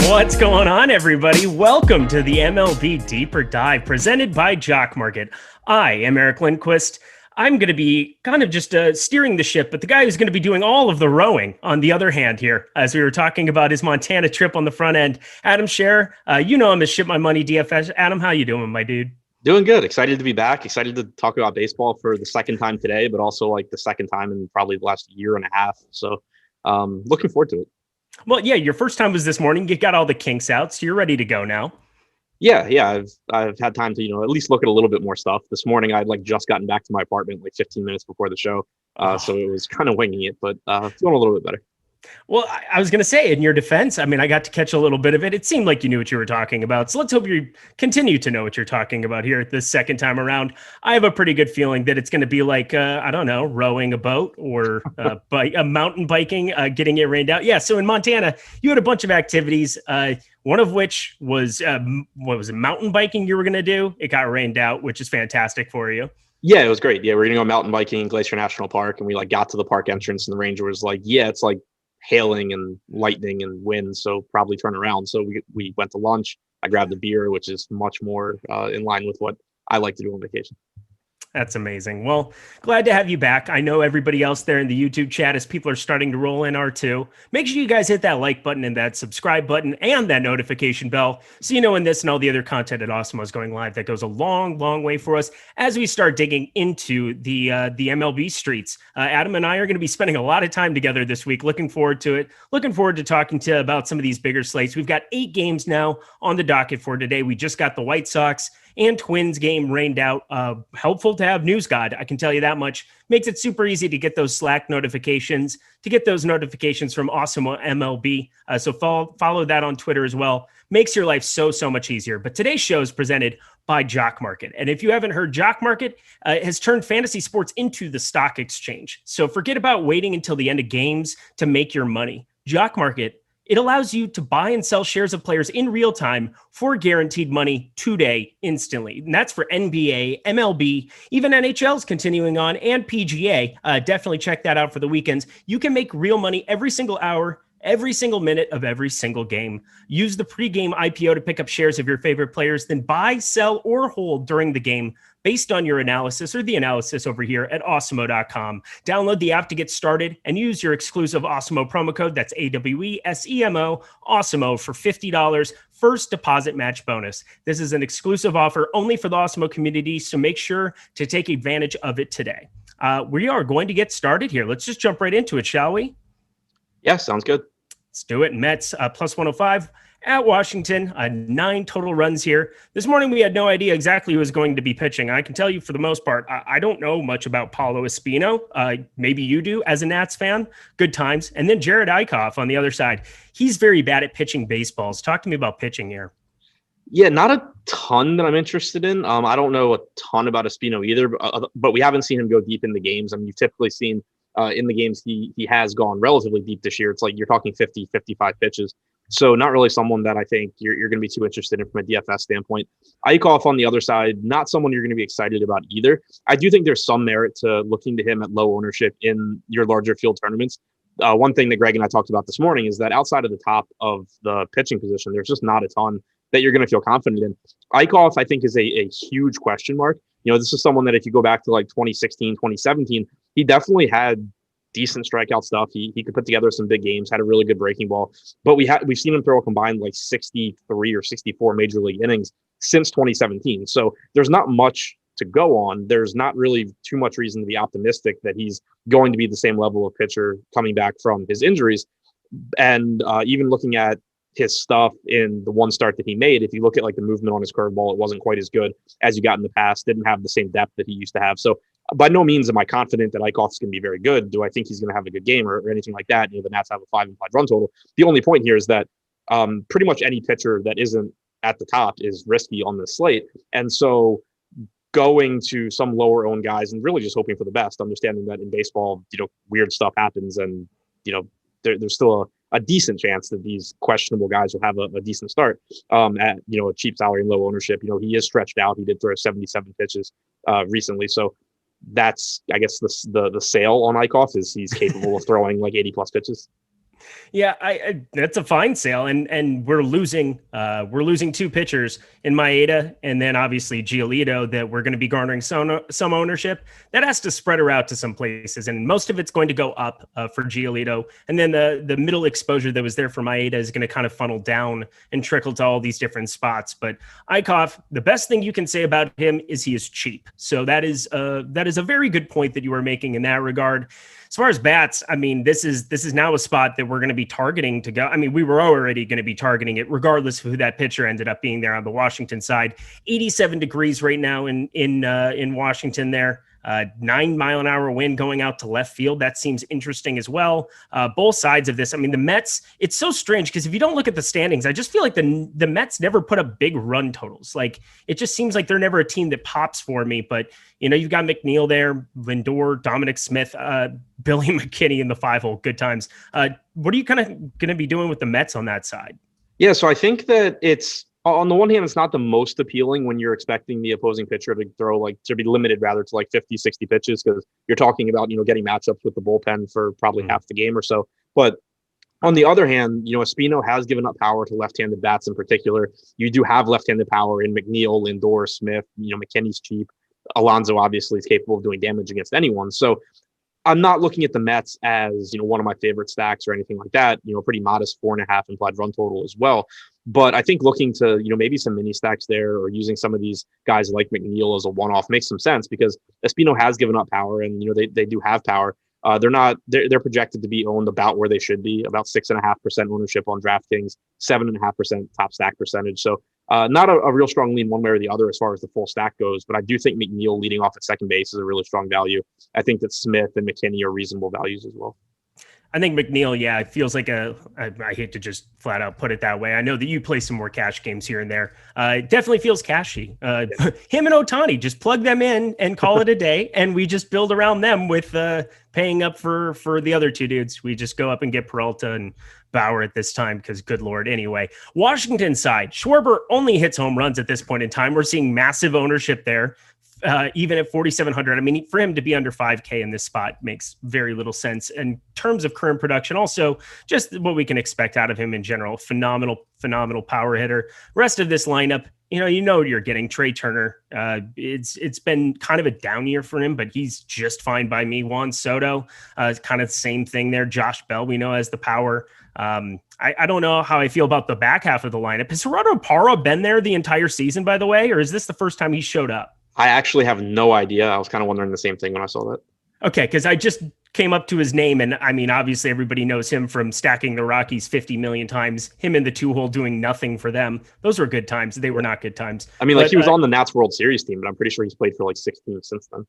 What's going on, everybody? Welcome to the MLB Deeper Dive presented by Jock Market. I am Eric Lindquist. I'm going to be kind of just steering the ship, but the guy who's going to be doing all of the rowing on the other hand here, as we were talking about his Montana trip on the front end. Adam Scherer, you know him as Ship My Money DFS. Adam, how you doing, my dude? Doing good. Excited to be back. Excited to talk about baseball for the second time today, but also like the second time in probably the last year and a half. So looking forward to it. Well, yeah, your first time was this morning. You got all the kinks out, so you're ready to go now. Yeah. I've had time to, at least look at a little bit more stuff. This morning, I'd just gotten back to my apartment 15 minutes before the show. So it was kind of winging it, but feeling a little bit better. Well, I was going to say, in your defense, I mean, I got to catch a little bit of it. It seemed like you knew what you were talking about. So let's hope you continue to know what you're talking about here this second time around. I have a pretty good feeling that it's going to be like, I don't know, rowing a boat or mountain biking, getting it rained out. Yeah. So in Montana, you had a bunch of activities, one of which was, what was it, mountain biking you were going to do? It got rained out, which is fantastic for you. Yeah, it was great. Yeah, we're going to go mountain biking in Glacier National Park. And we got to the park entrance and the ranger was like, yeah, it's like hailing and lightning and wind, so probably turn around. So we went to lunch. I grabbed a beer, which is much more in line with what I like to do on vacation. That's amazing. Well, glad to have you back. I know everybody else there in the YouTube chat, as people are starting to roll in, are too. Make sure you guys hit that like button and that subscribe button and that notification bell so you know when this and all the other content at Awesemo is going live. That goes a long, long way for us as we start digging into the MLB streets. Adam and I are going to be spending a lot of time together this week. Looking forward to it. Looking forward to talking to about some of these bigger slates. We've got 8 games now on the docket for today. We just got the White Sox and Twins game rained out. Helpful to have News God, I can tell you that much. Makes it super easy to get those Slack notifications, to get those notifications from Awesemo MLB. So follow that on Twitter as well. Makes your life so much easier. But today's show is presented by Jock Market. And if you haven't heard, Jock Market has turned fantasy sports into the stock exchange. So forget about waiting until the end of games to make your money. Jock Market, it allows you to buy and sell shares of players in real time for guaranteed money today, instantly. And that's for NBA, MLB, even NHL's continuing on, and PGA. Definitely check that out for the weekends. You can make real money every single hour, every single minute of every single game. Use the pregame IPO to pick up shares of your favorite players, then buy, sell, or hold during the game based on your analysis or the analysis over here at Awesemo.com. Download the app to get started and use your exclusive Awesemo promo code. That's AWESEMO, Awesemo, for $50 first deposit match bonus. This is an exclusive offer only for the Awesemo community, so make sure to take advantage of it today. We are going to get started here. Let's just jump right into it, shall we? Yeah, sounds good. Let's do it. Mets plus 105 at Washington. 9 total runs here. This morning, we had no idea exactly who was going to be pitching. I can tell you for the most part, I don't know much about Paulo Espino. Maybe you do as a Nats fan. Good times. And then Jared Eichhoff on the other side. He's very bad at pitching baseballs. Talk to me about pitching here. Yeah, not a ton that I'm interested in. I don't know a ton about Espino either, but we haven't seen him go deep in the games. I mean, you've typically seen in the games he has gone relatively deep this year. It's like you're talking 50, 55 pitches. So not really someone that I think you're going to be too interested in from a DFS standpoint. Eichhoff on the other side, not someone you're going to be excited about either. I do think there's some merit to looking to him at low ownership in your larger field tournaments. One thing that Greg and I talked about this morning is that outside of the top of the pitching position, there's just not a ton that you're going to feel confident in. Eichhoff, I think, is a huge question mark. This is someone that if you go back to 2016, 2017, he definitely had decent strikeout stuff. He could put together some big games, had a really good breaking ball, but we've seen him throw a combined 63 or 64 major league innings since 2017. So there's not much to go on. There's not really too much reason to be optimistic that he's going to be the same level of pitcher coming back from his injuries. And even looking at his stuff in the one start that he made, if you look at the movement on his curveball, it wasn't quite as good as you got in the past, didn't have the same depth that he used to have. So by no means am I confident that Eichhoff is going to be very good. Do I think he's going to have a good game or anything like that? The Nats have a 5 implied run total. The only point here is that pretty much any pitcher that isn't at the top is risky on the slate. And so going to some lower owned guys and really just hoping for the best, understanding that in baseball, weird stuff happens and, there's still a decent chance that these questionable guys will have a decent start at, a cheap salary and low ownership. He is stretched out. He did throw 77 pitches recently. So that's, I guess, the sale on Eichhoff is he's capable of throwing 80 plus pitches. Yeah, I that's a fine sale, and we're losing two pitchers in Maeda, and then obviously Giolito that we're going to be garnering some ownership. That has to spread her out to some places, and most of it's going to go up for Giolito, and then the middle exposure that was there for Maeda is going to kind of funnel down and trickle to all these different spots. But Eichhoff, the best thing you can say about him is he is cheap. So that is a very good point that you are making in that regard. As far as bats, I mean, this is now a spot that we're going to be targeting to go. I mean, we were already going to be targeting it, regardless of who that pitcher ended up being there on the Washington side. 87 degrees right now in Washington there. 9-mile-an-hour wind going out to left field. That seems interesting as well. Both sides of this. I mean, the Mets, it's so strange because if you don't look at the standings, I just feel like the Mets never put up big run totals. Like, it just seems like they're never a team that pops for me. But, you know, you've got McNeil there, Lindor, Dominic Smith, Billy McKinney in the 5-hole. Good times. What are you kind of going to be doing with the Mets on that side? Yeah, so I think that it's, on the one hand, it's not the most appealing when you're expecting the opposing pitcher to be limited rather to like 50, 60 pitches, because you're talking about, getting matchups with the bullpen for probably half the game or so. But on the other hand, Espino has given up power to left-handed bats in particular. You do have left-handed power in McNeil, Lindor, Smith, McKinney's cheap. Alonso obviously is capable of doing damage against anyone. So I'm not looking at the Mets as, one of my favorite stacks or anything like that. Pretty modest 4.5 implied run total as well. But I think looking to, maybe some mini stacks there or using some of these guys like McNeil as a one-off makes some sense, because Espino has given up power, and, they do have power. They're projected to be owned about where they should be, about 6.5% ownership on DraftKings, 7.5% top stack percentage. So not a real strong lean one way or the other as far as the full stack goes, but I do think McNeil leading off at second base is a really strong value. I think that Smith and McKinney are reasonable values as well. I think McNeil, yeah, it feels like I hate to just flat out put it that way. I know that you play some more cash games here and there. It definitely feels cashy. Him and Ohtani, just plug them in and call it a day. And we just build around them with paying up for the other two dudes. We just go up and get Peralta and Bauer at this time because, good Lord. Anyway, Washington side, Schwarber only hits home runs at this point in time. We're seeing massive ownership there. Even at 4,700, I mean, for him to be under 5K in this spot makes very little sense. In terms of current production, also just what we can expect out of him in general, phenomenal power hitter. Rest of this lineup, you're getting Trey Turner. It's been kind of a down year for him, but he's just fine by me. Juan Soto, kind of the same thing there. Josh Bell, we know, has the power. I don't know how I feel about the back half of the lineup. Has Gerardo Parra been there the entire season, by the way, or is this the first time he showed up? I actually have no idea. I was kind of wondering the same thing when I saw that. Okay, because I just came up to his name, and I mean, obviously everybody knows him from stacking the Rockies 50 million times, him in the 2-hole doing nothing for them. Those were good times. They were not good times. I mean, he was on the Nats World Series team, but I'm pretty sure he's played for like 6 teams since then.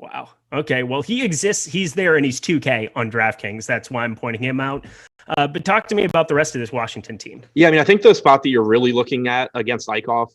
Wow. Okay, well, he exists. He's there, and he's 2K on DraftKings. That's why I'm pointing him out. But talk to me about the rest of this Washington team. Yeah, I mean, I think the spot that you're really looking at against Eichhoff,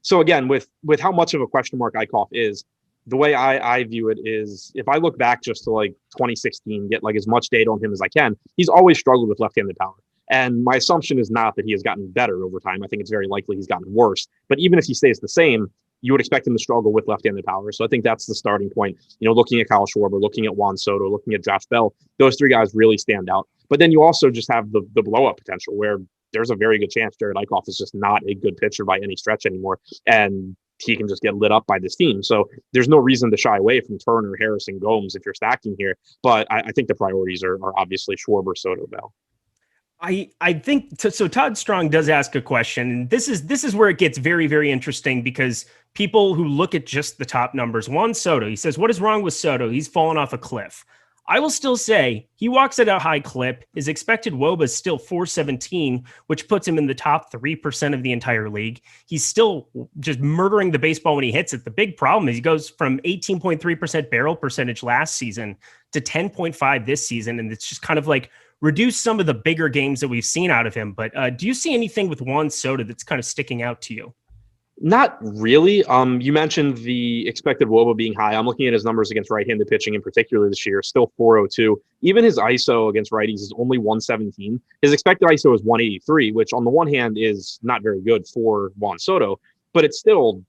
so again, with how much of a question mark Eichhoff is, the way I view it is, if I look back just to like 2016, get like as much data on him as I can, he's always struggled with left-handed power. And my assumption is not that he has gotten better over time. I think it's very likely he's gotten worse. But even if he stays the same, you would expect him to struggle with left-handed power. So I think that's the starting point. Looking at Kyle Schwarber, looking at Juan Soto, looking at Josh Bell, those 3 guys really stand out. But then you also just have the blow-up potential, where there's a very good chance Jared Eichhoff is just not a good pitcher by any stretch anymore, and he can just get lit up by this team. So there's no reason to shy away from Turner, Harrison, Gomes if you're stacking here. But I think the priorities are obviously Schwarber, Soto, Bell. I think so. Todd Strong does ask a question. This is where it gets very, very interesting, because people who look at just the top numbers, Juan Soto, he says, what is wrong with Soto? He's fallen off a cliff. I will still say he walks at a high clip. His expected WOBA is still 417, which puts him in the top 3% of the entire league. He's still just murdering the baseball when he hits it. The big problem is he goes from 18.3% barrel percentage last season to 10.5 this season. And it's just kind of like reduced some of the bigger games that we've seen out of him. But do you see anything with Juan Soto that's kind of sticking out to you? Not really. You mentioned the expected WOBA being high. I'm looking at his numbers against right-handed pitching in particular this year, still 402. Even his ISO against righties is only 117. His expected ISO is 183, which on the one hand is not very good for Juan Soto, but it still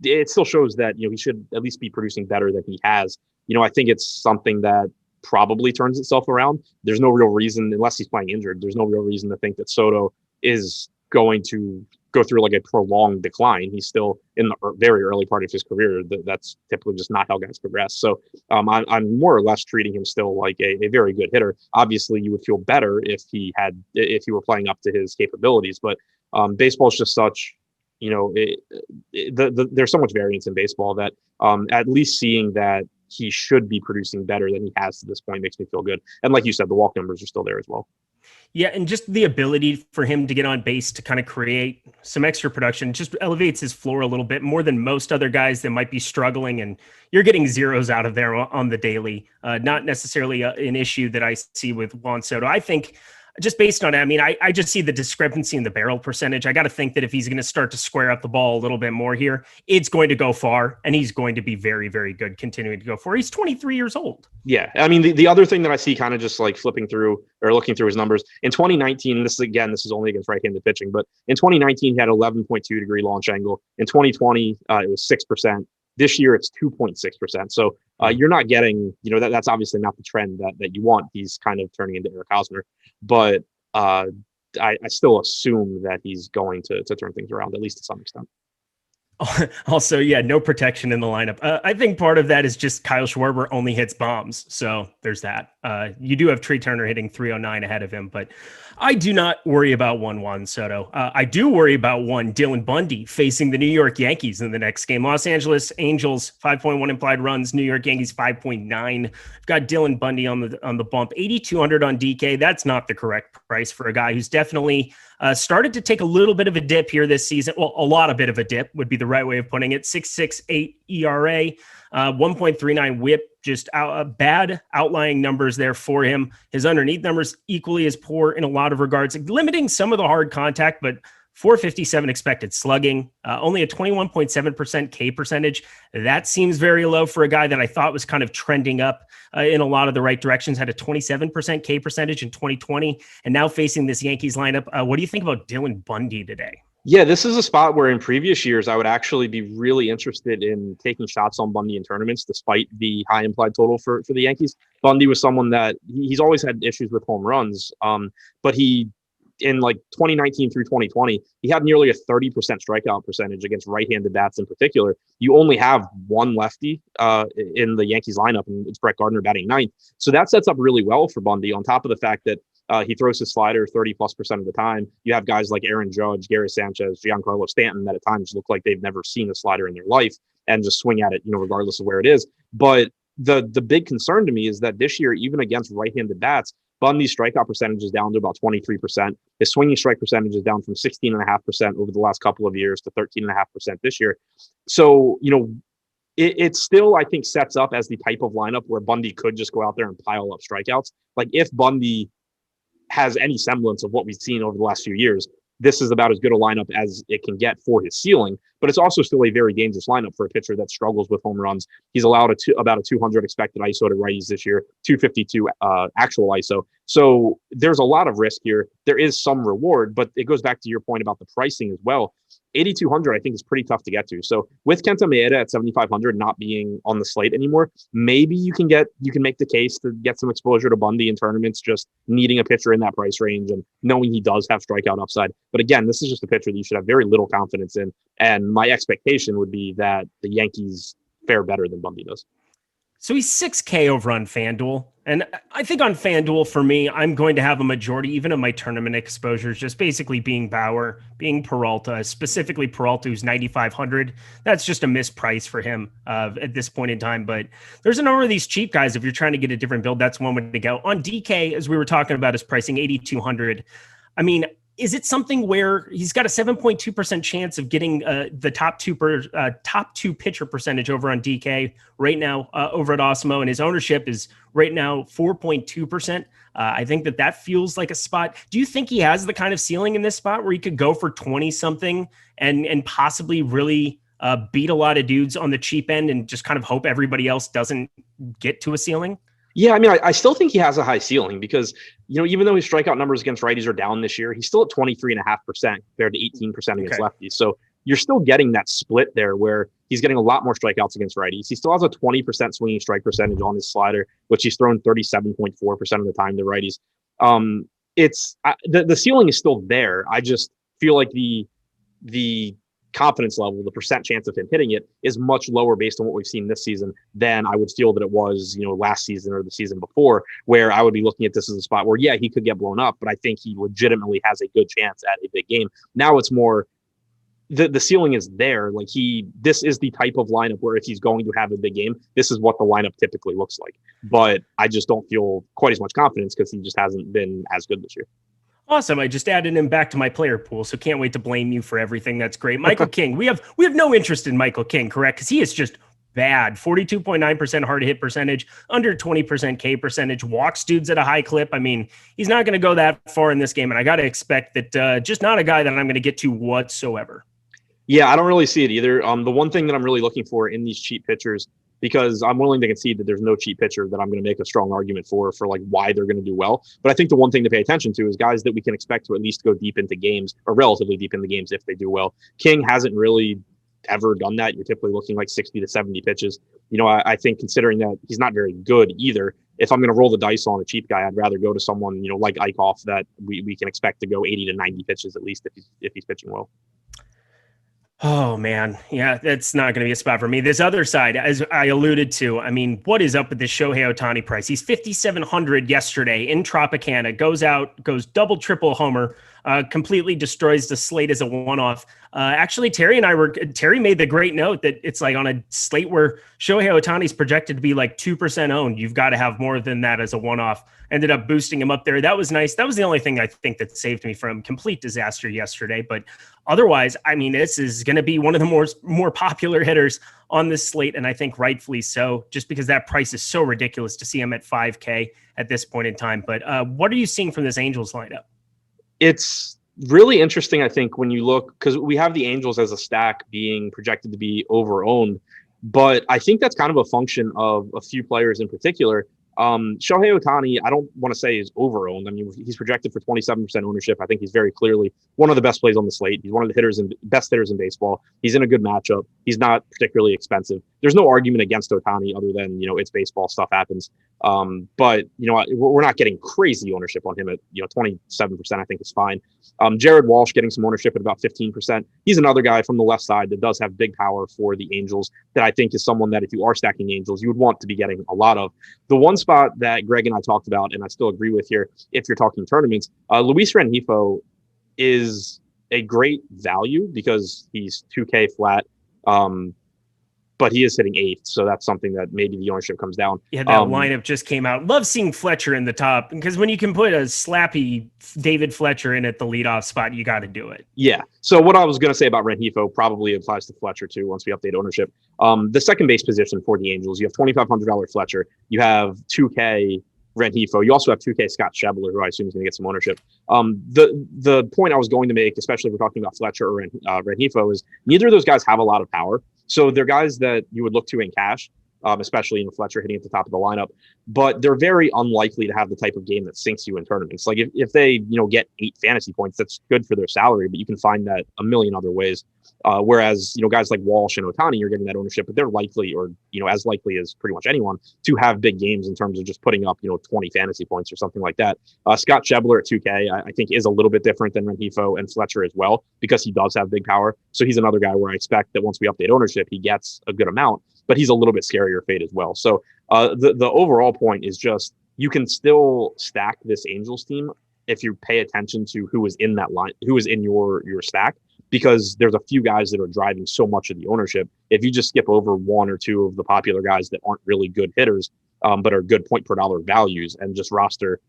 shows that, he should at least be producing better than he has. I think it's something that probably turns itself around. There's no real reason, unless he's playing injured, there's no real reason to think that Soto is going to go through like a prolonged decline. He's still in the very early part of his career. That's typically just not how guys progress. So I'm more or less treating him still like a very good hitter. Obviously, you would feel better if he were playing up to his capabilities, but baseball is just such, there's so much variance in baseball that at least seeing that he should be producing better than he has to this point makes me feel good. And like you said, the walk numbers are still there as well. Yeah, and just the ability for him to get on base to kind of create some extra production just elevates his floor a little bit more than most other guys that might be struggling, and you're getting zeros out of there on the daily. Not necessarily an issue that I see with Juan Soto. I think just based on it, I mean, I just see the discrepancy in the barrel percentage. I got to think that if he's going to start to square up the ball a little bit more here, it's going to go far, and he's going to be very, very good continuing to go far. He's 23 years old. Yeah. I mean, the other thing that I see kind of just like flipping through or looking through his numbers in 2019, this is only against right-handed pitching, but in 2019, he had 11.2 degree launch angle. In 2020, it was 6%. This year, it's 2.6%. So you're not getting, that's obviously not the trend that you want. He's kind of turning into Eric Hosmer. But I still assume that he's going to turn things around, at least to some extent. Also, yeah, no protection in the lineup. I think part of that is just Kyle Schwarber only hits bombs. So there's that. You do have Trey Turner hitting 309 ahead of him, but I do not worry about Juan Soto. I do worry about Dylan Bundy facing the New York Yankees in the next game. Los Angeles Angels, 5.1 implied runs. New York Yankees, 5.9. I've got Dylan Bundy on the bump. 8,200 on DK. That's not the correct price for a guy who's definitely started to take a little bit of a dip here this season. Well, a bit of a dip would be the right way of putting it. 6.68 ERA, 1.39 WHIP. Just bad outlying numbers there for him. His underneath numbers equally as poor in a lot of regards, limiting some of the hard contact, but 457 expected slugging, only a 21.7% K percentage. That seems very low for a guy that I thought was kind of trending up in a lot of the right directions. Had a 27% K percentage in 2020, and now facing this Yankees lineup. What do you think about Dylan Bundy today? Yeah, this is a spot where in previous years, I would actually be really interested in taking shots on Bundy in tournaments, despite the high implied total for the Yankees. Bundy was someone that he's always had issues with home runs, but in like 2019 through 2020, he had nearly a 30% strikeout percentage against right-handed bats in particular. You only have one lefty in the Yankees lineup, and it's Brett Gardner batting ninth. So that sets up really well for Bundy, on top of the fact that he throws his slider 30+% of the time. You have guys like Aaron Judge, Gary Sanchez, Giancarlo Stanton that at times look like they've never seen a slider in their life and just swing at it, regardless of where it is. But the big concern to me is that this year, even against right-handed bats, Bundy's strikeout percentage is down to about 23%. His swinging strike percentage is down from 16.5% over the last couple of years to 13.5% this year. So, it still, I think, sets up as the type of lineup where Bundy could just go out there and pile up strikeouts. Like if Bundy has any semblance of what we've seen over the last few years, this is about as good a lineup as it can get for his ceiling, but it's also still a very dangerous lineup for a pitcher that struggles with home runs. He's allowed about a 200 expected ISO to righties this year, 252 actual ISO. So there's a lot of risk here. There is some reward, but it goes back to your point about the pricing as well. 8,200, I think, is pretty tough to get to. So with Kenta Maeda at 7,500 not being on the slate anymore, maybe you can make the case to get some exposure to Bundy in tournaments, just needing a pitcher in that price range and knowing he does have strikeout upside. But again, this is just a pitcher that you should have very little confidence in. And my expectation would be that the Yankees fare better than Bundy does. So he's 6K over on FanDuel. And I think on FanDuel, for me, I'm going to have a majority, even of my tournament exposures, just basically being Bauer, being Peralta, specifically Peralta, who's 9,500. That's just a misprice for him at this point in time. But there's a number of these cheap guys. If you're trying to get a different build, that's one way to go. On DK, as we were talking about his pricing, 8,200. I mean, is it something where he's got a 7.2% chance of getting the top two pitcher percentage over on DK right now over at Osmo, and his ownership is right now 4.2%. I think that feels like a spot. Do you think he has the kind of ceiling in this spot where he could go for 20 something and possibly really beat a lot of dudes on the cheap end and just kind of hope everybody else doesn't get to a ceiling? Yeah, I mean, I still think he has a high ceiling because, even though his strikeout numbers against righties are down this year, he's still at 23.5% compared to 18% against lefties. So you're still getting that split there where he's getting a lot more strikeouts against righties. He still has a 20% swinging strike percentage on his slider, which he's thrown 37.4% of the time to righties. The ceiling is still there. I just feel like the confidence level, the percent chance of him hitting it is much lower based on what we've seen this season than I would feel that it was, last season or the season before, where I would be looking at this as a spot where, yeah, he could get blown up, but I think he legitimately has a good chance at a big game. Now it's more the ceiling is there. Like this is the type of lineup where if he's going to have a big game, this is what the lineup typically looks like. But I just don't feel quite as much confidence because he just hasn't been as good this year. Awesome. I just added him back to my player pool, so can't wait to blame you for everything. That's great. Michael King. We have no interest in Michael King, correct? Because he is just bad. 42.9% hard hit percentage, under 20% K percentage, walks dudes at a high clip. I mean, he's not going to go that far in this game, and I got to expect that just not a guy that I'm going to get to whatsoever. Yeah, I don't really see it either. The one thing that I'm really looking for in these cheap pitchers, because I'm willing to concede that there's no cheap pitcher that I'm going to make a strong argument for like why they're going to do well. But I think the one thing to pay attention to is guys that we can expect to at least go deep into games or relatively deep in the games if they do well. King hasn't really ever done that. You're typically looking like 60 to 70 pitches. I think considering that he's not very good either, if I'm going to roll the dice on a cheap guy, I'd rather go to someone, like Eichhoff that we can expect to go 80 to 90 pitches at least if he's pitching well. Oh, man. Yeah, that's not going to be a spot for me. This other side, as I alluded to, I mean, what is up with this Shohei Ohtani price? He's 5,700 yesterday in Tropicana, goes double, triple homer, completely destroys the slate as a one-off. Actually, Terry made the great note that it's like on a slate where Shohei Ohtani is projected to be like 2% owned. You've got to have more than that as a one-off. Ended up boosting him up there. That was nice. That was the only thing I think that saved me from complete disaster yesterday. But otherwise, I mean, this is going to be one of the more popular hitters on this slate, and I think rightfully so, just because that price is so ridiculous to see him at 5K at this point in time. But what are you seeing from this Angels lineup? It's really interesting, I think, when you look, because we have the Angels as a stack being projected to be over-owned, but I think that's kind of a function of a few players in particular. Shohei Ohtani, I don't want to say is over-owned. I mean, he's projected for 27% ownership. I think he's very clearly one of the best plays on the slate. He's one of the best hitters in baseball. He's in a good matchup. He's not particularly expensive. There's no argument against Ohtani other than, it's baseball, stuff happens. But we're not getting crazy ownership on him at, 27%, I think is fine. Jared Walsh getting some ownership at about 15%. He's another guy from the left side that does have big power for the Angels that I think is someone that if you are stacking Angels, you would want to be getting a lot of. The one spot that Greg and I talked about, and I still agree with here, if you're talking tournaments, Luis Rengifo is a great value because he's 2K flat. But he is hitting 8th, so that's something that maybe the ownership comes down. Yeah, that lineup just came out. Love seeing Fletcher in the top, because when you can put a slappy David Fletcher in at the leadoff spot, you got to do it. Yeah, so what I was going to say about Rengifo probably applies to Fletcher too once we update ownership. The second base position for the Angels, you have $2,500 Fletcher. You have 2K Rengifo. You also have 2K Scott Schebler, who I assume is going to get some ownership. The point I was going to make, especially if we're talking about Fletcher or Rengifo, is neither of those guys have a lot of power. So they're guys that you would look to in cash, especially Fletcher hitting at the top of the lineup. But they're very unlikely to have the type of game that sinks you in tournaments. Like if they get 8 fantasy points, that's good for their salary, but you can find that a million other ways. Whereas guys like Walsh and Ohtani, you're getting that ownership, but they're likely, or as likely as pretty much anyone, to have big games in terms of just putting up 20 fantasy points or something like that. Scott Schebler at 2K, I think is a little bit different than Rengifo and Fletcher as well, because he does have big power. So he's another guy where I expect that once we update ownership, he gets a good amount, but he's a little bit scarier fade as well. So the overall point is just you can still stack this Angels team if you pay attention to who is in that line, who is in your stack, because there's a few guys that are driving so much of the ownership. If you just skip over one or two of the popular guys that aren't really good hitters, but are good point per dollar values, and just roster,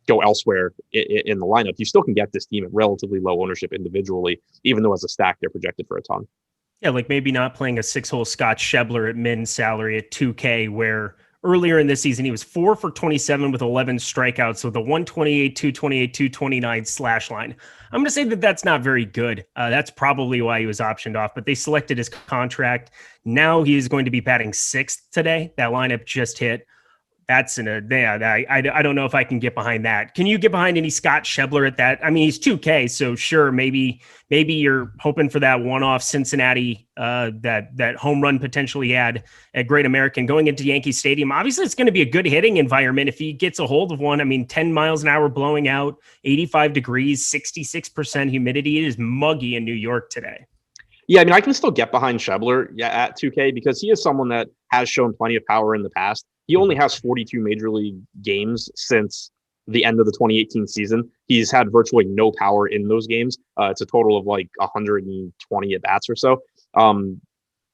go elsewhere in the lineup, you still can get this team at relatively low ownership individually, even though as a stack, they're projected for a ton. Yeah, like maybe not playing a 6-hole Scott Schebler at min salary at 2K, where earlier in this season, he was 4 for 27 with 11 strikeouts with a 128, 228, 229 slash line. I'm going to say that that's not very good. That's probably why he was optioned off, but they selected his contract. Now he is going to be batting 6th today. That lineup just hit. That's I don't know if I can get behind that. Can you get behind any Scott Schebler at that? I mean, he's 2K, so sure, maybe you're hoping for that one-off Cincinnati that home run potentially had at Great American going into Yankee Stadium. Obviously, it's going to be a good hitting environment if he gets a hold of one. I mean, 10 miles an hour blowing out, 85 degrees, 66% humidity. It is muggy in New York today. Yeah, I mean, I can still get behind Schebler at 2K because he is someone that has shown plenty of power in the past. He only has 42 major league games since the end of the 2018 season. He's had virtually no power in those games. It's a total of like 120 at bats or so.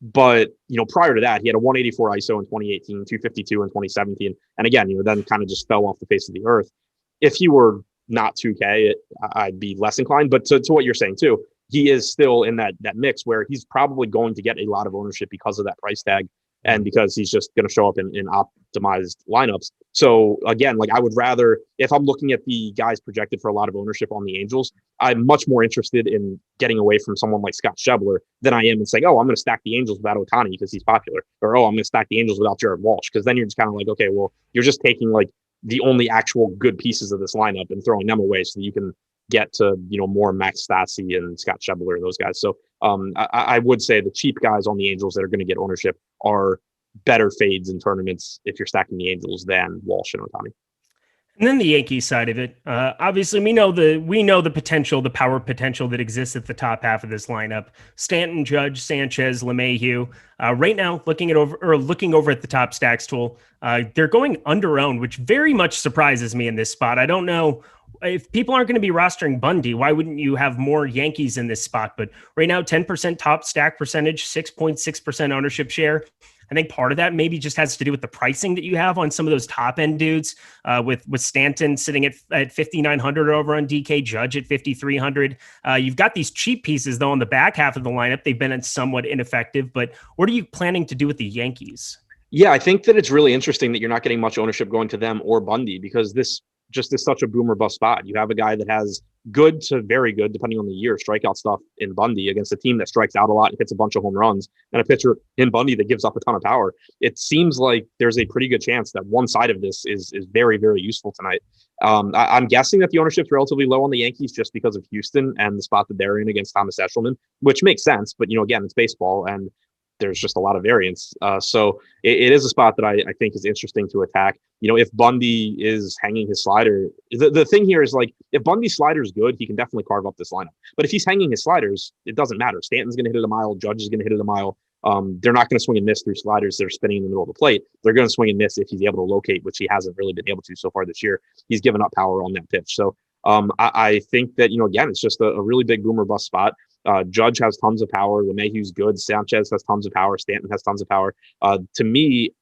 But, prior to that, he had a 184 ISO in 2018, 252 in 2017. And again, then kind of just fell off the face of the earth. If he were not 2K, I'd be less inclined. But to what you're saying too, he is still in that mix where he's probably going to get a lot of ownership because of that price tag and because he's just going to show up in optimized lineups. So again, like I would rather, if I'm looking at the guys projected for a lot of ownership on the Angels, I'm much more interested in getting away from someone like Scott Schebler than I am in saying, oh, I'm going to stack the Angels without Ohtani because he's popular, or oh, I'm going to stack the Angels without Jared Walsh, because then you're just kind of like, okay, well, you're just taking like the only actual good pieces of this lineup and throwing them away so that you can get to more Max Stassi and Scott Schebler and those guys. So I would say the cheap guys on the Angels that are going to get ownership are better fades in tournaments if you're stacking the Angels than Walsh and Ohtani. And then the Yankees side of it, obviously we know the potential, the power potential that exists at the top half of this lineup. Stanton, Judge, Sanchez, LeMahieu. Right now, looking over at the top stacks tool, they're going under-owned, which very much surprises me in this spot. I don't know if people aren't going to be rostering Bundy, why wouldn't you have more Yankees in this spot? But right now, 10% top stack percentage, 6.6% ownership share. I think part of that maybe just has to do with the pricing that you have on some of those top end dudes, with Stanton sitting at 5,900 over on DK, Judge at 5,300. You've got these cheap pieces though on the back half of the lineup. They've been somewhat ineffective, but what are you planning to do with the Yankees? Yeah, I think that it's really interesting that you're not getting much ownership going to them or Bundy, because this just is such a boomer bust spot. You have a guy that has good to very good, depending on the year, strikeout stuff in Bundy against a team that strikes out a lot and hits a bunch of home runs, and a pitcher in Bundy that gives up a ton of power. It seems like there's a pretty good chance that one side of this is very, very useful tonight. I'm guessing that the ownership's relatively low on the Yankees just because of Houston and the spot that they're in against Thomas Eshelman, which makes sense. But, again, it's baseball and there's just a lot of variance. So it is a spot that I think is interesting to attack. If Bundy is hanging his slider, the thing here is like, if Bundy's slider is good, he can definitely carve up this lineup. But if he's hanging his sliders, it doesn't matter. Stanton's going to hit it a mile. Judge is going to hit it a mile. They're not going to swing and miss through sliders that are spinning in the middle of the plate. They're going to swing and miss if he's able to locate, which he hasn't really been able to so far this year. He's given up power on that pitch. So I think that, again, it's just a really big boomer bust spot. Judge has tons of power. LeMahieu's good. Sanchez has tons of power. Stanton has tons of power. To me,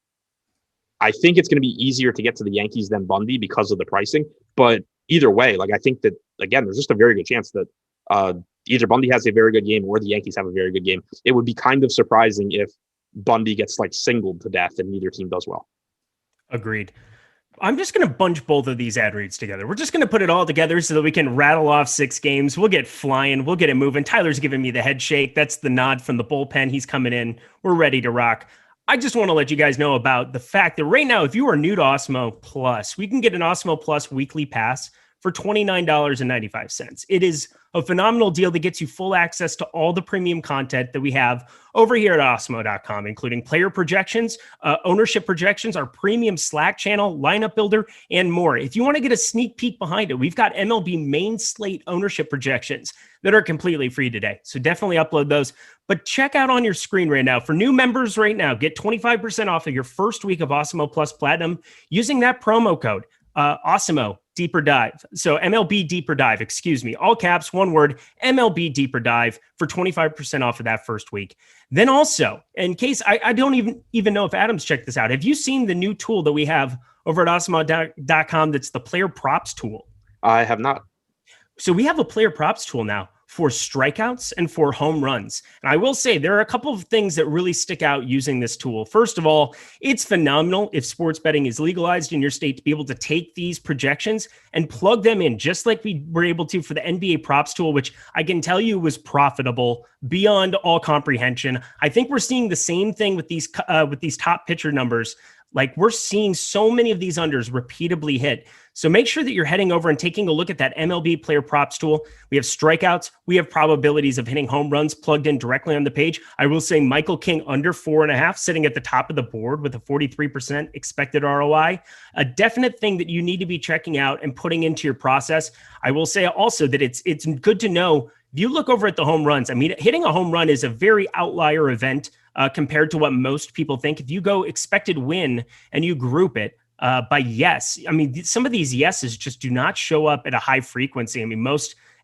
I think it's going to be easier to get to the Yankees than Bundy because of the pricing. But either way, like I think that, again, there's just a very good chance that either Bundy has a very good game or the Yankees have a very good game. It would be kind of surprising if Bundy gets like singled to death and neither team does well. Agreed. I'm just going to bunch both of these ad reads together. We're just going to put it all together so that we can rattle off 6 games. We'll get flying. We'll get it moving. Tyler's giving me the head shake. That's the nod from the bullpen. He's coming in. We're ready to rock. I just want to let you guys know about the fact that right now, if you are new to Osmo Plus, we can get an Osmo Plus weekly pass for $29.95. It is a phenomenal deal that gets you full access to all the premium content that we have over here at Awesemo.com, including player projections, ownership projections, our premium Slack channel, lineup builder, and more. If you want to get a sneak peek behind it, we've got MLB main slate ownership projections that are completely free today. So definitely upload those. But check out on your screen right now. For new members right now, get 25% off of your first week of Awesemo Plus Platinum using that promo code, Awesemo Deeper Dive. So MLB Deeper Dive, all caps, one word, MLB Deeper Dive for 25% off of that first week. Then also, in case I don't even know if Adam's checked this out, have you seen the new tool that we have over at Awesemo.com that's the player props tool? I have not. So we have a player props tool now for strikeouts and for home runs. And I will say there are a couple of things that really stick out using this tool. First of all, it's phenomenal if sports betting is legalized in your state to be able to take these projections and plug them in, just like we were able to for the NBA props tool, which I can tell you was profitable beyond all comprehension. I think we're seeing the same thing with these top pitcher numbers Like, we're seeing so many of these unders repeatedly hit. So make sure that you're heading over and taking a look at that MLB player props tool. We have strikeouts. We have probabilities of hitting home runs plugged in directly on the page. I will say Michael King under 4.5, sitting at the top of the board with a 43% expected ROI. A definite thing that you need to be checking out and putting into your process. I will say also that it's good to know, if you look over at the home runs, I mean, hitting a home run is a very outlier event compared to what most people think. If you go expected win and you group it by yes, I mean, some of these yeses just do not show up at a high frequency. I mean,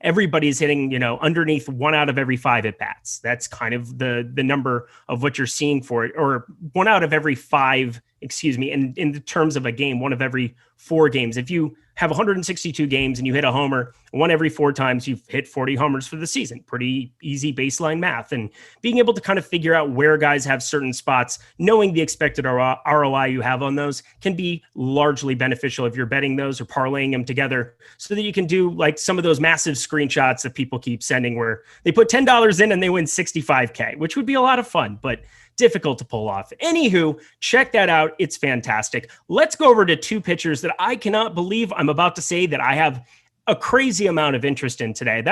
everybody's hitting, underneath 1 out of every 5 at bats. That's kind of the number of what you're seeing for it, or 1 out of every 5, in the terms of a game, 1 of every 4 games. If you have 162 games and you hit a homer 1 every 4 times, you've hit 40 homers for the season. Pretty easy baseline math. And being able to kind of figure out where guys have certain spots, knowing the expected ROI you have on those, can be largely beneficial if you're betting those or parlaying them together, so that you can do like some of those massive screenshots that people keep sending where they put $10 in and they win 65K, which would be a lot of fun, but difficult to pull off. Anywho, check that out. It's fantastic. Let's go over to 2 pitchers that I cannot believe I'm about to say that I have a crazy amount of interest in today.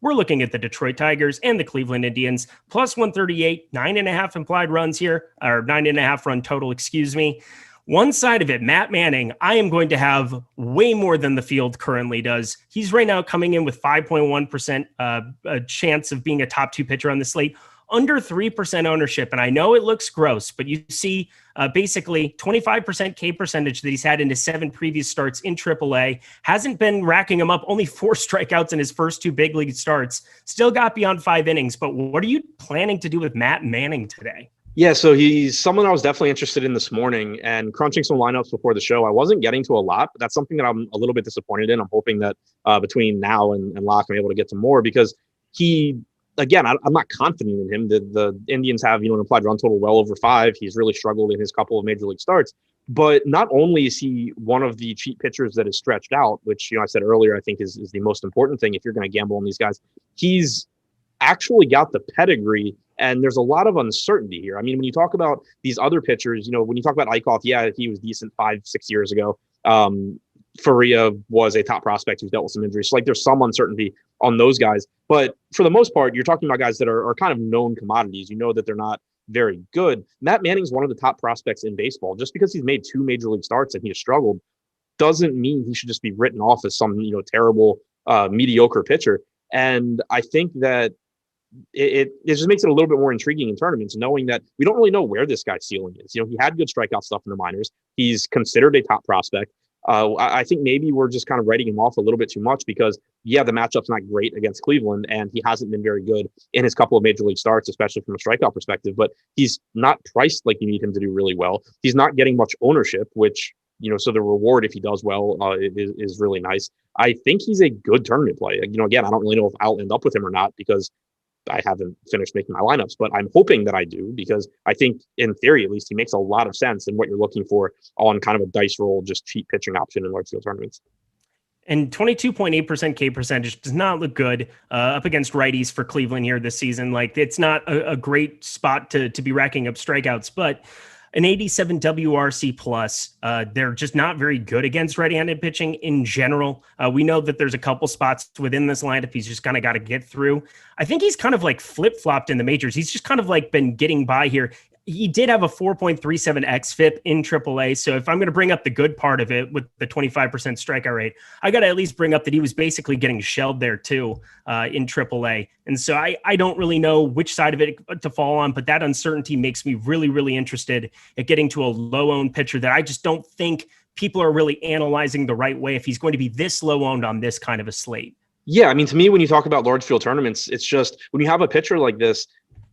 We're looking at the Detroit Tigers and the Cleveland Indians, plus 138, 9.5 implied runs here, or 9.5 run total, One side of it, Matt Manning, I am going to have way more than the field currently does. He's right now coming in with 5.1% a chance of being a top 2 pitcher on the slate, under 3% ownership. And I know it looks gross, but you see basically 25% K percentage that he's had in his 7 previous starts in AAA. Hasn't been racking him up, only 4 strikeouts in his first 2 big league starts. Still got beyond 5 innings. But what are you planning to do with Matt Manning today? Yeah, so he's someone I was definitely interested in this morning, and crunching some lineups before the show. I wasn't getting to a lot, but that's something that I'm a little bit disappointed in. I'm hoping that between now and lock, I'm able to get to more, because again, I'm not confident in him. The Indians have, an implied run total well over 5. He's really struggled in his couple of major league starts. But not only is he one of the cheap pitchers that is stretched out, which, I said earlier, I think is the most important thing if you're going to gamble on these guys. He's actually got the pedigree, and there's a lot of uncertainty here. I mean, when you talk about these other pitchers, when you talk about Eichhoff, yeah, he was decent 5-6 years ago. Faria was a top prospect who's dealt with some injuries. So, there's some uncertainty on those guys. But for the most part, you're talking about guys that are kind of known commodities. You know that they're not very good. Matt Manning's one of the top prospects in baseball. Just because he's made 2 major league starts and he has struggled doesn't mean he should just be written off as some, terrible, mediocre pitcher. And I think that it just makes it a little bit more intriguing in tournaments, knowing that we don't really know where this guy's ceiling is. He had good strikeout stuff in the minors. He's considered a top prospect. I think maybe we're just kind of writing him off a little bit too much because, yeah, the matchup's not great against Cleveland, and he hasn't been very good in his couple of major league starts, especially from a strikeout perspective. But he's not priced like you need him to do really well. He's not getting much ownership, which, so the reward if he does well is really nice. I think he's a good tournament play. Again, I don't really know if I'll end up with him or not because I haven't finished making my lineups, but I'm hoping that I do, because I think in theory, at least, he makes a lot of sense in what you're looking for on kind of a dice roll, just cheap pitching option in large field tournaments. And 22.8% K percentage does not look good up against righties for Cleveland here this season. It's not a great spot to be racking up strikeouts, but an 87 WRC plus. They're just not very good against right-handed pitching in general. We know that there's a couple spots within this lineup he's just kind of got to get through. I think he's kind of flip-flopped in the majors. He's just kind of been getting by here. He did have a 4.37 xFIP in AAA. So if I'm going to bring up the good part of it with the 25% strikeout rate, I got to at least bring up that he was basically getting shelled there too in AAA. And so I don't really know which side of it to fall on, but that uncertainty makes me really, really interested at getting to a low-owned pitcher that I just don't think people are really analyzing the right way if he's going to be this low-owned on this kind of a slate. Yeah, I mean, to me, when you talk about large field tournaments, it's just when you have a pitcher like this,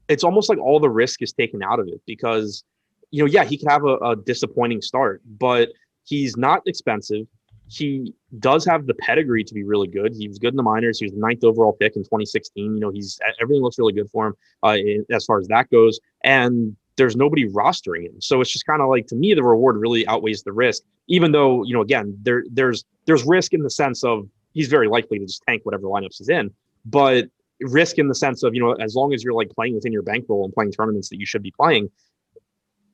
it's almost like all the risk is taken out of it because, yeah, he could have a disappointing start, but he's not expensive. He does have the pedigree to be really good. He was good in the minors. He was the 9th overall pick in 2016. Everything looks really good for him as far as that goes. And there's nobody rostering him. So it's just kind of to me, the reward really outweighs the risk, even though, again, there's risk in the sense of he's very likely to just tank whatever lineups he's in, but risk in the sense of, as long as you're playing within your bankroll and playing tournaments that you should be playing,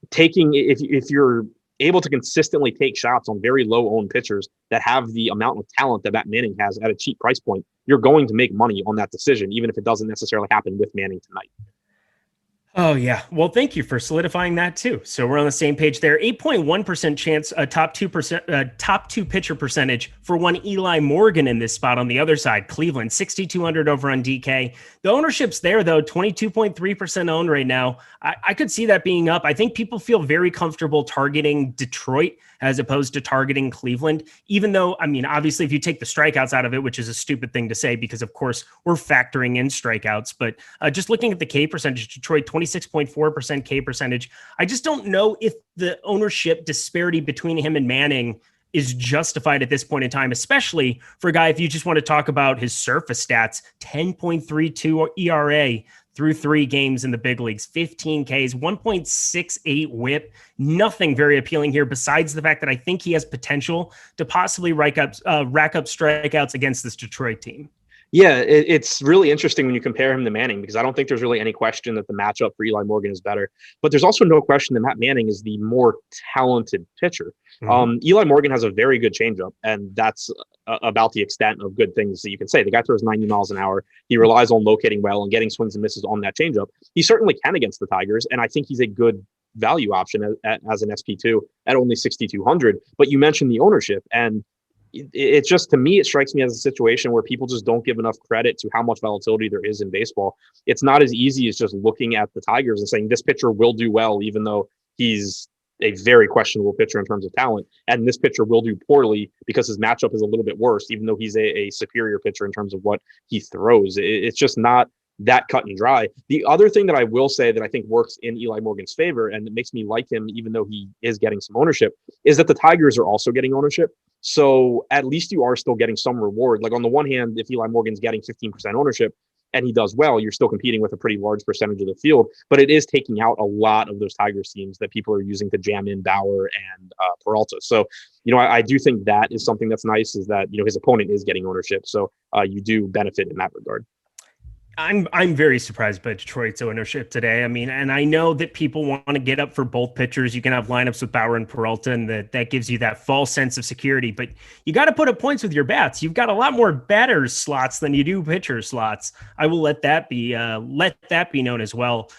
taking, if you're able to consistently take shots on very low owned pitchers that have the amount of talent that Matt Manning has at a cheap price point, you're going to make money on that decision, even if it doesn't necessarily happen with Manning tonight. Oh, yeah. Well, thank you for solidifying that too. So we're on the same page there. 8.1% chance, a top 2 pitcher percentage for one Eli Morgan in this spot on the other side. Cleveland, 6,200 over on DK. The ownership's there, though, 22.3% owned right now. I could see that being up. I think people feel very comfortable targeting Detroit as opposed to targeting Cleveland, even though, I mean, obviously, if you take the strikeouts out of it, which is a stupid thing to say because, of course, we're factoring in strikeouts, but just looking at the K percentage, Detroit, 26.4% K percentage. I just don't know if the ownership disparity between him and Manning is justified at this point in time, especially for a guy, if you just want to talk about his surface stats, 10.32 ERA through 3 games in the big leagues, 15 Ks, 1.68 whip, nothing very appealing here besides the fact that I think he has potential to possibly rack up strikeouts against this Detroit team. Yeah, it's really interesting when you compare him to Manning, because I don't think there's really any question that the matchup for Eli Morgan is better. But there's also no question that Matt Manning is the more talented pitcher. Mm-hmm. Eli Morgan has a very good changeup, and that's about the extent of good things that you can say. The guy throws 90 miles an hour. He relies on locating well and getting swings and misses on that changeup. He certainly can against the Tigers, and I think he's a good value option as an SP2 at only 6,200. But you mentioned the ownership, and it just, to me, it strikes me as a situation where people just don't give enough credit to how much volatility there is in baseball. It's not as easy as just looking at the Tigers and saying this pitcher will do well, even though he's a very questionable pitcher in terms of talent. And this pitcher will do poorly because his matchup is a little bit worse, even though he's a superior pitcher in terms of what he throws. It's just not that cut and dry. The other thing that I will say that I think works in Eli Morgan's favor, and it makes me like him, even though he is getting some ownership, is that the Tigers are also getting ownership. So at least you are still getting some reward. Like on the one hand, if Eli Morgan's getting 15% ownership and he does well, you're still competing with a pretty large percentage of the field, but it is taking out a lot of those Tigers teams that people are using to jam in Bauer and Peralta. So, I do think that is something that's nice, is that, his opponent is getting ownership. So you do benefit in that regard. I'm very surprised by Detroit's ownership today. I mean, and I know that people want to get up for both pitchers. You can have lineups with Bauer and Peralta, and that gives you that false sense of security. But you got to put up points with your bats. You've got a lot more batters slots than you do pitcher slots. I will let that be known as well.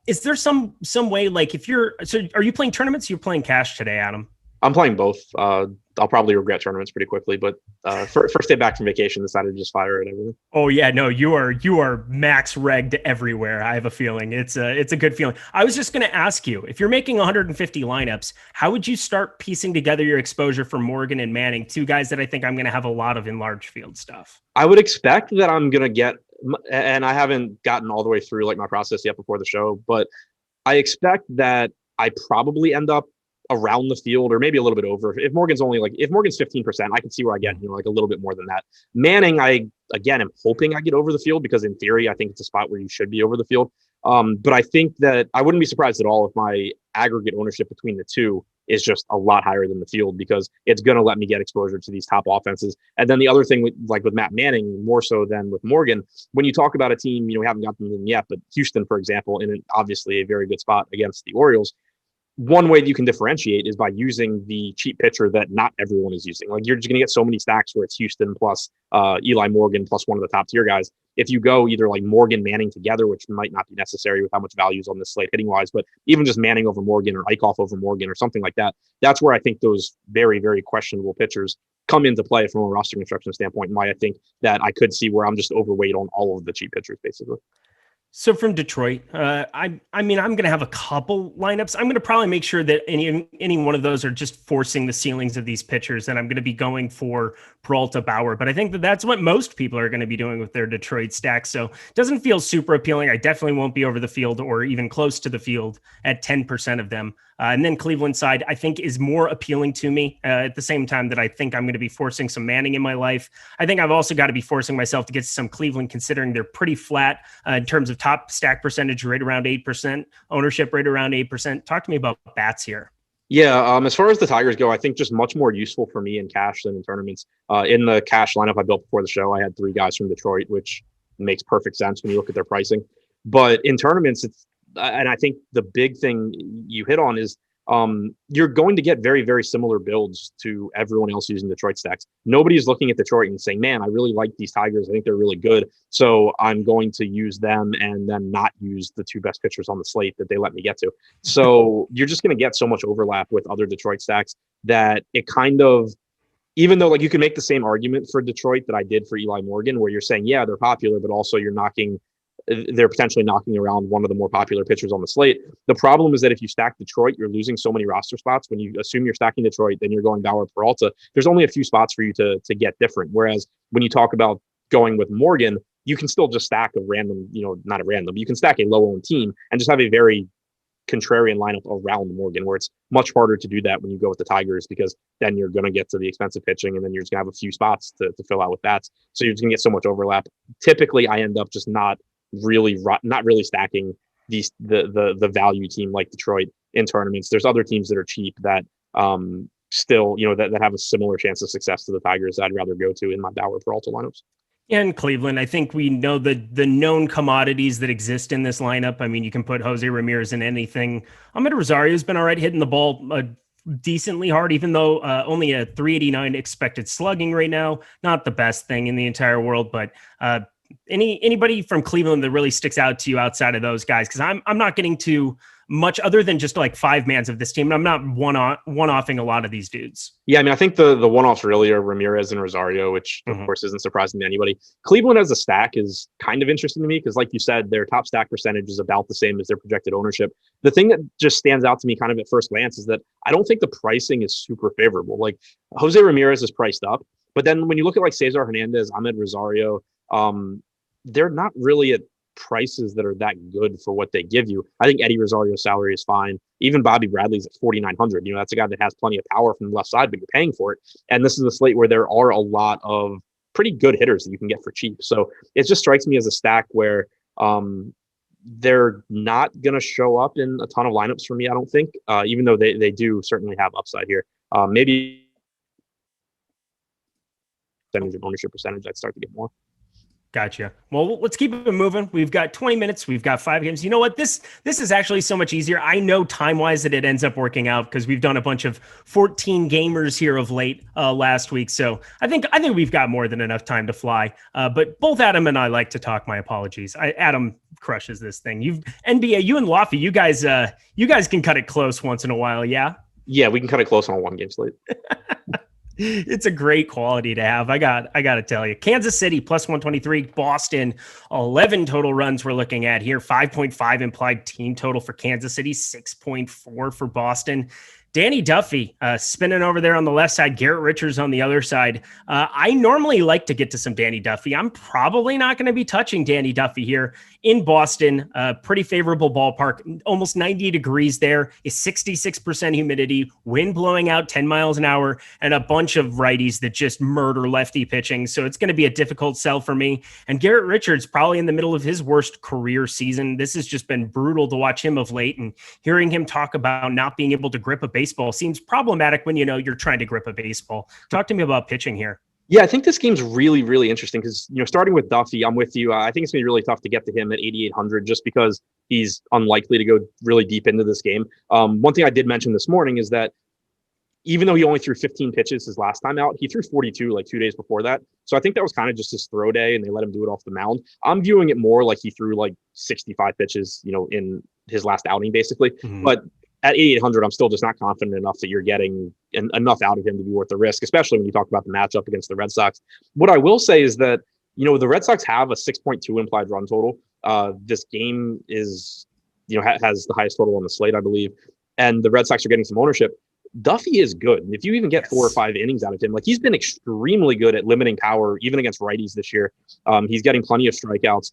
Is there some way, like, are you playing tournaments? You're playing cash today, Adam? I'm playing both. I'll probably regret tournaments pretty quickly, but first day back from vacation, decided to just fire it. Everything. Oh yeah, no, you are max regged everywhere. I have a feeling it's a good feeling. I was just going to ask you, if you're making 150 lineups, how would you start piecing together your exposure for Morgan and Manning, 2 guys that I think I'm going to have a lot of in large field stuff? I would expect that I'm going to get, and I haven't gotten all the way through like my process yet before the show, but I expect that I probably end up around the field, or maybe a little bit over. If Morgan's 15%, I can see where I get, like a little bit more than that. Manning, I am hoping I get over the field, because in theory, I think it's a spot where you should be over the field. But I think that I wouldn't be surprised at all if my aggregate ownership between the two is just a lot higher than the field, because it's going to let me get exposure to these top offenses. And then the other thing with Matt Manning, more so than with Morgan, when you talk about a team, we haven't gotten them yet, but Houston, for example, in obviously a very good spot against the Orioles. One way that you can differentiate is by using the cheap pitcher that not everyone is using. Like, you're just going to get so many stacks where it's Houston plus Eli Morgan plus one of the top tier guys. If you go either like Morgan, Manning together, which might not be necessary with how much value is on this slate hitting wise, but even just Manning over Morgan or Eichhoff over Morgan or something like that, that's where I think those very, very questionable pitchers come into play from a roster construction standpoint, and why I think that I could see where I'm just overweight on all of the cheap pitchers, basically. So from Detroit, I'm going to have a couple lineups. I'm going to probably make sure that any one of those are just forcing the ceilings of these pitchers, and I'm going to be going for Peralta, Bauer. But I think that's what most people are going to be doing with their Detroit stack. So it doesn't feel super appealing. I definitely won't be over the field or even close to the field at 10% of them. And then Cleveland side, I think, is more appealing to me at the same time that I think I'm going to be forcing some Manning in my life. I think I've also got to be forcing myself to get some Cleveland, considering they're pretty flat in terms of top stack percentage, right around 8%, ownership right around 8%. Talk to me about bats here. Yeah, as far as the Tigers go, I think just much more useful for me in cash than in tournaments. In the cash lineup I built before the show, I had 3 guys from Detroit, which makes perfect sense when you look at their pricing. But in tournaments, and I think the big thing you hit on is you're going to get very, very similar builds to everyone else using Detroit stacks. Nobody's looking at Detroit and saying, man, I really like these Tigers. I think they're really good. So I'm going to use them and then not use the two best pitchers on the slate that they let me get to. So you're just going to get so much overlap with other Detroit stacks that it kind of, even though like you can make the same argument for Detroit that I did for Eli Morgan, where you're saying, yeah, they're popular, but also they're potentially knocking around one of the more popular pitchers on the slate. The problem is that if you stack Detroit, you're losing so many roster spots. When you assume you're stacking Detroit, then you're going Bauer Peralta. There's only a few spots for you to get different. Whereas when you talk about going with Morgan, you can still just stack a random, not a random, you can stack a low-owned team and just have a very contrarian lineup around Morgan, where it's much harder to do that when you go with the Tigers, because then you're going to get to the expensive pitching and then you're just going to have a few spots to fill out with bats. So you're just going to get so much overlap. Typically, I end up just not really stacking the value team like Detroit in tournaments. There's other teams that are cheap that still, that have a similar chance of success to the Tigers that I'd rather go to in my Bauer Peralta lineups. In Cleveland, I think we know the known commodities that exist in this lineup. I mean, you can put Jose Ramirez in anything. Ahmed Rosario's been all right hitting the ball decently hard, even though only a 389 expected slugging right now. Not the best thing in the entire world, but anybody from Cleveland that really sticks out to you outside of those guys? Because I'm not getting to much other than just like five mans of this team, and I'm not one-offing a lot of these dudes. Yeah, I mean, I think the one-offs really are Ramirez and Rosario, which of course isn't surprising to anybody. Cleveland as a stack is kind of interesting to me because, like you said, their top stack percentage is about the same as their projected ownership. The thing that just stands out to me kind of at first glance is that I don't think the pricing is super favorable. Like Jose Ramirez is priced up, but then when you look at like Cesar Hernandez, Ahmed Rosario, they're not really at prices that are that good for what they give you. I think Eddie Rosario's salary is fine. Even Bobby Bradley's at 4,900. That's a guy that has plenty of power from the left side, but you're paying for it. And this is a slate where there are a lot of pretty good hitters that you can get for cheap. So it just strikes me as a stack where they're not going to show up in a ton of lineups for me, I don't think, even though they do certainly have upside here. Maybe ownership percentage, I'd start to get more. Gotcha. Well, let's keep it moving. We've got 20 minutes. We've got 5 games. You know what? This is actually so much easier. I know time-wise that it ends up working out because we've done a bunch of 14 gamers here of late last week. So I think we've got more than enough time to fly. But both Adam and I like to talk. My apologies. Adam crushes this thing. NBA, you and Laffy, you guys can cut it close once in a while. Yeah. Yeah, we can cut it close on a 1-game slate. It's a great quality to have. I got to tell you, Kansas City plus 123, Boston, 11 total runs we're looking at here. 5.5 implied team total for Kansas City, 6.4 for Boston. Danny Duffy spinning over there on the left side, Garrett Richards on the other side. I normally like to get to some Danny Duffy. I'm probably not going to be touching Danny Duffy here in Boston. Pretty favorable ballpark, almost 90 degrees there, is 66% humidity, wind blowing out 10 miles an hour, and a bunch of righties that just murder lefty pitching. So it's going to be a difficult sell for me. And Garrett Richards probably in the middle of his worst career season. This has just been brutal to watch him of late, and hearing him talk about not being able to grip a baseball seems problematic when you're trying to grip a baseball. Talk to me about pitching here. Yeah, I think this game's really, really interesting because, starting with Duffy, I'm with you. I think it's going to be really tough to get to him at 8,800 just because he's unlikely to go really deep into this game. One thing I did mention this morning is that even though he only threw 15 pitches his last time out, he threw 42 like 2 days before that. So I think that was kind of just his throw day and they let him do it off the mound. I'm viewing it more like he threw like 65 pitches, in his last outing basically. Mm-hmm. But at 8,800, I'm still just not confident enough that you're getting enough out of him to be worth the risk, especially when you talk about the matchup against the Red Sox. What I will say is that, the Red Sox have a 6.2 implied run total. This game is, has the highest total on the slate, I believe. And the Red Sox are getting some ownership. Duffy is good. If you even get 4 or 5 innings out of him, like he's been extremely good at limiting power, even against righties this year. He's getting plenty of strikeouts.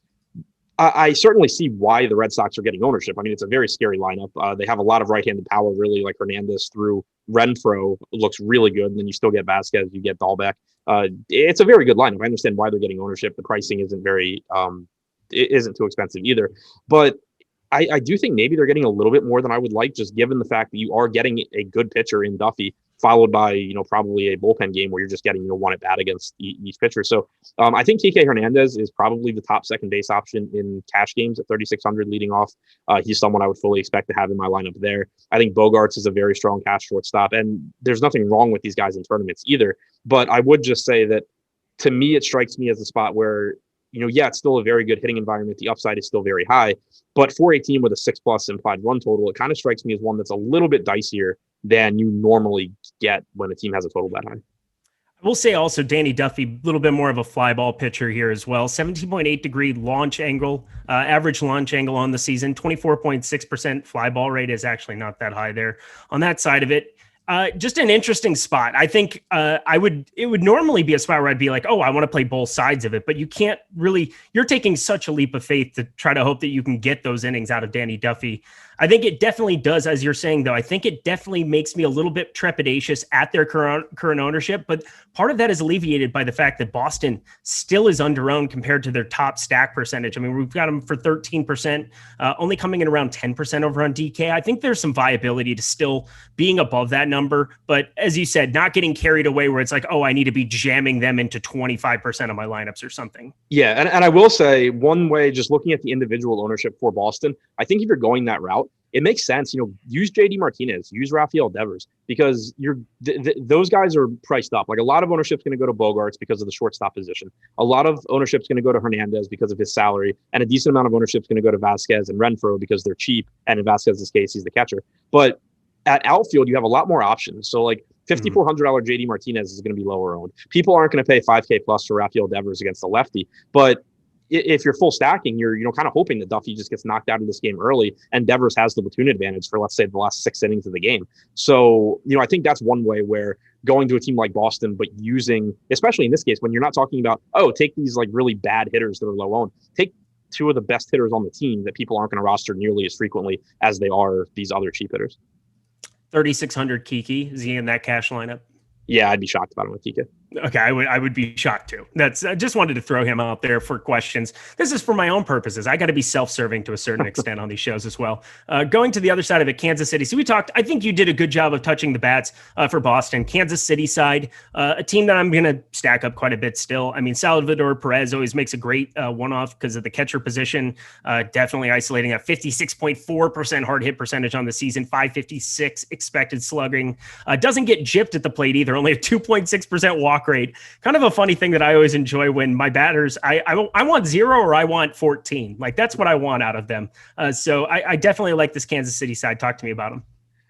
I certainly see why the Red Sox are getting ownership. I mean, it's a very scary lineup. They have a lot of right-handed power, really, like Hernandez through Renfroe looks really good. And then you still get Vasquez, you get Dahlbeck. It's a very good lineup. I understand why they're getting ownership. The pricing isn't isn't too expensive either. But I do think maybe they're getting a little bit more than I would like, just given the fact that you are getting a good pitcher in Duffy followed by, probably a bullpen game where you're just getting, one at bat against each pitcher. So I think Kike Hernandez is probably the top second base option in cash games at 3,600 leading off. He's someone I would fully expect to have in my lineup there. I think Bogarts is a very strong cash shortstop, and there's nothing wrong with these guys in tournaments either. But I would just say that to me, it strikes me as a spot where, it's still a very good hitting environment. The upside is still very high, but for a team with a 6+ implied run total, it kind of strikes me as one that's a little bit dicier than you normally get when a team has a total that high. I will say also Danny Duffy, a little bit more of a fly ball pitcher here as well. 17.8 degree launch angle, average launch angle on the season. 24.6% fly ball rate is actually not that high there on that side of it. Just an interesting spot. I think it would normally be a spot where I'd be like, oh, I want to play both sides of it, but you can't really, you're taking such a leap of faith to try to hope that you can get those innings out of Danny Duffy. I think it definitely does, as you're saying, though. I think it definitely makes me a little bit trepidatious at their current ownership, but part of that is alleviated by the fact that Boston still is under-owned compared to their top stack percentage. I mean, we've got them for 13%, only coming in around 10% over on DK. I think there's some viability to still being above that number, but as you said, not getting carried away where it's like, oh, I need to be jamming them into 25% of my lineups or something. Yeah, and I will say one way, just looking at the individual ownership for Boston, I think if you're going that route, it makes sense, use JD Martinez, use Rafael Devers, because those guys are priced up. Like a lot of ownership's going to go to Bogarts because of the shortstop position. A lot of ownership's going to go to Hernandez because of his salary, and a decent amount of ownership's going to go to Vasquez and Renfroe because they're cheap. And in Vasquez's case, he's the catcher. But at outfield, you have a lot more options. So like $5,400 JD Martinez is going to be lower owned. People aren't going to pay $5K plus for Rafael Devers against the lefty, but if you're full stacking, you're kind of hoping that Duffy just gets knocked out of this game early and Devers has the platoon advantage for, let's say, the last 6 innings of the game. So, I think that's one way where going to a team like Boston, but using, especially in this case, when you're not talking about, oh, take these like really bad hitters that are low owned, take 2 of the best hitters on the team that people aren't going to roster nearly as frequently as they are these other cheap hitters. 3,600 Kiki. Is he in that cash lineup? Yeah, I'd be shocked about him with Kiki. Okay, I would be shocked too. I just wanted to throw him out there for questions. This is for my own purposes. I got to be self-serving to a certain extent on these shows as well. Going to the other side of it, Kansas City. So we talked, I think you did a good job of touching the bats for Boston. Kansas City side, a team that I'm going to stack up quite a bit still. I mean, Salvador Perez always makes a great one-off because of the catcher position. Definitely isolating a 56.4% hard hit percentage on the season, 556 expected slugging. Doesn't get gypped at the plate either, only a 2.6% walk rate. Kind of a funny thing that I always enjoy when my batters, I want 0 or I want 14. Like that's what I want out of them. So I definitely like this Kansas City side. Talk to me about them.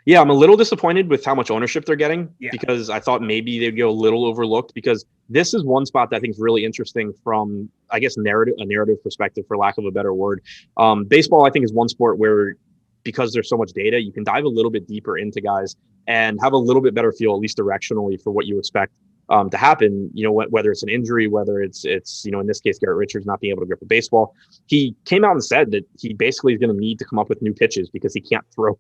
Yeah, I'm a little disappointed with how much ownership they're getting because I thought maybe they'd go a little overlooked, because this is one spot that I think is really interesting from, I guess, a narrative perspective, for lack of a better word. Baseball, I think, is one sport where, because there's so much data, you can dive a little bit deeper into guys and have a little bit better feel, at least directionally, for what you expect to happen, whether it's an injury, whether it's in this case, Garrett Richards not being able to grip a baseball. He came out and said that he basically is going to need to come up with new pitches because he can't throw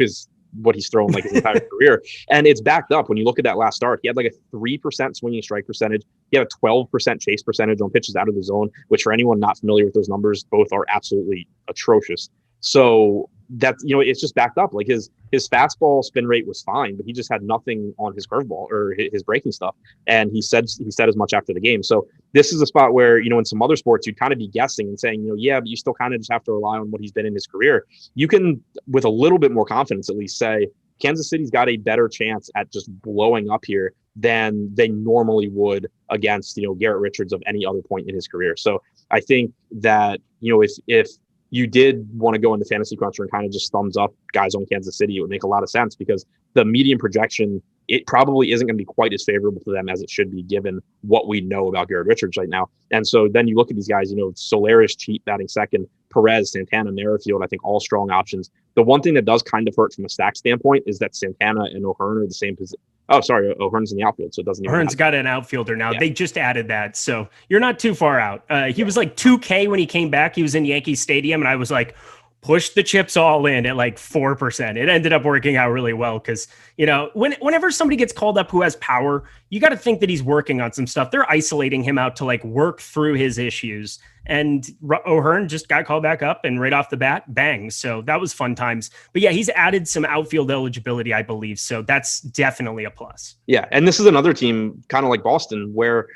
what he's thrown like his entire career. And it's backed up. When you look at that last start, he had like a 3% swinging strike percentage. He had a 12% chase percentage on pitches out of the zone, which for anyone not familiar with those numbers, both are absolutely atrocious. So that, it's just backed up. Like his fastball spin rate was fine, but he just had nothing on his curveball or his breaking stuff. And he said as much after the game. So this is a spot where, in some other sports, you'd kind of be guessing and saying, yeah, but you still kind of just have to rely on what he's been in his career. You can, with a little bit more confidence, at least say Kansas City's got a better chance at just blowing up here than they normally would against, Garrett Richards of any other point in his career. So I think that, if you did want to go into Fantasy Cruncher and kind of just thumbs up guys on Kansas City, it would make a lot of sense, because the median projection, it probably isn't going to be quite as favorable to them as it should be, given what we know about Garrett Richards right now. And so then you look at these guys, Solaris cheap batting second, Perez, Santana, Merrifield, I think all strong options. The one thing that does kind of hurt from a stack standpoint is that Santana and O'Hearn are the same position. Oh, sorry, O'Hearn's in the outfield, so it doesn't even O'Hearn's got an outfielder now. Yeah. They just added that, so you're not too far out. He was like 2K when he came back. He was in Yankee Stadium, and I was like, pushed the chips all in at like 4%. It ended up working out really well because, whenever somebody gets called up who has power, you got to think that he's working on some stuff. They're isolating him out to like work through his issues. And O'Hearn just got called back up and right off the bat, bang. So that was fun times. But yeah, he's added some outfield eligibility, I believe. So that's definitely a plus. Yeah. And this is another team kind of like Boston where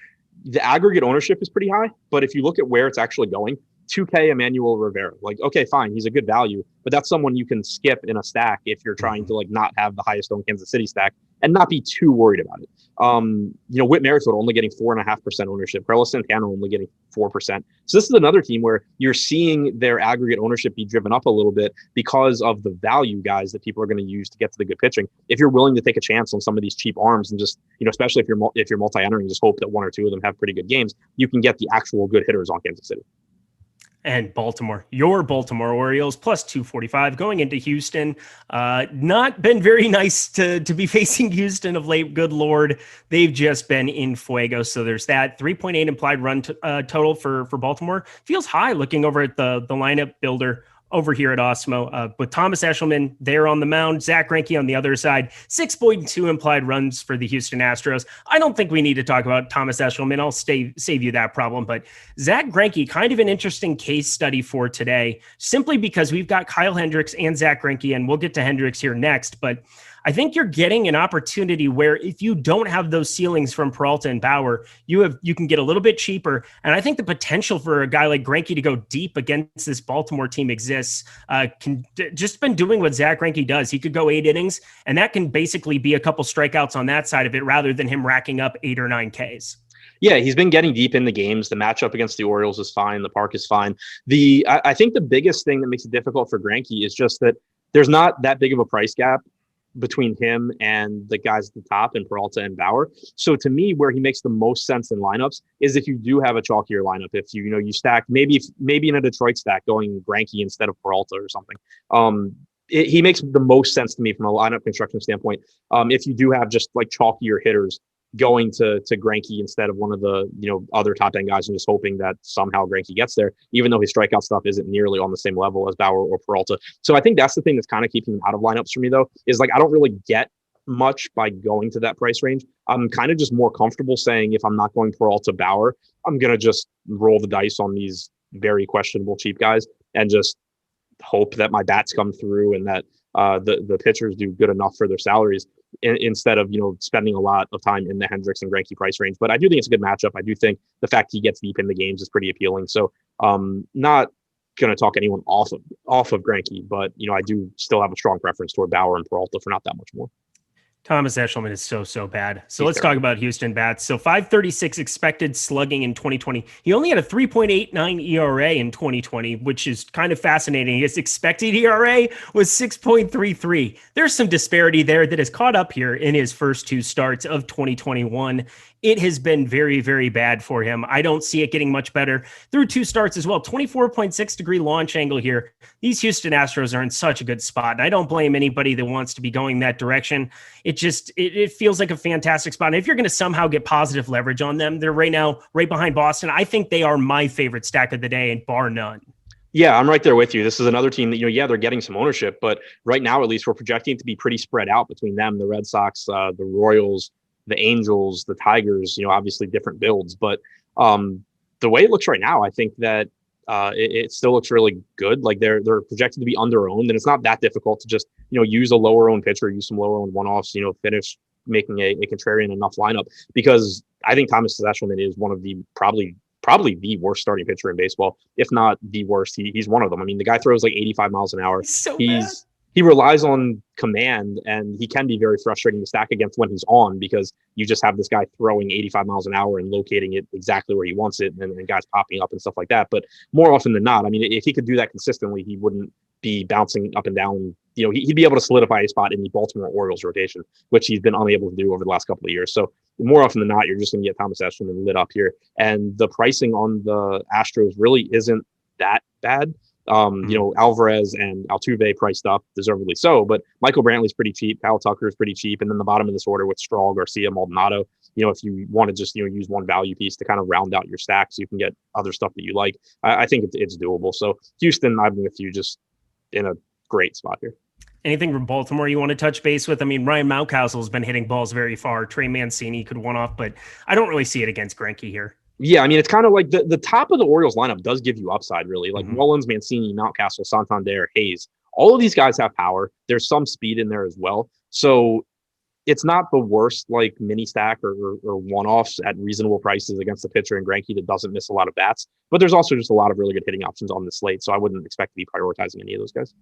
the aggregate ownership is pretty high. But if you look at where it's actually going, 2K Emmanuel Rivera, like, okay, fine, he's a good value, but that's someone you can skip in a stack if you're trying to like not have the highest owned Kansas City stack and not be too worried about it. Whit Merrifield only getting 4.5% ownership, Carlos Santana only getting 4%. So this is another team where you're seeing their aggregate ownership be driven up a little bit because of the value guys that people are going to use to get to the good pitching. If you're willing to take a chance on some of these cheap arms and just, especially if you're multi-entering, just hope that one or two of them have pretty good games, you can get the actual good hitters on Kansas City. And Baltimore, your Baltimore Orioles plus 245 going into Houston. Not been very nice to be facing Houston of late. Good Lord. They've just been in fuego. So there's that 3.8 implied run total for Baltimore. Feels high looking over at the lineup builder over here at Osmo, with Thomas Eshelman there on the mound, Zach Greinke on the other side, 6.2 implied runs for the Houston Astros. I don't think we need to talk about Thomas Eshelman. I'll save you that problem. But Zach Greinke, kind of an interesting case study for today, simply because we've got Kyle Hendricks and Zach Greinke, and we'll get to Hendricks here next. But I think you're getting an opportunity where if you don't have those ceilings from Peralta and Bauer, you can get a little bit cheaper. And I think the potential for a guy like Greinke to go deep against this Baltimore team exists. Just been doing what Zach Greinke does. He could go 8 innings, and that can basically be a couple strikeouts on that side of it rather than him racking up 8 or 9 Ks. Yeah, he's been getting deep in the games. The matchup against the Orioles is fine. The park is fine. I think the biggest thing that makes it difficult for Greinke is just that there's not that big of a price gap between him and the guys at the top and Peralta and Bauer. So to me, where he makes the most sense in lineups is if you do have a chalkier lineup, if you stack maybe in a Detroit stack going Greinke instead of Peralta or something. He makes the most sense to me from a lineup construction standpoint. If you do have just like chalkier hitters going to Greinke instead of one of the other top end guys and just hoping that somehow Greinke gets there, even though his strikeout stuff isn't nearly on the same level as Bauer or Peralta. So I think that's the thing that's kind of keeping him out of lineups for me, though, is like I don't really get much by going to that price range. I'm kind of just more comfortable saying if I'm not going Peralta Bauer, I'm gonna just roll the dice on these very questionable cheap guys and just hope that my bats come through and that the pitchers do good enough for their salaries instead of spending a lot of time in the Hendricks and Greinke price range. But I do think it's a good matchup. I do think the fact he gets deep in the games is pretty appealing. So not going to talk anyone off of Greinke, but I do still have a strong preference toward Bauer and Peralta for not that much more. Thomas Eshelman is so bad. So let's talk about Houston bats. So 5.36 expected slugging in 2020. He only had a 3.89 ERA in 2020, which is kind of fascinating. His expected ERA was 6.33. There's some disparity there that has caught up here in his first 2 starts of 2021. It has been very, very bad for him. I don't see it getting much better through 2 starts as well. 24.6 degree launch angle here. These Houston Astros are in such a good spot. And I don't blame anybody that wants to be going that direction. It feels like a fantastic spot. And if you're going to somehow get positive leverage on them, they're right now right behind Boston. I think they are my favorite stack of the day, and bar none. Yeah, I'm right there with you. This is another team that, they're getting some ownership, but right now, at least, we're projecting it to be pretty spread out between them, the Red Sox, the Royals, the Angels, the Tigers, obviously different builds. But the way it looks right now, I think that it still looks really good. Like they're projected to be under owned, and it's not that difficult to just, use a lower owned pitcher, use some lower owned one-offs, finish making a contrarian enough lineup, because I think Thomas Eshelman is one of the probably the worst starting pitcher in baseball, if not the worst. He's one of them. I mean, the guy throws like 85 miles an hour. He relies on command, and he can be very frustrating to stack against when he's on, because you just have this guy throwing 85 miles an hour and locating it exactly where he wants it, and guys popping up and stuff like that. But more often than not, I mean, if he could do that consistently, he wouldn't be bouncing up and down. He'd be able to solidify a spot in the Baltimore Orioles rotation, which he's been unable to do over the last couple of years. So more often than not, you're just going to get Thomas Eshelman lit up here. And the pricing on the Astros really isn't that bad. Alvarez and Altuve priced up, deservedly so, but Michael Brantley's pretty cheap. Kyle Tucker is pretty cheap. And then the bottom of this order with Straw, Garcia, Maldonado, if you want to just, use one value piece to kind of round out your stack so you can get other stuff that you like, I think it's doable. So Houston, I'm with you, just in a great spot here. Anything from Baltimore you want to touch base with? I mean, Ryan Mountcastle's been hitting balls very far. Trey Mancini could one off, but I don't really see it against Greinke here. Yeah, I mean, it's kind of like the top of the Orioles lineup does give you upside, really. Like Mullins, Mancini, Mountcastle, Santander, Hayes. All of these guys have power. There's some speed in there as well. So it's not the worst like mini stack or one-offs at reasonable prices against a pitcher in Greinke that doesn't miss a lot of bats. But there's also just a lot of really good hitting options on the slate. So I wouldn't expect to be prioritizing any of those guys.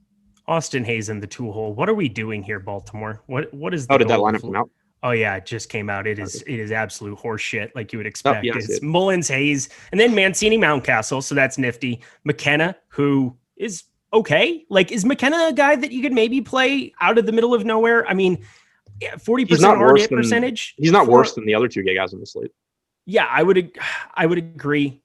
Austin Hayes in the 2-hole. What are we doing here, Baltimore? What is the did that lineup come out? Oh yeah, it just came out. It is absolute horse shit, like you would expect. Yeah, it's Mullins, Hayes, and then Mancini, Mountcastle. So that's nifty. McKenna, who is okay. Like, is McKenna a guy that you could maybe play out of the middle of nowhere? I mean, 40% hard hit percentage. He's not worse than the other 2 guys on the slate. Yeah, I would agree.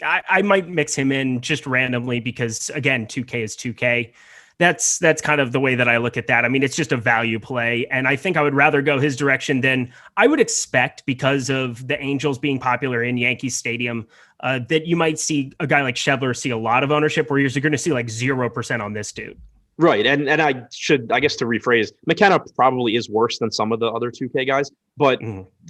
I might mix him in just randomly because again, 2K is 2K. That's kind of the way that I look at that. I mean, it's just a value play. And I think I would rather go his direction than I would expect because of the Angels being popular in Yankee Stadium, that you might see a guy like Scherer see a lot of ownership where you're going to see like 0% on this dude. Right. And I guess to rephrase, McKenna probably is worse than some of the other 2K guys. But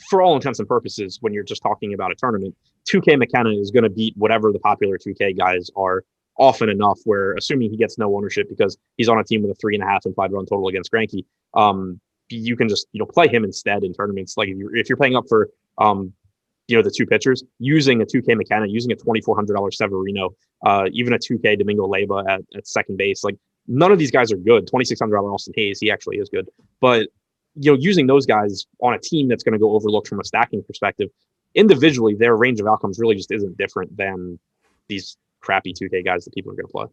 for all intents and purposes, when you're just talking about a tournament, 2K McKenna is going to beat whatever the popular 2K guys are often enough where, assuming he gets no ownership because he's on a team with a 3.5 implied run total against Greinke, you can just play him instead in tournaments. Like if you're paying up for the 2 pitchers, using a 2K McKenna, using a $2,400 Severino, even a 2K Domingo Leyba at second base, like none of these guys are good. $2,600 Austin Hayes, he actually is good, but using those guys on a team that's going to go overlooked from a stacking perspective, individually, their range of outcomes really just isn't different than these crappy 2K guys that people are going to play.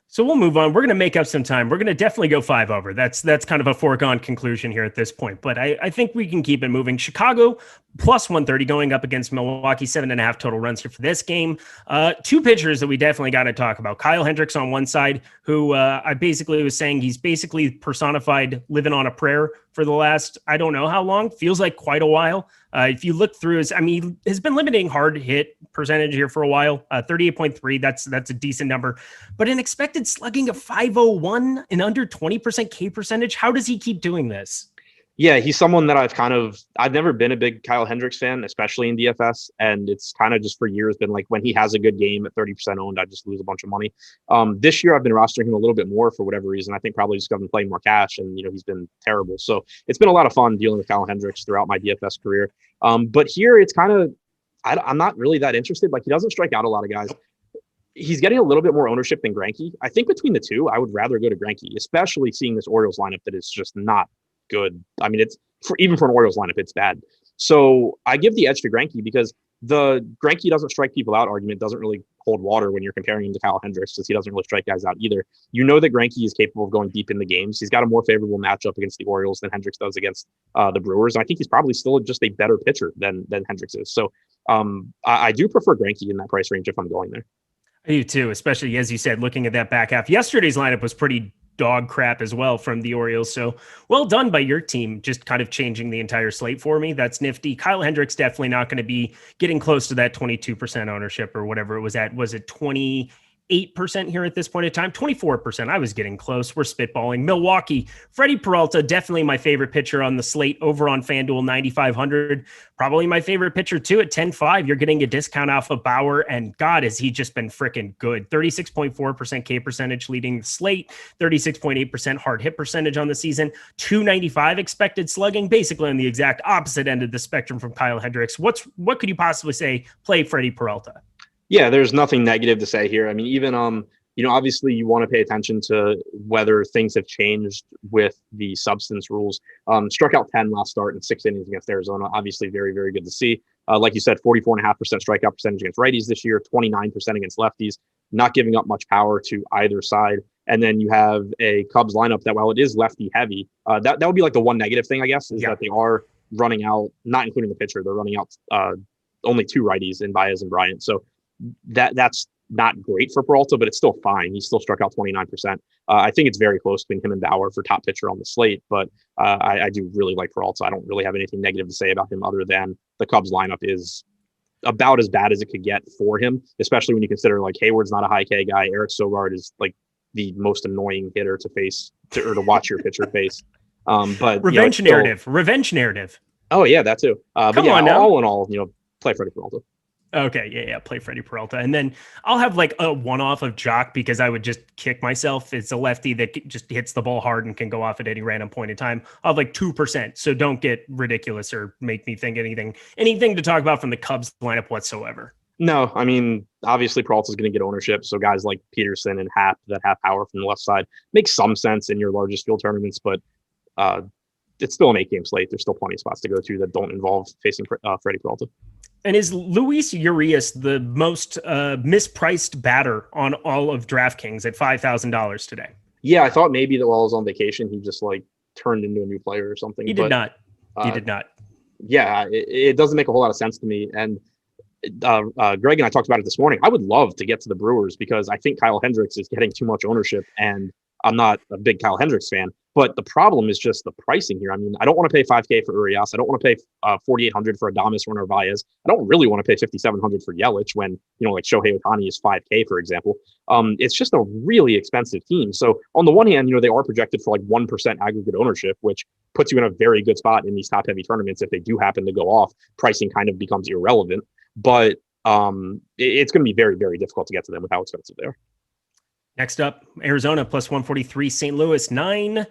So we'll move on. We're going to make up some time. We're going to definitely go 5 over. That's kind of a foregone conclusion here at this point, but I think we can keep it moving. Chicago plus 130 going up against Milwaukee, 7.5 total runs here for this game. 2 pitchers that we definitely got to talk about. Kyle Hendricks on one side, who I basically was saying he's basically personified living on a prayer for the last, I don't know how long, feels like quite a while. If you look through he has been limiting hard hit percentage here for a while, 38.3. That's a decent number, but an expected slugging of 501 and under 20% K percentage. How does he keep doing this? Yeah, he's someone that I've never been a big Kyle Hendricks fan, especially in DFS. And it's kind of just for years been like when he has a good game at 30% owned, I just lose a bunch of money. This year I've been rostering him a little bit more for whatever reason. I think probably just because I've been playing more cash and, he's been terrible. So it's been a lot of fun dealing with Kyle Hendricks throughout my DFS career. But here it's kind of, I'm not really that interested. Like he doesn't strike out a lot of guys. He's getting a little bit more ownership than Greinke. I think between the two, I would rather go to Greinke, especially seeing this Orioles lineup that is just not good. I mean, even for an Orioles lineup, it's bad. So I give the edge to Greinke because the Greinke doesn't strike people out argument doesn't really hold water when you're comparing him to Kyle Hendricks because he doesn't really strike guys out either. That Greinke is capable of going deep in the games. He's got a more favorable matchup against the Orioles than Hendricks does against the Brewers. And I think he's probably still just a better pitcher than Hendricks is. So I do prefer Greinke in that price range if I'm going there. I do too, especially as you said, looking at that back half. Yesterday's lineup was pretty dog crap as well from the Orioles. So well done by your team, just kind of changing the entire slate for me. That's nifty. Kyle Hendricks definitely not going to be getting close to that 22% ownership or whatever it was at. Was it 28% here at this point in time? 24%. I was getting close. We're spitballing. Milwaukee, Freddie Peralta, definitely my favorite pitcher on the slate over on FanDuel, 9,500. Probably my favorite pitcher too at 10.5. You're getting a discount off of Bauer, and God, has he just been freaking good. 36.4% K percentage leading the slate, 36.8% hard hit percentage on the season, 295 expected slugging, basically on the exact opposite end of the spectrum from Kyle Hendricks. What could you possibly say? Play Freddie Peralta. Yeah, there's nothing negative to say here. I mean, even, obviously you want to pay attention to whether things have changed with the substance rules. Struck out 10 last start in 6 innings against Arizona. Obviously very, very good to see. Like you said, 44.5% strikeout percentage against righties this year, 29% against lefties, not giving up much power to either side. And then you have a Cubs lineup that, while it is lefty heavy, that would be like the one negative thing, I guess, is that they are running out, not including the pitcher, they're running out only 2 righties in Baez and Bryant. So that's not great for Peralta, but it's still fine. He still struck out 29%. I think it's very close between him and Bauer for top pitcher on the slate, but I do really like Peralta. I don't really have anything negative to say about him other than the Cubs lineup is about as bad as it could get for him, especially when you consider like Hayward's not a high K guy. Eric Sogard is like the most annoying hitter to face or to watch your pitcher face. But revenge narrative. Oh yeah, that too. But yeah, all in all, play Freddie Peralta. Okay, yeah, play Freddie Peralta. And then I'll have like a one-off of Jock because I would just kick myself. It's a lefty that just hits the ball hard and can go off at any random point in time. I'll have like 2%, so don't get ridiculous or make me think anything to talk about from the Cubs lineup whatsoever. No, I mean, obviously Peralta's going to get ownership, so guys like Peterson and Happ that have power from the left side makes some sense in your largest field tournaments, but it's still an 8-game slate. There's still plenty of spots to go to that don't involve facing Freddie Peralta. And is Luis Urias the most mispriced batter on all of DraftKings at $5,000 today? Yeah, I thought maybe that while I was on vacation, he just like turned into a new player or something. He did not. Yeah, it doesn't make a whole lot of sense to me. And Greg and I talked about it this morning. I would love to get to the Brewers because I think Kyle Hendricks is getting too much ownership, and I'm not a big Kyle Hendricks fan. But the problem is just the pricing here. I mean, I don't want to pay $5K for Urias. I don't want to pay $4,800 for Adames or Narvaez. I don't really want to pay $5,700 for Yelich when, like Shohei Ohtani is $5K, for example. It's just a really expensive team. So on the one hand, they are projected for like 1% aggregate ownership, which puts you in a very good spot in these top heavy tournaments. If they do happen to go off, pricing kind of becomes irrelevant. But it's going to be very, very difficult to get to them with how expensive they are. Next up, Arizona plus 143, St. Louis, 9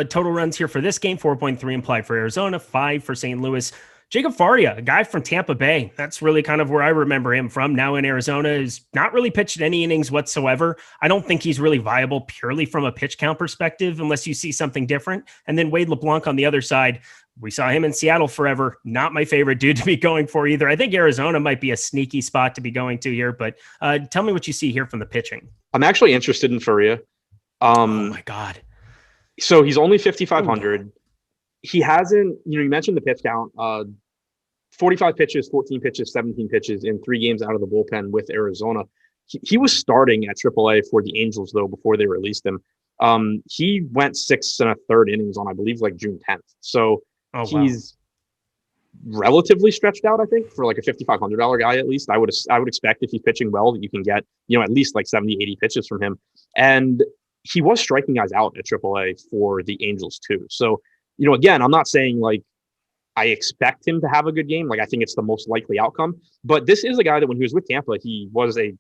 total runs here for this game, 4.3 implied for Arizona, 5 for St. Louis. Jacob Faria, a guy from Tampa Bay. That's really kind of where I remember him from. Now in Arizona, is not really pitched any innings whatsoever. I don't think he's really viable purely from a pitch count perspective, unless you see something different. And then Wade LeBlanc on the other side. We saw him in Seattle forever. Not my favorite dude to be going for either. I think Arizona might be a sneaky spot to be going to here, but tell me what you see here from the pitching. I'm actually interested in Faria. Oh my God. So he's only 5,500. He hasn't, you mentioned the pitch count, 45 pitches, 14 pitches, 17 pitches in 3 games out of the bullpen with Arizona. He was starting at AAA for the Angels though, before they released him. He went 6 1/3 innings on, I believe, like June 10th. So he's relatively stretched out, I think, for like a $5,500 guy at least. I would expect if he's pitching well that you can get, at least like 70, 80 pitches from him. And he was striking guys out at AAA for the Angels too. So, again, I'm not saying like I expect him to have a good game. Like I think it's the most likely outcome. But this is a guy that when he was with Tampa, he was a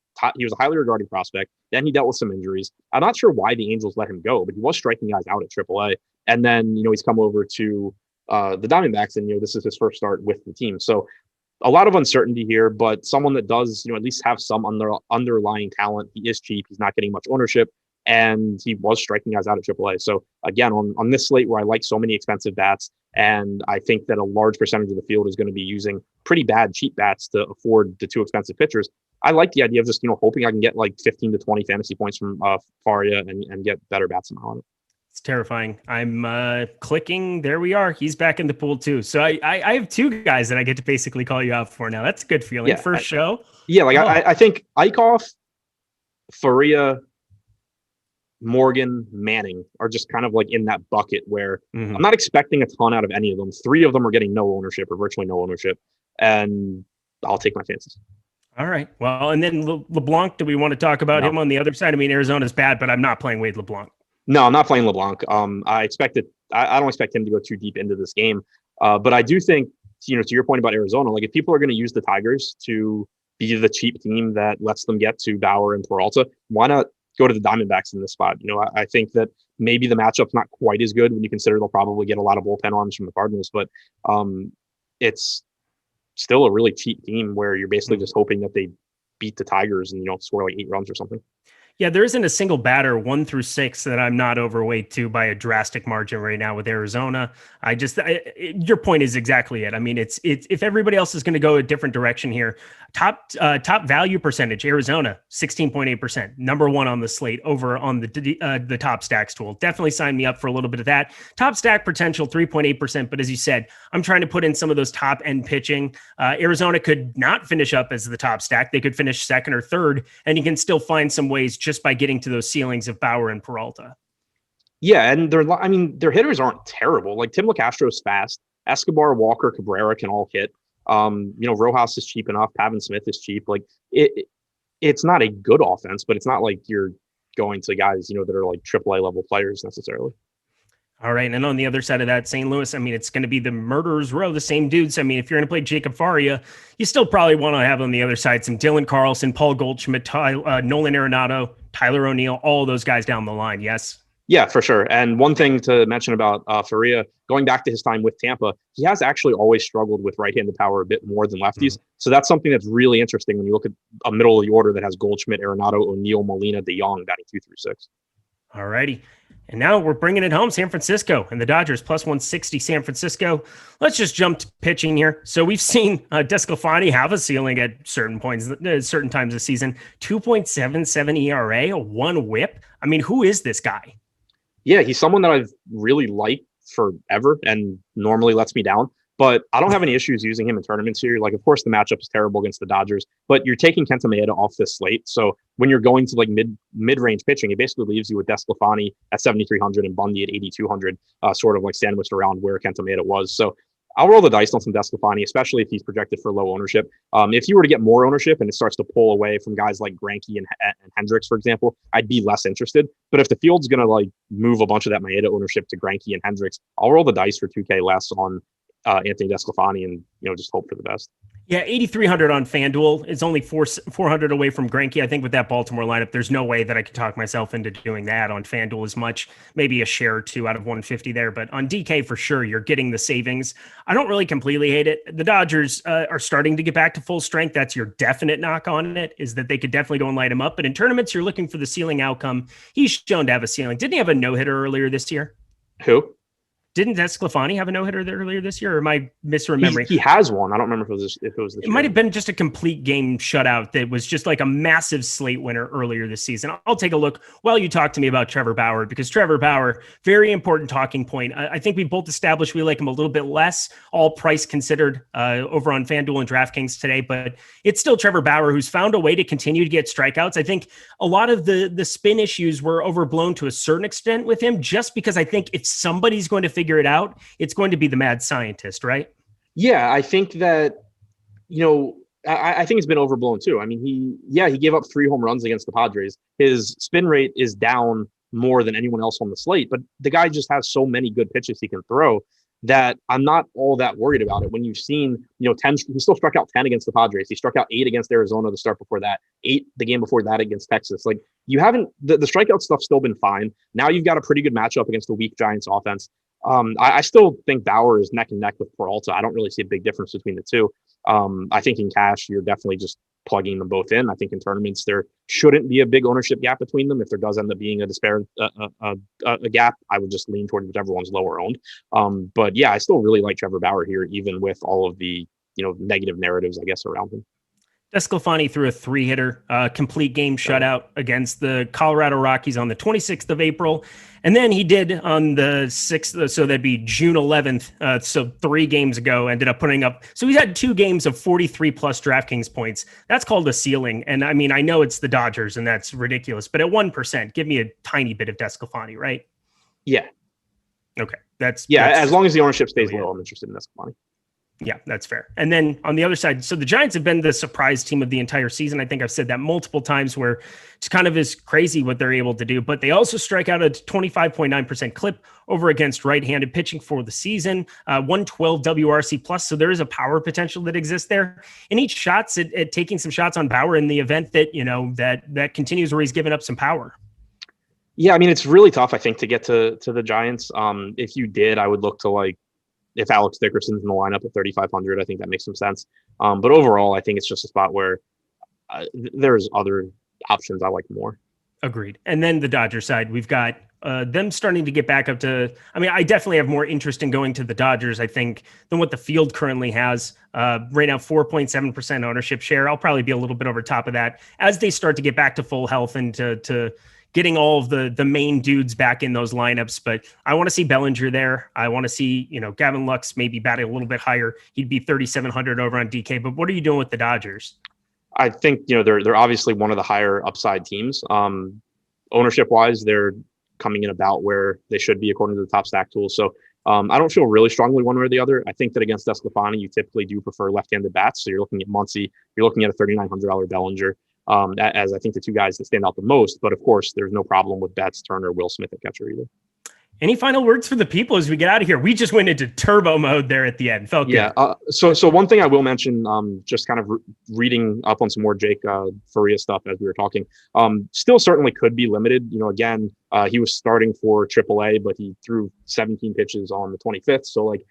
highly regarded prospect. Then he dealt with some injuries. I'm not sure why the Angels let him go, but he was striking guys out at AAA. And then, he's come over to the Diamondbacks, and this is his first start with the team. So a lot of uncertainty here, but someone that does at least have some underlying talent. He is cheap. He's not getting much ownership, and he was striking guys out at AAA. So again, on this slate where I like so many expensive bats, and I think that a large percentage of the field is going to be using pretty bad cheap bats to afford the 2 expensive pitchers, I like the idea of just hoping I can get like 15 to 20 fantasy points from Faria and get better bats on it. It's terrifying. I'm clicking. There we are. He's back in the pool too. So I have 2 guys that I get to basically call you out for now. That's a good feeling. Yeah, First show. Yeah, like I think Eichhoff, Faria, Morgan, Manning are just kind of like in that bucket where I'm not expecting a ton out of any of them. 3 of them are getting no ownership or virtually no ownership, and I'll take my chances. All right. Well, and then LeBlanc, do we want to talk about him on the other side? I mean, Arizona's bad, but I'm not playing Wade LeBlanc. No, I'm not playing LeBlanc. I don't expect him to go too deep into this game. But I do think, to your point about Arizona, like if people are going to use the Tigers to be the cheap team that lets them get to Bauer and Peralta, why not go to the Diamondbacks in this spot? I think that maybe the matchup's not quite as good when you consider they'll probably get a lot of bullpen arms from the Cardinals, but it's still a really cheap team where you're basically just hoping that they beat the Tigers and score like 8 runs or something. Yeah, there isn't a single batter 1 through 6 that I'm not overweight to by a drastic margin right now with Arizona. Your point is exactly it. I mean, it's if everybody else is going to go a different direction here, top value percentage, Arizona 16.8%, number 1 on the slate over on the top stacks tool. Definitely sign me up for a little bit of that. Top stack potential 3.8%, but as you said, I'm trying to put in some of those top end pitching. Arizona could not finish up as the top stack. They could finish 2nd or 3rd, and you can still find some ways just by getting to those ceilings of Bauer and Peralta. Yeah, and their hitters aren't terrible. Like Tim LeCastro's fast. Escobar, Walker, Cabrera can all hit. Rojas is cheap enough. Pavin Smith is cheap. Like it's not a good offense, but it's not like you're going to guys, that are like AAA level players necessarily. All right. And on the other side of that, St. Louis, I mean, it's going to be the murderer's row, the same dudes. I mean, if you're going to play Jacob Faria, you still probably want to have on the other side some Dylan Carlson, Paul Goldschmidt, Nolan Arenado, Tyler O'Neill, all those guys down the line. Yes. Yeah, for sure. And one thing to mention about Faria, going back to his time with Tampa, he has actually always struggled with right-handed power a bit more than lefties. So that's something that's really interesting when you look at a middle of the order that has Goldschmidt, Arenado, O'Neill, Molina, DeYoung batting 2 through 6. All righty. And now we're bringing it home, San Francisco and the Dodgers plus 160 San Francisco. Let's just jump to pitching here. So we've seen DeSclafani have a ceiling at certain points, certain times this season, 2.77 ERA, a 1 whip. I mean, who is this guy? Yeah, he's someone that I've really liked forever and normally lets me down. But I don't have any issues using him in tournaments here. Like, of course, the matchup is terrible against the Dodgers, but you're taking Kenta Maeda off this slate. So when you're going to like mid-range pitching, it basically leaves you with DeSclafani at 7,300 and Bundy at 8,200, sort of like sandwiched around where Kenta Maeda was. So I'll roll the dice on some DeSclafani, especially if he's projected for low ownership. If you were to get more ownership and it starts to pull away from guys like Greinke and Hendricks, for example, I'd be less interested. But if the field's going to like move a bunch of that Maeda ownership to Greinke and Hendricks, I'll roll the dice for 2K less on Anthony DeSclafani and just hope for the best. Yeah, 8,300 on FanDuel. It's only 400 away from Greinke. I think with that Baltimore lineup, there's no way that I could talk myself into doing that on FanDuel as much. Maybe a share or two out of 150 there, but on DK for sure, you're getting the savings. I don't really completely hate it. The Dodgers are starting to get back to full strength. That's your definite knock on it, is that they could definitely go and light him up. But in tournaments, you're looking for the ceiling outcome. He's shown to have a ceiling. Didn't he have a no-hitter earlier this year? Who? Didn't DeSclafani have a no-hitter earlier this year, or am I misremembering? He has one. I don't remember if it was this It might have been just a complete game shutout that was just like a massive slate winner earlier this season. I'll take a look while you talk to me about Trevor Bauer, because Trevor Bauer, very important talking point. I think we both established we like him a little bit less, all price considered, over on FanDuel and DraftKings today, but it's still Trevor Bauer who's found a way to continue to get strikeouts. I think a lot of the spin issues were overblown to a certain extent with him, just because I think if somebody's going to figure it out, it's going to be the mad scientist, right? Yeah, I think that, I think it's been overblown too. I mean, he gave up 3 home runs against the Padres. His spin rate is down more than anyone else on the slate, but the guy just has so many good pitches he can throw that I'm not all that worried about it. When you've seen, 10, he still struck out 10 against the Padres. He struck out 8 against Arizona the start before that, 8 the game before that against Texas. Like, you haven't, the strikeout stuff's still been fine. Now you've got a pretty good matchup against the weak Giants offense. I still think Bauer is neck and neck with Peralta. I don't really see a big difference between the two. I think in cash, you're definitely just plugging them both in. I think in tournaments, there shouldn't be a big ownership gap between them. If there does end up being a gap, I would just lean toward whichever one's lower owned. But yeah, I still really like Trevor Bauer here, even with all of the negative narratives, I guess, around him. DeSclafani threw a 3-hitter, complete game shutout against the Colorado Rockies on the 26th of April. And then he did on the 6th, so that'd be June 11th. So 3 games ago, ended up putting up. So he's had 2 games of 43 plus DraftKings points. That's called a ceiling. And I mean, I know it's the Dodgers and that's ridiculous, but at 1%, give me a tiny bit of DeSclafani, right? Yeah. Okay. That's as long as the ownership stays low, I'm interested in DeSclafani. Yeah, that's fair. And then on the other side, so the Giants have been the surprise team of the entire season. I think I've said that multiple times, where it's kind of is crazy what they're able to do, but they also strike out a 25.9% clip over against right-handed pitching for the season, 112 WRC plus. So there is a power potential that exists there. And each shot's at taking some shots on Bauer in the event that, that continues where he's giving up some power. Yeah, I mean, it's really tough, I think, to get to the Giants. If you did, I would look to if Alex Dickerson's in the lineup at 3,500, I think that makes some sense. But overall, I think it's just a spot where there's other options I like more. Agreed. And then the Dodgers side, we've got them starting to get back up to, I definitely have more interest in going to the Dodgers, I think, than what the field currently has. Right now, 4.7% ownership share. I'll probably be a little bit over top of that as they start to get back to full health and to getting all of the main dudes back in those lineups. But I want to see Bellinger there. I want to see, Gavin Lux maybe batting a little bit higher. He'd be 3,700 over on DK. But what are you doing with the Dodgers? I think, they're obviously one of the higher upside teams. Ownership wise, they're coming in about where they should be according to the top stack tools. So I don't feel really strongly one way or the other. I think that against DeSclafani, you typically do prefer left-handed bats. So you're looking at Muncy, you're looking at a $3,900 Bellinger. as I think the two guys that stand out the most. But of course, there's no problem with Betts, Turner, Will Smith at catcher either. Any final words for the people as we get out of here? We just went into turbo mode there at the end. Felt good. Yeah. So one thing I will mention, just kind of reading up on some more Jake Faria stuff as we were talking, still certainly could be limited. Again, he was starting for AAA, but he threw 17 pitches on the 25th. So like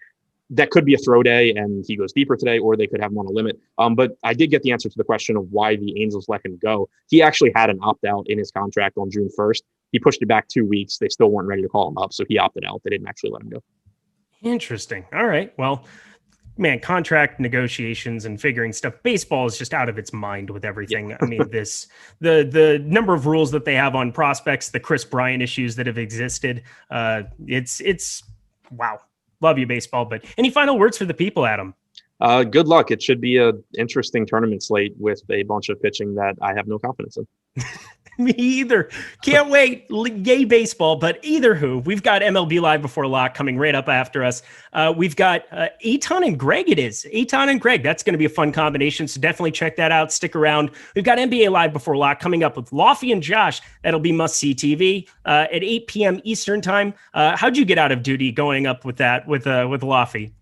that could be a throw day and he goes deeper today, or they could have him on a limit. But I did get the answer to the question of why the Angels let him go. He actually had an opt-out in his contract on June 1st. He pushed it back 2 weeks. They still weren't ready to call him up, so he opted out. They didn't actually let him go. Interesting. All right. Well, man, contract negotiations and figuring stuff. Baseball is just out of its mind with everything. Yeah. I mean, the number of rules that they have on prospects, the Chris Bryant issues that have existed. It's wow. Love you, baseball. But any final words for the people, Adam? Good luck. It should be an interesting tournament slate with a bunch of pitching that I have no confidence in. Me either. Can't wait. Yay, baseball. But either who, we've got MLB Live Before Lock coming right up after us. We've got Eytan and Greg. It is Eytan and Greg. That's going to be a fun combination. So definitely check that out. Stick around. We've got NBA Live Before Lock coming up with Lofty and Josh. That'll be must-see TV at 8 p.m. Eastern time. How'd you get out of duty going up with that with Lofty?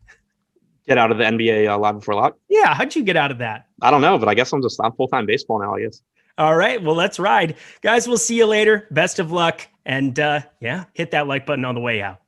Get out of the NBA Live Before Lock? Yeah. How'd you get out of that? I don't know, but I guess I'm just on full-time baseball now, I guess. All right. Well, let's ride. Guys, we'll see you later. Best of luck. And hit that like button on the way out.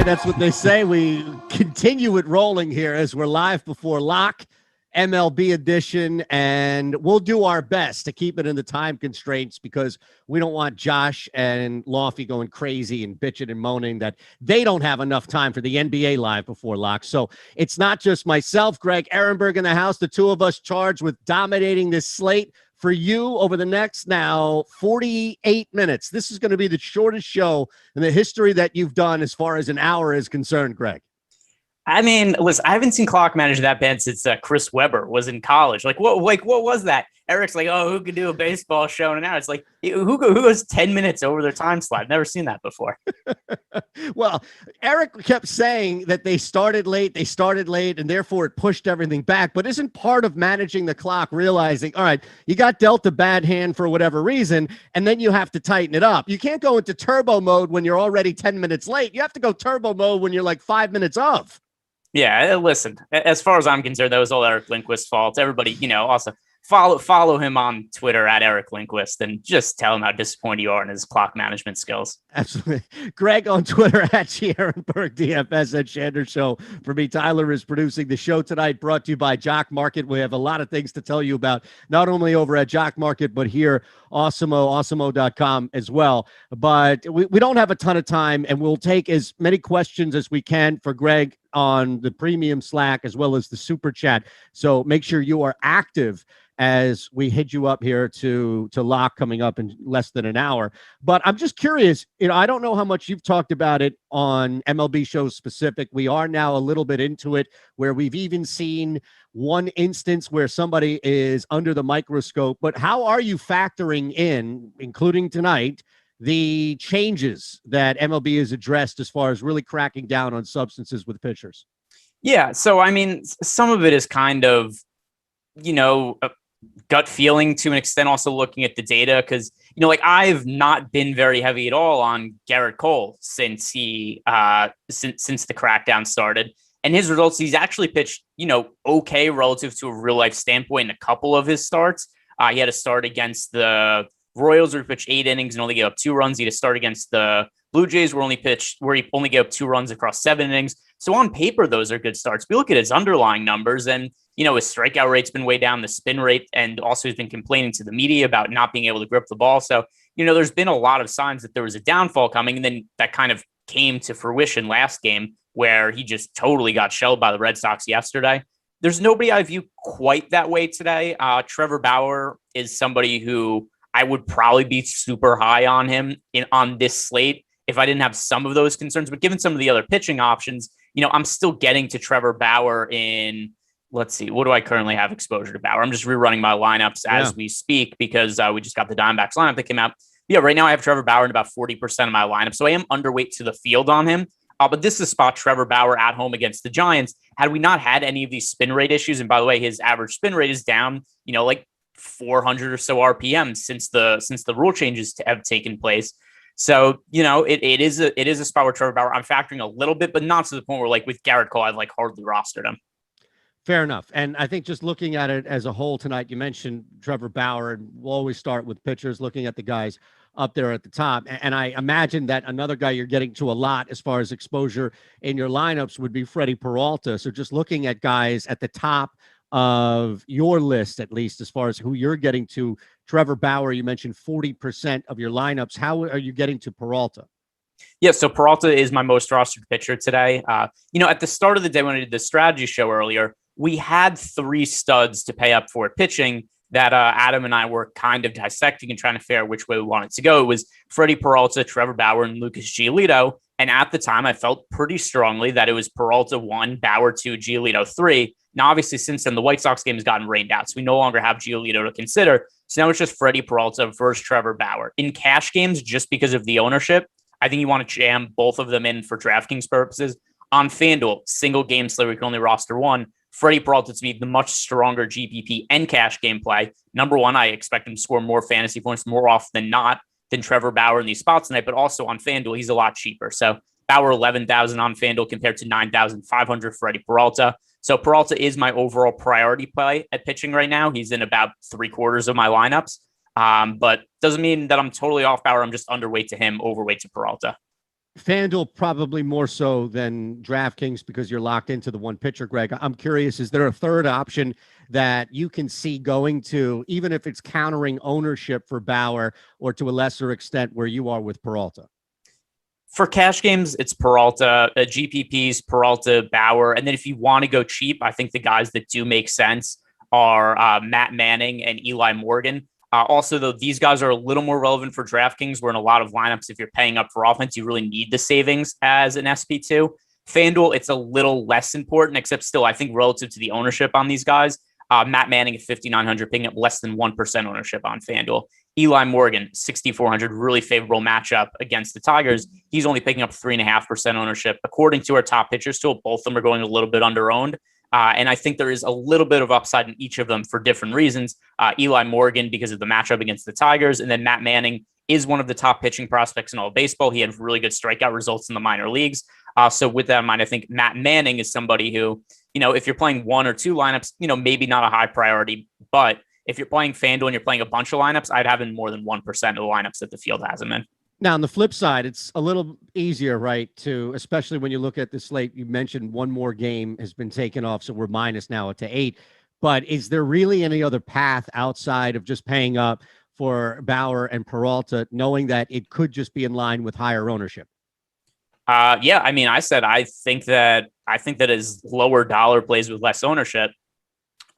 right? That's what they say. We continue it rolling here as we're live before lock, MLB edition, and we'll do our best to keep it in the time constraints because we don't want Josh and Lofty going crazy and bitching and moaning that they don't have enough time for the NBA live before lock. So it's not just myself, Greg, Ehrenberg in the house, the two of us charged with dominating this slate for you over the next now 48 minutes. This is going to be the shortest show in the history that you've done as far as an hour is concerned, Greg. I mean, listen, I haven't seen clock manage that bad since Chris Webber was in college. What was that? Eric's like, oh, who could do a baseball show? And now it's like, who goes 10 minutes over their time slot? Never seen that before. Well, Eric kept saying that they started late, and therefore it pushed everything back. But isn't part of managing the clock realizing, all right, you got dealt a bad hand for whatever reason, and then you have to tighten it up. You can't go into turbo mode when you're already 10 minutes late. You have to go turbo mode when you're like 5 minutes off. Yeah, listen, as far as I'm concerned, that was all Eric Lindquist's fault. Everybody, also follow him on Twitter at Eric Lindquist and just tell him how disappointed you are in his clock management skills. Absolutely. Greg on Twitter at Ehrenberg DFS at Shander Show. For me, Tyler is producing the show tonight, brought to you by Jock Market. We have a lot of things to tell you about, not only over at Jock Market, but here, Awesemo.com as well. But we don't have a ton of time, and we'll take as many questions as we can for Greg on the premium Slack as well as the super chat. So make sure you are active as we hit you up here to lock coming up in less than an hour. But I'm just curious, I don't know how much you've talked about it on MLB shows specific. We are now a little bit into it, where we've even seen one instance where somebody is under the microscope. But how are you factoring in, including tonight, the changes that MLB has addressed as far as really cracking down on substances with pitchers? Yeah. So, I mean, some of it is kind of, a gut feeling to an extent, also looking at the data. Cause I've not been very heavy at all on Garrett Cole since he, since the crackdown started, and his results, he's actually pitched, okay, relative to a real life standpoint in a couple of his starts. He had a start against the Royals where he pitched 8 innings and only gave up 2 runs. He had a start against the Blue Jays where he only gave up 2 runs across 7 innings. So on paper, those are good starts. We look at his underlying numbers, and his strikeout rate's been way down, the spin rate, and also he's been complaining to the media about not being able to grip the ball. So, there's been a lot of signs that there was a downfall coming, and then that kind of came to fruition last game where he just totally got shelled by the Red Sox yesterday. There's nobody I view quite that way today. Trevor Bauer is somebody who I would probably be super high on him on this slate if I didn't have some of those concerns. But given some of the other pitching options, I'm still getting to Trevor Bauer in, let's see, what do I currently have exposure to Bauer? I'm just rerunning my lineups as we speak because we just got the Diamondbacks lineup that came out. Yeah, right now I have Trevor Bauer in about 40% of my lineup. So I am underweight to the field on him. But this is a spot Trevor Bauer at home against the Giants. Had we not had any of these spin rate issues, and by the way, his average spin rate is down, like 400 or so RPM since the rule changes have taken place. So, it is a spot where Trevor Bauer, I'm factoring a little bit, but not to the point where with Garrett Cole, I've hardly rostered him. Fair enough. And I think just looking at it as a whole tonight, you mentioned Trevor Bauer, and we'll always start with pitchers, looking at the guys up there at the top. And I imagine that another guy you're getting to a lot as far as exposure in your lineups would be Freddie Peralta. So just looking at guys at the top of your list, at least as far as who you're getting to, Trevor Bauer, you mentioned 40% of your lineups. How are you getting to Peralta? Yeah, so Peralta is my most rostered pitcher today. At the start of the day when I did the strategy show earlier, we had 3 studs to pay up for pitching that Adam and I were kind of dissecting and trying to figure out which way we wanted to go. It was Freddie Peralta, Trevor Bauer, and Lucas Giolito. And at the time, I felt pretty strongly that it was Peralta 1, Bauer 2, Giolito 3. Now, obviously, since then, the White Sox game has gotten rained out, so we no longer have Giolito to consider. So now it's just Freddie Peralta versus Trevor Bauer. In cash games, just because of the ownership, I think you want to jam both of them in for DraftKings purposes. On FanDuel, single game slate, we can only roster 1. Freddie Peralta to be the much stronger GPP and cash game play. Number 1, I expect him to score more fantasy points more often than not than Trevor Bauer in these spots tonight, but also on FanDuel, he's a lot cheaper. So Bauer 11,000 on FanDuel compared to 9,500 Freddie Peralta. So Peralta is my overall priority play at pitching right now. He's in about 3/4 of my lineups, but doesn't mean that I'm totally off Bauer. I'm just underweight to him, overweight to Peralta. FanDuel probably more so than DraftKings because you're locked into the one pitcher, Greg. I'm curious, is there a third option that you can see going to, even if it's countering ownership for Bauer or to a lesser extent where you are with Peralta? For cash games, it's Peralta, GPPs, Peralta, Bauer. And then if you want to go cheap, I think the guys that do make sense are Matt Manning and Eli Morgan. Also, though, these guys are a little more relevant for DraftKings, where in a lot of lineups, if you're paying up for offense, you really need the savings as an SP2. FanDuel, it's a little less important, except still, I think relative to the ownership on these guys, Matt Manning at 5,900, picking up less than 1% ownership on FanDuel. Eli Morgan, 6,400, really favorable matchup against the Tigers. He's only picking up 3.5% ownership. According to our top pitchers tool, both of them are going a little bit under-owned. And I think there is a little bit of upside in each of them for different reasons. Eli Morgan, because of the matchup against the Tigers, and then Matt Manning is one of the top pitching prospects in all of baseball. He had really good strikeout results in the minor leagues. So with that in mind, I think Matt Manning is somebody who, if you're playing 1 or 2 lineups, maybe not a high priority, but if you're playing FanDuel and you're playing a bunch of lineups, I'd have in more than 1% of the lineups that the field has him in. Now, on the flip side, it's a little easier, right, especially when you look at the slate. You mentioned one more game has been taken off, so we're minus now to 8. But is there really any other path outside of just paying up for Bauer and Peralta, knowing that it could just be in line with higher ownership? Yeah, I mean, I think that as lower dollar plays with less ownership,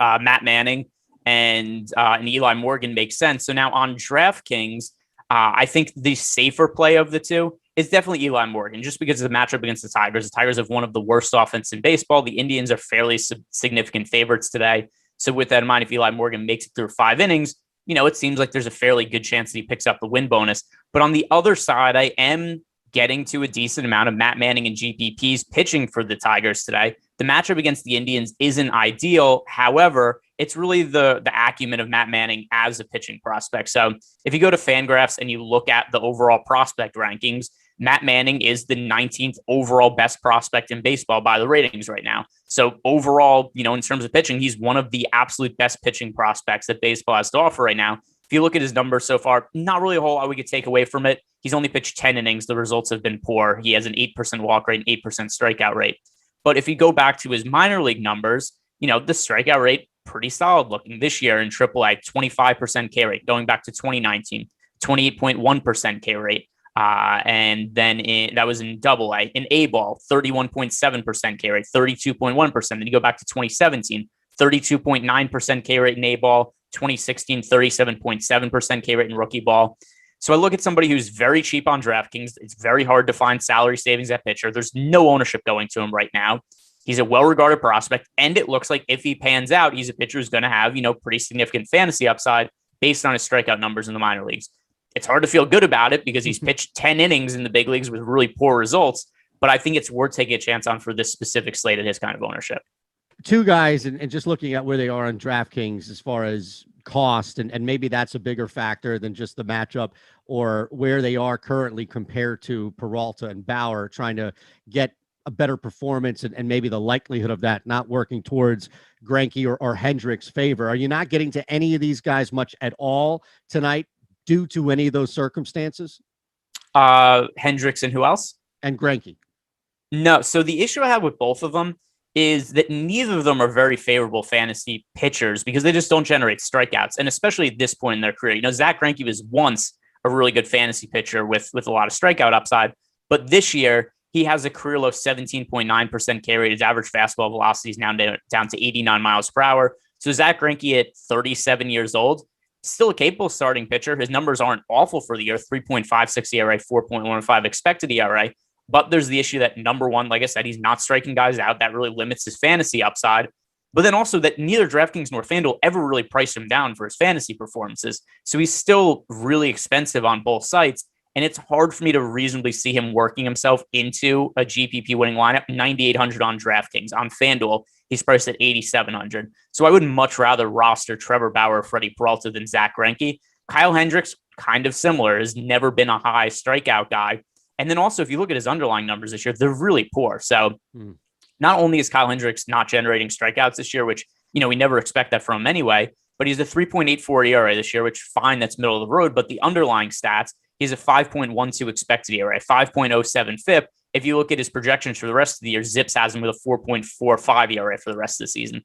Matt Manning and Eli Morgan makes sense. So now on DraftKings, I think the safer play of the two is definitely Eli Morgan, just because of the matchup against the Tigers. The Tigers have one of the worst offense in baseball. The Indians are fairly significant favorites today. So with that in mind, if Eli Morgan makes it through 5 innings, it seems like there's a fairly good chance that he picks up the win bonus. But on the other side, I am getting to a decent amount of Matt Manning and GPPs pitching for the Tigers today. The matchup against the Indians isn't ideal. However, it's really the acumen of Matt Manning as a pitching prospect. So if you go to FanGraphs and you look at the overall prospect rankings, Matt Manning is the 19th overall best prospect in baseball by the ratings right now. So overall, in terms of pitching, he's one of the absolute best pitching prospects that baseball has to offer right now. If you look at his numbers so far, not really a whole lot we could take away from it. He's only pitched 10 innings. The results have been poor. He has an 8% walk rate and 8% strikeout rate. But if you go back to his minor league numbers, the strikeout rate, pretty solid looking this year in AAA, 25% K rate, going back to 2019, 28.1% K rate. And then that was in AA. In A ball, 31.7% K rate, 32.1%. Then you go back to 2017, 32.9% K rate in A ball, 2016, 37.7% K rate in rookie ball. So I look at somebody who's very cheap on DraftKings. It's very hard to find salary savings at pitcher. There's no ownership going to him right now. He's a well-regarded prospect, and it looks like if he pans out, he's a pitcher who's going to have, pretty significant fantasy upside based on his strikeout numbers in the minor leagues. It's hard to feel good about it because he's pitched 10 innings in the big leagues with really poor results, but I think it's worth taking a chance on for this specific slate at his kind of ownership. 2 guys, and just looking at where they are on DraftKings as far as cost, and maybe that's a bigger factor than just the matchup or where they are currently compared to Peralta and Bauer, trying to get a better performance and maybe the likelihood of that not working towards Greinke or Hendricks' favor. Are you not getting to any of these guys much at all tonight due to any of those circumstances? Hendricks and who else? And Greinke. No. So the issue I have with both of them is that neither of them are very favorable fantasy pitchers because they just don't generate strikeouts. And especially at this point in their career, Zach Greinke was once a really good fantasy pitcher with a lot of strikeout upside. But this year, he has a career low 17.9% K rate. His average fastball velocity is now down to 89 miles per hour. So Zach Greinke at 37 years old, still a capable starting pitcher. His numbers aren't awful for the year, 3.56 ERA, 4.15 expected ERA. But there's the issue that, number one, like I said, he's not striking guys out. That really limits his fantasy upside. But then also that neither DraftKings nor FanDuel ever really priced him down for his fantasy performances. So he's still really expensive on both sites. And it's hard for me to reasonably see him working himself into a GPP winning lineup. 9,800 on DraftKings. On FanDuel, he's priced at 8,700. So I would much rather roster Trevor Bauer, Freddie Peralta than Zach Greinke. Kyle Hendricks, kind of similar, has never been a high strikeout guy. And then also, if you look at his underlying numbers this year, they're really poor. So not only is Kyle Hendricks not generating strikeouts this year, which, we never expect that from him anyway, but he's a 3.84 ERA this year, which fine, that's middle of the road. But the underlying stats, he's a 5.12 expected ERA, 5.07 FIP. If you look at his projections for the rest of the year, Zips has him with a 4.45 ERA for the rest of the season.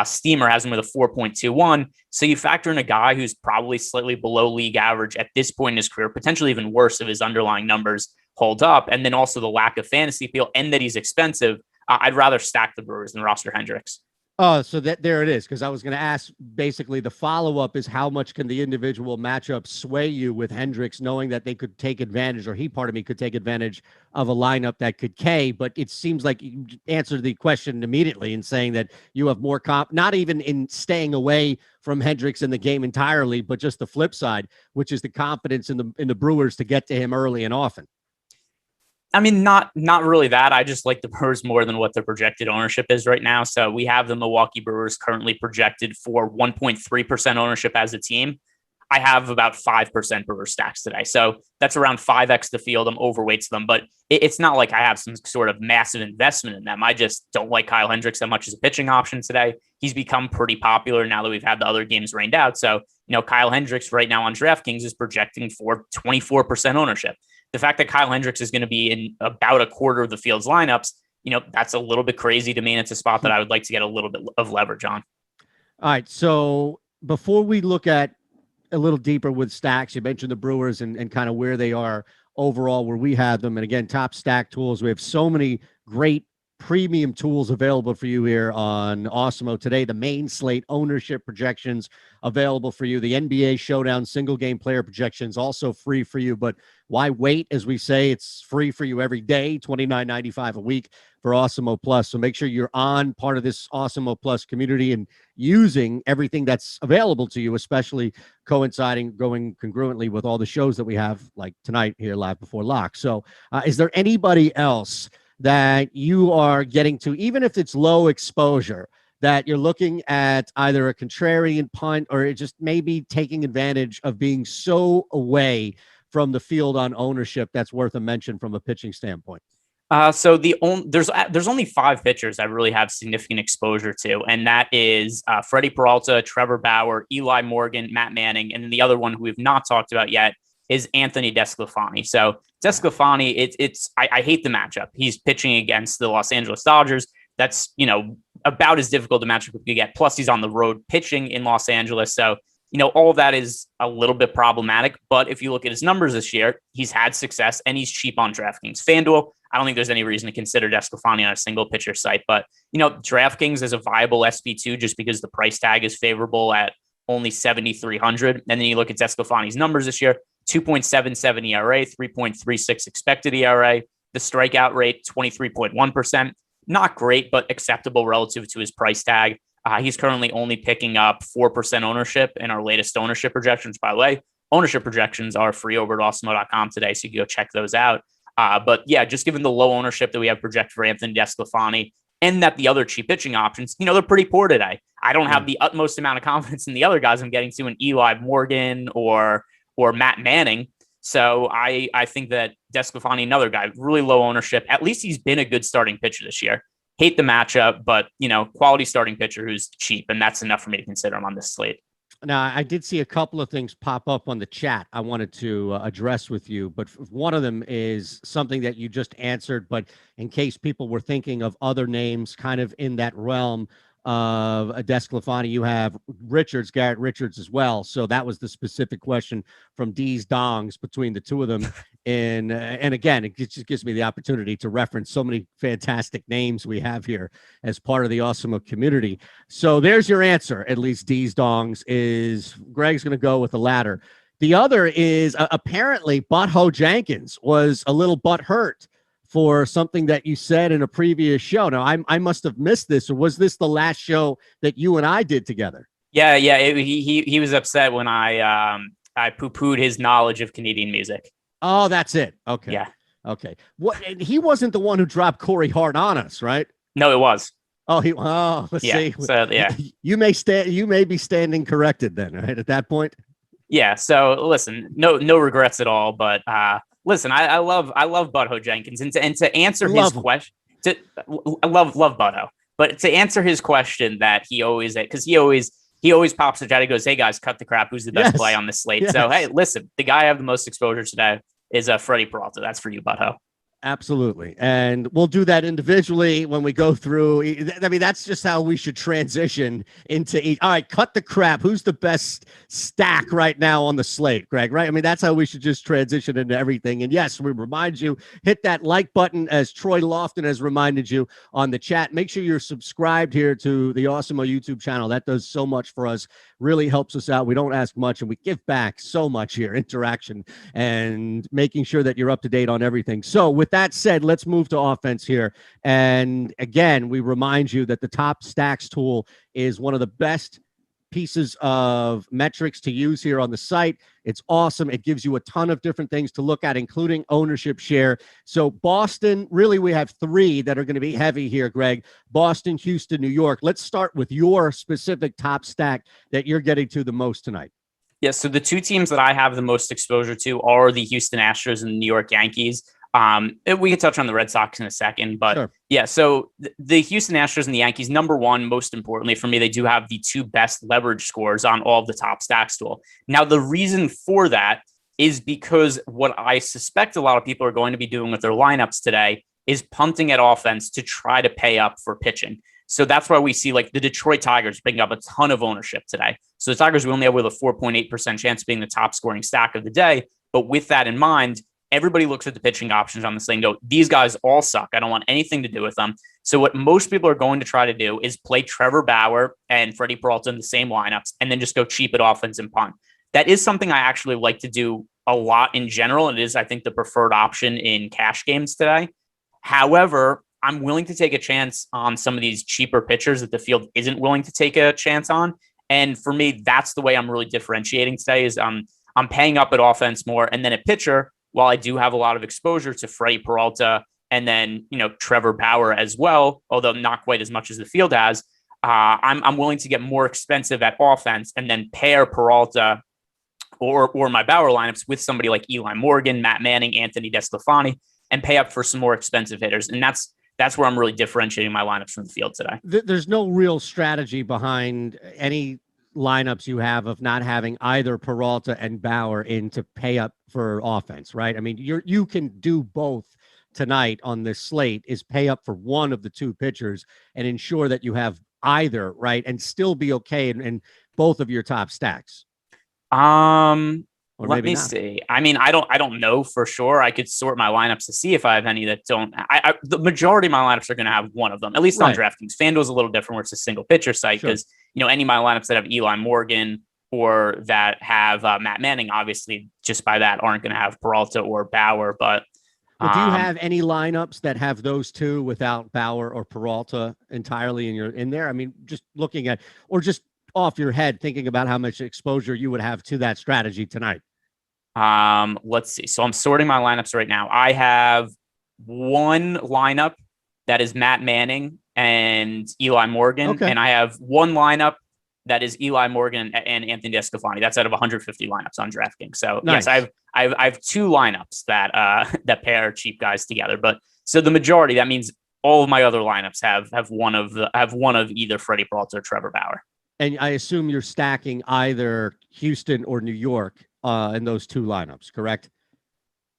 Steamer has him with a 4.21. So you factor in a guy who's probably slightly below league average at this point in his career, potentially even worse if his underlying numbers hold up. And then also the lack of fantasy appeal and that he's expensive. I'd rather stack the Brewers than roster Hendricks. Oh, so there it is. Because I was going to ask, basically, the follow-up is how much can the individual matchup sway you with Hendricks, knowing that they could take advantage, or he, part of me, could take advantage of a lineup that could K. But it seems like you answered the question immediately in saying that you have more not even in staying away from Hendricks in the game entirely, but just the flip side, which is the confidence in the Brewers to get to him early and often. I mean, not really that. I just like the Brewers more than what their projected ownership is right now. So we have the Milwaukee Brewers currently projected for 1.3% ownership as a team. I have about 5% Brewers stacks today. So that's around 5x the field. I'm overweight to them, but it's not like I have some sort of massive investment in them. I just don't like Kyle Hendricks that much as a pitching option today. He's become pretty popular now that we've had the other games rained out. So, Kyle Hendricks right now on DraftKings is projecting for 24% ownership. The fact that Kyle Hendricks is going to be in about a quarter of the field's lineups, that's a little bit crazy to me. And it's a spot that I would like to get a little bit of leverage on. All right. So before we look at a little deeper with stacks, you mentioned the Brewers and kind of where they are overall, where we have them. And again, top stack tools. We have so many great premium tools available for you here on Awesemo today. The main slate ownership projections available for you. The NBA Showdown single game player projections also free for you. But why wait? As we say, it's free for you every day, $29.95 a week for Awesemo Plus. So make sure you're on part of this Awesemo Plus community and using everything that's available to you, especially going congruently with all the shows that we have, like tonight here live before lock. So is there anybody else that you are getting to, even if it's low exposure, that you're looking at either a contrarian punt or just maybe taking advantage of being so away from the field on ownership that's worth a mention from a pitching standpoint? So there's only 5 pitchers I really have significant exposure to, and that is Freddie Peralta, Trevor Bauer, Eli Morgan, Matt Manning, and then the other one who we've not talked about yet is Anthony DeSclafani. So DeSclafani, I hate the matchup. He's pitching against the Los Angeles Dodgers. That's, about as difficult a matchup we could get. Plus he's on the road pitching in Los Angeles. So, all of that is a little bit problematic. But if you look at his numbers this year, he's had success and he's cheap on DraftKings. FanDuel, I don't think there's any reason to consider DeSclafani on a single pitcher site. But, DraftKings is a viable SP2 just because the price tag is favorable at only 7,300. And then you look at DeSclafani's numbers this year, 2.77 ERA, 3.36 expected ERA. The strikeout rate, 23.1%. Not great, but acceptable relative to his price tag. He's currently only picking up 4% ownership in our latest ownership projections. By the way, ownership projections are free over at Awesemo.com today, so you can go check those out. But yeah, just given the low ownership that we have projected for Anthony DeSclafani and that the other cheap pitching options, they're pretty poor today. I don't have the utmost amount of confidence in the other guys I'm getting to, in Eli Morgan or Matt Manning. So I think that DeSclafani, another guy, really low ownership. At least he's been a good starting pitcher this year. Hate the matchup, but, quality starting pitcher who's cheap, and that's enough for me to consider him on this slate. Now, I did see a couple of things pop up on the chat I wanted to address with you, but one of them is something that you just answered, but in case people were thinking of other names kind of in that realm of DeSclafani, you have Garrett Richards as well. So that was the specific question from D's Dongs between the two of them. And again, it just gives me the opportunity to reference so many fantastic names we have here as part of the Awesemo community. So there's your answer. At least D's Dongs is Greg's going to go with the latter. The other is apparently Butthole Jenkins was a little butthurt for something that you said in a previous show. Now, I must have missed this, or was this the last show that you and I did together? Yeah. He was upset when I poo-pooed his knowledge of Canadian music. Oh, that's it. Okay. Yeah. Okay. What? He wasn't the one who dropped Corey Hart on us, right? No, it was. Let's see. So, yeah. You may be standing corrected then, right? At that point. Yeah. So listen, no regrets at all, but listen, I love Butthole Jenkins, and to answer his question, I love Butthole, but to answer his question that he always pops the chat. He goes, "Hey guys, cut the crap. Who's the best play on the slate?" Yes. So hey, listen, the guy I have the most exposure today is Freddie Peralta. That's for you, Butthole. Absolutely. And we'll do that individually when we go through. I mean, that's just how we should transition into each. All right, cut the crap. Who's the best stack right now on the slate, Greg, right? I mean, that's how we should just transition into everything. And yes, we remind you, hit that like button as Troy Lofton has reminded you on the chat. Make sure you're subscribed here to the Awesemo YouTube channel. That does so much for us. Really helps us out. We don't ask much and we give back so much here, interaction and making sure that you're up to date on everything. So with that said, let's move to offense here. And again, we remind you that the top stacks tool is one of the best pieces of metrics to use here on the site. It's awesome. It gives you a ton of different things to look at, including ownership share. So Boston, really, we have 3 that are going to be heavy here, Greg. Boston, Houston, New York. Let's start with your specific top stack that you're getting to the most tonight. Yeah, so the two teams that I have the most exposure to are the Houston Astros and the New York Yankees. We can touch on the Red Sox in a second, but Sure. yeah, so the Houston Astros and the Yankees, number one, most importantly for me, they do have the two best leverage scores on all of the top stacks tool. Now, the reason for that is because what I suspect a lot of people are going to be doing with their lineups today is punting at offense to try to pay up for pitching. So that's why we see like the Detroit Tigers picking up a ton of ownership today. So the Tigers will only have with a 4.8% chance of being the top scoring stack of the day. But with that in mind, everybody looks at the pitching options on this thing and go, these guys all suck. I don't want anything to do with them. So what most people are going to try to do is play Trevor Bauer and Freddie Peralta in the same lineups and then just go cheap at offense and punt. That is something I actually like to do a lot in general. It is, I think, the preferred option in cash games today. However, I'm willing to take a chance on some of these cheaper pitchers that the field isn't willing to take a chance on. And for me, that's the way I'm really differentiating today is I'm paying up at offense more. And then at pitcher, while I do have a lot of exposure to Freddie Peralta and then, Trevor Bauer as well, although not quite as much as the field has, I'm willing to get more expensive at offense and then pair Peralta or my Bauer lineups with somebody like Eli Morgan, Matt Manning, Anthony DeSclafani, and pay up for some more expensive hitters. And that's where I'm really differentiating my lineups from the field today. There's no real strategy behind any lineups you have of not having either Peralta and Bauer in to pay up for offense, right? I mean, you can do both tonight on this slate is pay up for one of the two pitchers and ensure that you have either, right? And still be okay in both of your top stacks. Let me see. I mean, I don't know for sure. I could sort my lineups to see if I have any that don't. The majority of my lineups are going to have one of them, at least on DraftKings. FanDuel is a little different where it's a single pitcher site because, any of my lineups that have Eli Morgan or that have Matt Manning, obviously, just by that aren't going to have Peralta or Bauer. But do you have any lineups that have those two without Bauer or Peralta entirely in there? I mean, just looking at or just off your head, thinking about how much exposure you would have to that strategy tonight. Let's see. So I'm sorting my lineups right now. I have one lineup that is Matt Manning and Eli Morgan. And I have one lineup that is Eli Morgan and Anthony DeSclafani. That's out of 150 lineups on DraftKings. So yes, I have two lineups that that pair cheap guys together. But so the majority, that means all of my other lineups have one of either Freddie Peralta or Trevor Bauer. And I assume you're stacking either Houston or New York in those two lineups, correct?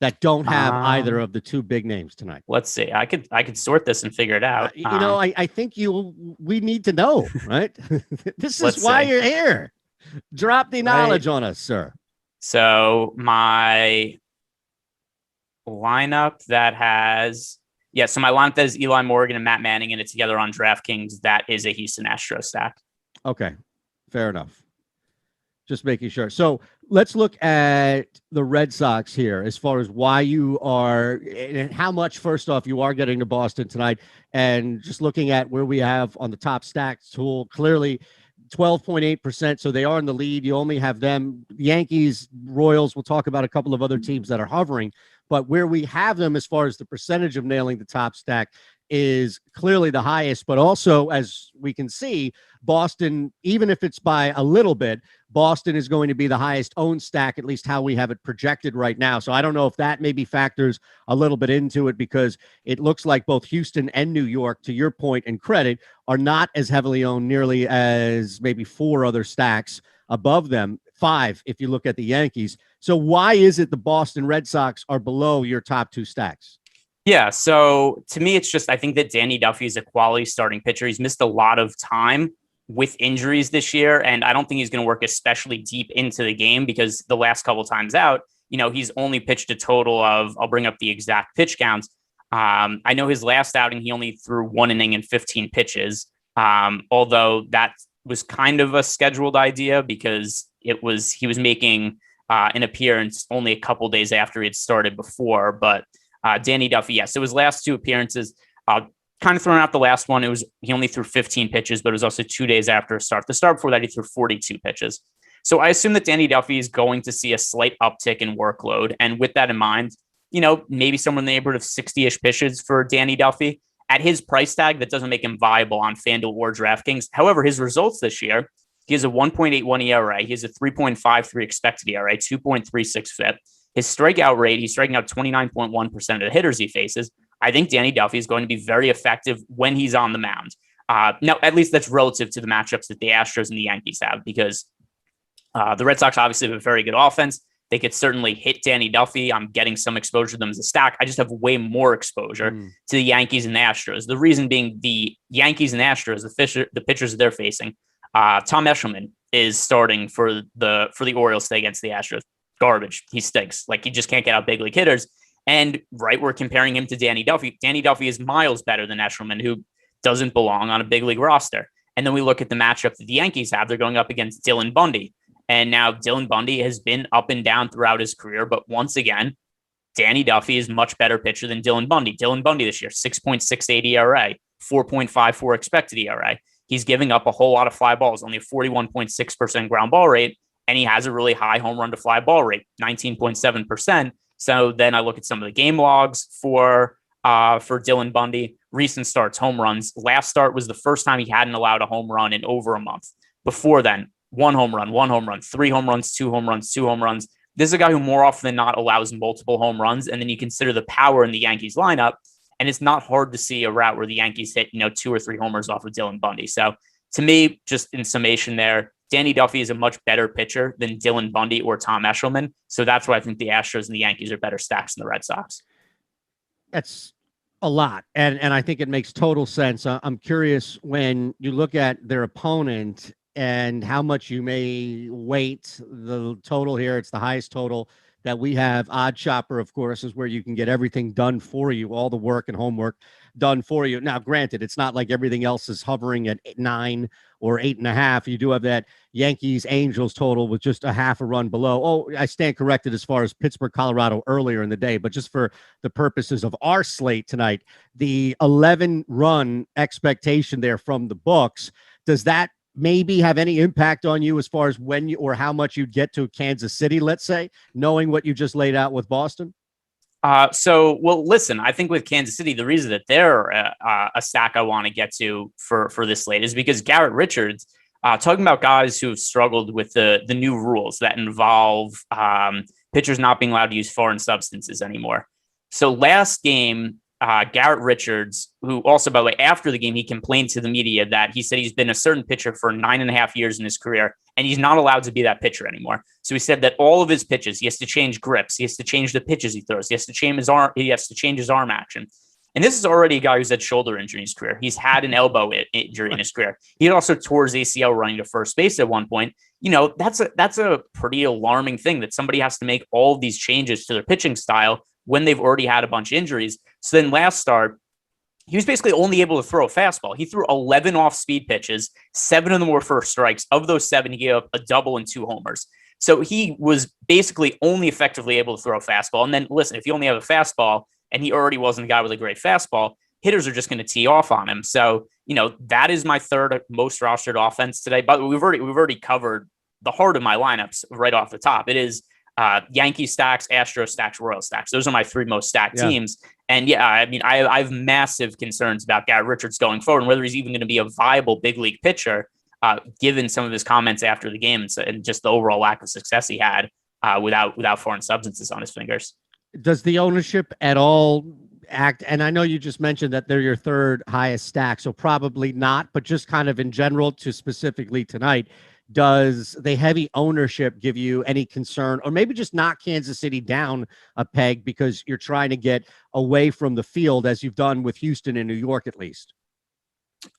That don't have either of the two big names tonight. Let's see. I could sort this and figure it out. I think we need to know, right? This is why you're here. Drop the knowledge on us, sir. So my lineup that has my lineup that is Eli Morgan and Matt Manning and it's together on DraftKings, that is a Houston Astros stack. Okay, fair enough. Just making sure. So let's look at the Red Sox here as far as why you are and how much, first off, you are getting to Boston tonight. And just looking at where we have on the top stacks tool, clearly 12.8%. So they are in the lead. You only have them. Yankees, Royals, we'll talk about a couple of other teams that are hovering. But where we have them as far as the percentage of nailing the top stack is clearly the highest, but also, as we can see, Boston, even if it's by a little bit, Boston is going to be the highest owned stack, at least how we have it projected right now. So I don't know if that maybe factors a little bit into it because it looks like both Houston and New York, to your point and credit, are not as heavily owned nearly as maybe four other stacks above them, five if you look at the Yankees. So why is it the Boston Red Sox are below your top two stacks? Yeah, so to me, it's just I think that Danny Duffy is a quality starting pitcher. He's missed a lot of time with injuries this year, and I don't think he's going to work especially deep into the game because the last couple of times out, he's only pitched a total of, I'll bring up the exact pitch counts. I know his last outing, he only threw 1 inning and 15 pitches, although that was kind of a scheduled idea because he was making an appearance only a couple days after he had started before, but Danny Duffy, yes, it was last two appearances. Kind of throwing out the last one. He only threw 15 pitches, but it was also 2 days after a start. The start before that, he threw 42 pitches. So I assume that Danny Duffy is going to see a slight uptick in workload. And with that in mind, maybe somewhere in the neighborhood of 60-ish pitches for Danny Duffy. At his price tag, that doesn't make him viable on FanDuel or DraftKings. However, his results this year, He has a 1.81 ERA. He has a 3.53 expected ERA, 2.36 FIP. His strikeout rate, he's striking out 29.1% of the hitters he faces. I think Danny Duffy is going to be very effective when he's on the mound. Now, at least that's relative to the matchups that the Astros and the Yankees have, because the Red Sox obviously have a very good offense. They could certainly hit Danny Duffy. I'm getting some exposure to them as a stack. I just have way more exposure to the Yankees and the Astros. The reason being the Yankees and Astros, the pitchers that they're facing. Tom Eshelman is starting for the Orioles today against the Astros. Garbage. He stinks. Like, he just can't get out big league hitters. And we're comparing him to Danny Duffy. Danny Duffy is miles better than Eshelman, who doesn't belong on a big league roster. And then we look at the matchup that the Yankees have. They're going up against Dylan Bundy. And now Dylan Bundy has been up and down throughout his career. But once again, Danny Duffy is much better pitcher than Dylan Bundy. Dylan Bundy this year, 6.68 ERA, 4.54 expected ERA. He's giving up a whole lot of fly balls, only a 41.6% ground ball rate. And he has a really high home run to fly ball rate, 19.7%. So then I look at some of the game logs for Dylan Bundy. Recent starts, home runs. Last start was the first time he hadn't allowed a home run in over a month. Before then, one home run, 3 home runs, 2 home runs, 2 home runs. This is a guy who more often than not allows multiple home runs. And then you consider the power in the Yankees lineup, and it's not hard to see a route where the Yankees hit, 2 or 3 homers off of Dylan Bundy. So to me, just in summation there, Danny Duffy is a much better pitcher than Dylan Bundy or Tom Eshelman. So that's why I think the Astros and the Yankees are better stacks than the Red Sox. That's a lot. And I think it makes total sense. I'm curious, when you look at their opponent and how much you may weight the total here. It's the highest total that we have. Odd Chopper, of course, is where you can get everything done for you, all the work and homework done for you. Now, granted, it's not like everything else is hovering at 9 or 8.5. You do have that Yankees Angels total with just a half a run below. Oh, I stand corrected as far as Pittsburgh, Colorado earlier in the day, but just for the purposes of our slate tonight, the 11 run expectation there from the books, does that maybe have any impact on you as far as when you or how much you'd get to Kansas City, let's say, knowing what you just laid out with Boston? Well, listen, I think with Kansas City, the reason that they're a stack I want to get to for this slate is because Garrett Richards, talking about guys who have struggled with the new rules that involve pitchers not being allowed to use foreign substances anymore. So last game, Garrett Richards, who also, by the way, after the game, he complained to the media that he said he's been a certain pitcher for 9.5 years in his career, and he's not allowed to be that pitcher anymore. So he said that all of his pitches, he has to change grips, he has to change the pitches he throws, he has to change his arm, action. And this is already a guy who's had shoulder injury in his career. He's had an elbow injury in his career. He also tore his ACL running to first base at one point. That's a pretty alarming thing, that somebody has to make all of these changes to their pitching style when they've already had a bunch of injuries. So then last start, he was basically only able to throw a fastball. He threw 11 off-speed pitches. 7 of them were first strikes. Of those 7, he gave up a double and 2 homers. So he was basically only effectively able to throw a fastball. And then, listen, if you only have a fastball and he already wasn't a guy with a great fastball, hitters are just going to tee off on him. So, that is my third most rostered offense today. But we've already covered the heart of my lineups right off the top. It is Yankee stacks, Astros stacks, Royal stacks. Those are my 3 most stacked teams. And I have massive concerns about Garrett Richards going forward and whether he's even going to be a viable big league pitcher, given some of his comments after the game and just the overall lack of success he had without foreign substances on his fingers. Does the ownership at all act? And I know you just mentioned that they're your 3rd highest stack, so probably not, but just kind of in general to specifically tonight, does the heavy ownership give you any concern, or maybe just knock Kansas City down a peg because you're trying to get away from the field, as you've done with Houston and New York, at least?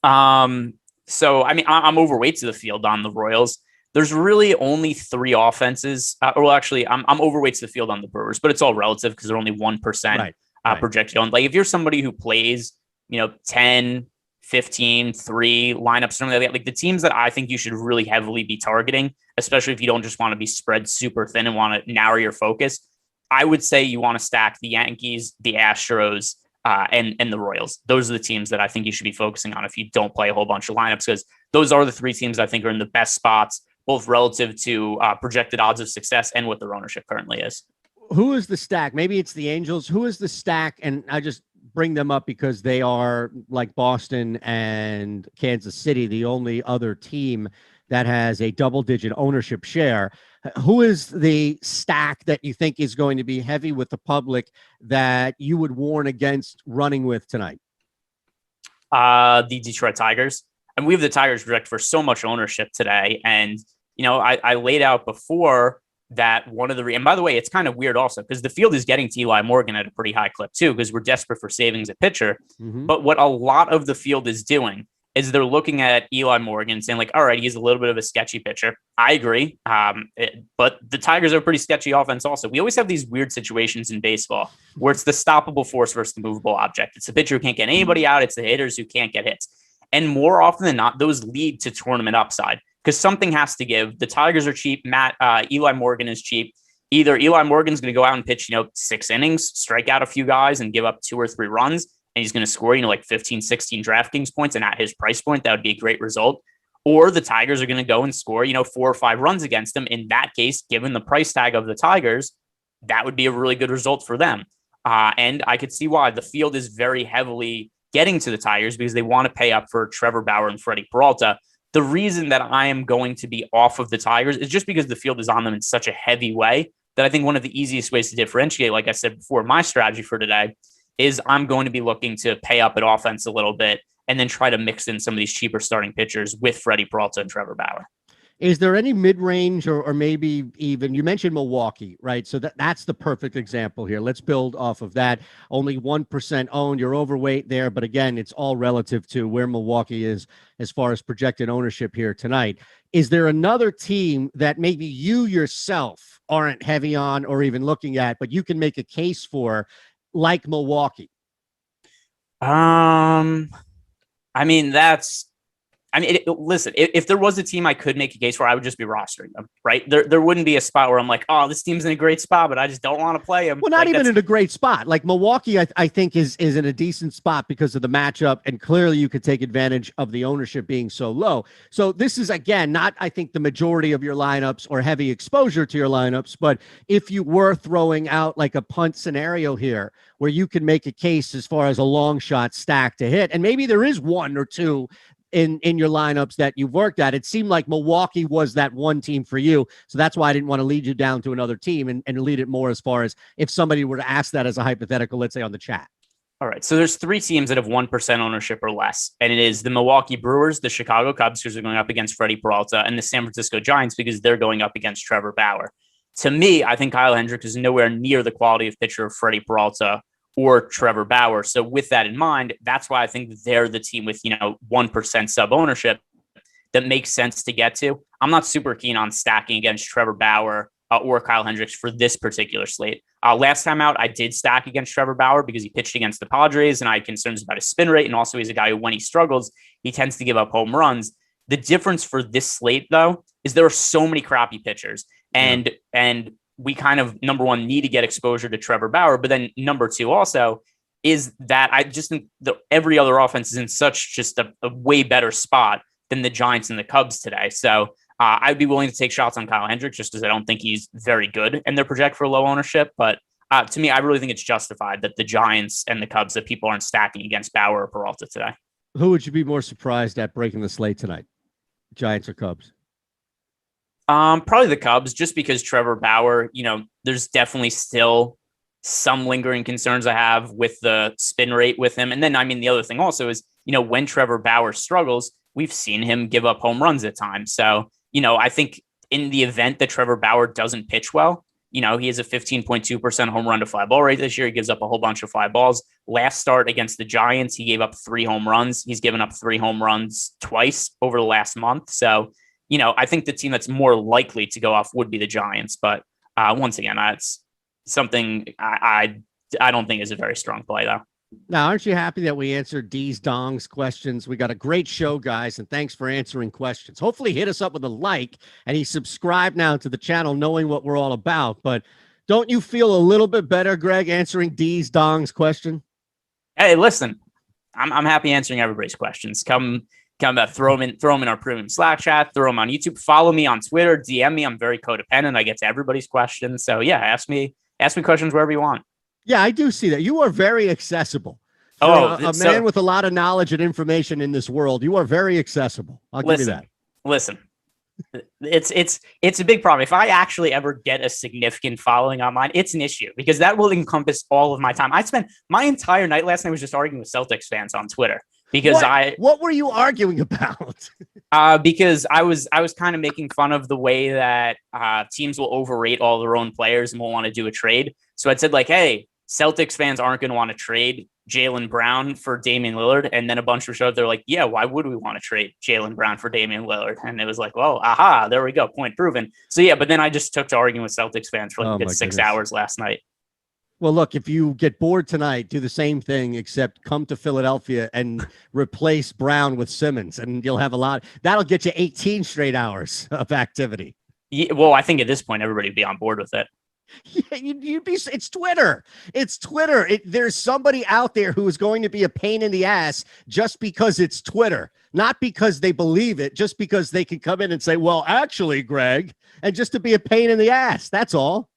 So, I'm overweight to the field on the Royals. There's really only 3 offenses. I'm overweight to the field on the Brewers, but it's all relative because they're only 1% projected on. Like, if you're somebody who plays, 10, 15, 3 lineups, something like that, like the teams that I think you should really heavily be targeting, especially if you don't just want to be spread super thin and want to narrow your focus, I would say you want to stack the Yankees, the Astros, and the Royals. Those are the teams that I think you should be focusing on if you don't play a whole bunch of lineups, because those are the 3 teams I think are in the best spots, both relative to projected odds of success and what their ownership currently is. Who is the stack? Maybe it's the Angels. Who is the stack? And I just bring them up because they are, like Boston and Kansas City, the only other team that has a double-digit ownership share. Who is the stack that you think is going to be heavy with the public that you would warn against running with tonight? The Detroit Tigers. And we have the Tigers projected for so much ownership today. And, I laid out before that one of the, and by the way, it's kind of weird also because the field is getting to Eli Morgan at a pretty high clip too, because we're desperate for savings at pitcher. Mm-hmm. But what a lot of the field is doing is they're looking at Eli Morgan and saying like, all right, he's a little bit of a sketchy pitcher. I agree. But the Tigers are a pretty sketchy offense also. We always have these weird situations in baseball where it's the stoppable force versus the movable object. It's the pitcher who can't get anybody out. It's the hitters who can't get hits. And more often than not, those lead to tournament upside because something has to give. The Tigers are cheap. Eli Morgan is cheap. Either Eli Morgan's going to go out and pitch, 6 innings, strike out a few guys and give up 2 or 3 runs. And he's going to score, like 15, 16 DraftKings points. And at his price point, that would be a great result. Or the Tigers are going to go and score, 4 or 5 runs against him. In that case, given the price tag of the Tigers, that would be a really good result for them. And I could see why the field is very heavily getting to the Tigers because they want to pay up for Trevor Bauer and Freddie Peralta. The reason that I am going to be off of the Tigers is just because the field is on them in such a heavy way that I think one of the easiest ways to differentiate, like I said before, my strategy for today is I'm going to be looking to pay up at offense a little bit and then try to mix in some of these cheaper starting pitchers with Freddie Peralta and Trevor Bauer. Is there any mid-range or maybe even, you mentioned Milwaukee, right? So that's the perfect example here. Let's build off of that. Only 1% owned. You're overweight there. But again, it's all relative to where Milwaukee is as far as projected ownership here tonight. Is there another team that maybe you yourself aren't heavy on or even looking at, but you can make a case for like Milwaukee? Listen, if there was a team I could make a case for, I would just be rostering them, right? There wouldn't be a spot where I'm like, oh, this team's in a great spot, but I just don't want to play them. Well, not even in a great spot. Like Milwaukee, I think is in a decent spot because of the matchup, and clearly you could take advantage of the ownership being so low. So this is, again, not, I think, the majority of your lineups or heavy exposure to your lineups, but if you were throwing out like a punt scenario here where you can make a case as far as a long shot stack to hit, and maybe there is 1 or 2 in your lineups that you've worked at. It seemed like Milwaukee was that one team for you. So that's why I didn't want to lead you down to another team and lead it more as far as if somebody were to ask that as a hypothetical, let's say on the chat. All right. So there's 3 teams that have 1% ownership or less. And it is the Milwaukee Brewers, the Chicago Cubs, because they're going up against Freddie Peralta, and the San Francisco Giants because they're going up against Trevor Bauer. To me, I think Kyle Hendricks is nowhere near the quality of pitcher of Freddie Peralta or Trevor Bauer. So with that in mind, that's why I think they're the team with, 1% sub ownership that makes sense to get to. I'm not super keen on stacking against Trevor Bauer or Kyle Hendricks for this particular slate. Last time out, I did stack against Trevor Bauer because he pitched against the Padres and I had concerns about his spin rate. And also he's a guy who, when he struggles, he tends to give up home runs. The difference for this slate, though, is there are so many crappy pitchers. And we kind of, number one, need to get exposure to Trevor Bauer. But then number 2 also is that I just think that every other offense is in such just a way better spot than the Giants and the Cubs today. So I'd be willing to take shots on Kyle Hendricks just because I don't think he's very good and they're project for low ownership. But to me, I really think it's justified that the Giants and the Cubs, that people aren't stacking against Bauer or Peralta today. Who would you be more surprised at breaking the slate tonight? Giants or Cubs? Probably the Cubs, just because Trevor Bauer, there's definitely still some lingering concerns I have with the spin rate with him. And then, the other thing also is, when Trevor Bauer struggles, we've seen him give up home runs at times. So, I think in the event that Trevor Bauer doesn't pitch well, he has a 15.2% home run to fly ball rate this year. He gives up a whole bunch of fly balls. Last start against the Giants, he gave up 3 home runs. He's given up 3 home runs twice over the last month. So, I think the team that's more likely to go off would be the Giants. But once again, that's something I don't think is a very strong play, though. Now, aren't you happy that we answered D's Dong's questions? We got a great show, guys, and thanks for answering questions. Hopefully hit us up with a like, and he subscribed now to the channel knowing what we're all about. But don't you feel a little bit better, Greg, answering D's Dong's question? Hey, listen, I'm happy answering everybody's questions. Come back, throw them in our premium Slack chat, throw them on YouTube, follow me on Twitter, DM me. I'm very codependent. I get to everybody's questions. So yeah, ask me questions wherever you want. Yeah, I do see that. You are very accessible. A man with a lot of knowledge and information in this world. You are very accessible. I'll give you that. Listen, It's a big problem. If I actually ever get a significant following online, it's an issue because that will encompass all of my time. I spent my entire night last night was just arguing with Celtics fans on Twitter because what were you arguing about? Because I was kind of making fun of the way that teams will overrate all their own players and will want to do a trade. So I said like, hey, Celtics fans aren't going to want to trade Jaylen Brown for Damian Lillard. And then a bunch of showed they're like, yeah, why would we want to trade Jaylen Brown for Damian Lillard? And it was like, well, aha, there we go. Point proven. So yeah, but then I just took to arguing with Celtics fans for like a good 6 hours last night. Well, look, if you get bored tonight, do the same thing, except come to Philadelphia and replace Brown with Simmons, and you'll have a lot. That'll get you 18 straight hours of activity. Yeah, well, I think at this point, everybody would be on board with it. Yeah, you'd be. It's Twitter. It's Twitter. There's somebody out there who is going to be a pain in the ass just because it's Twitter, not because they believe it, just because they can come in and say, well, actually, Greg, and just to be a pain in the ass. That's all.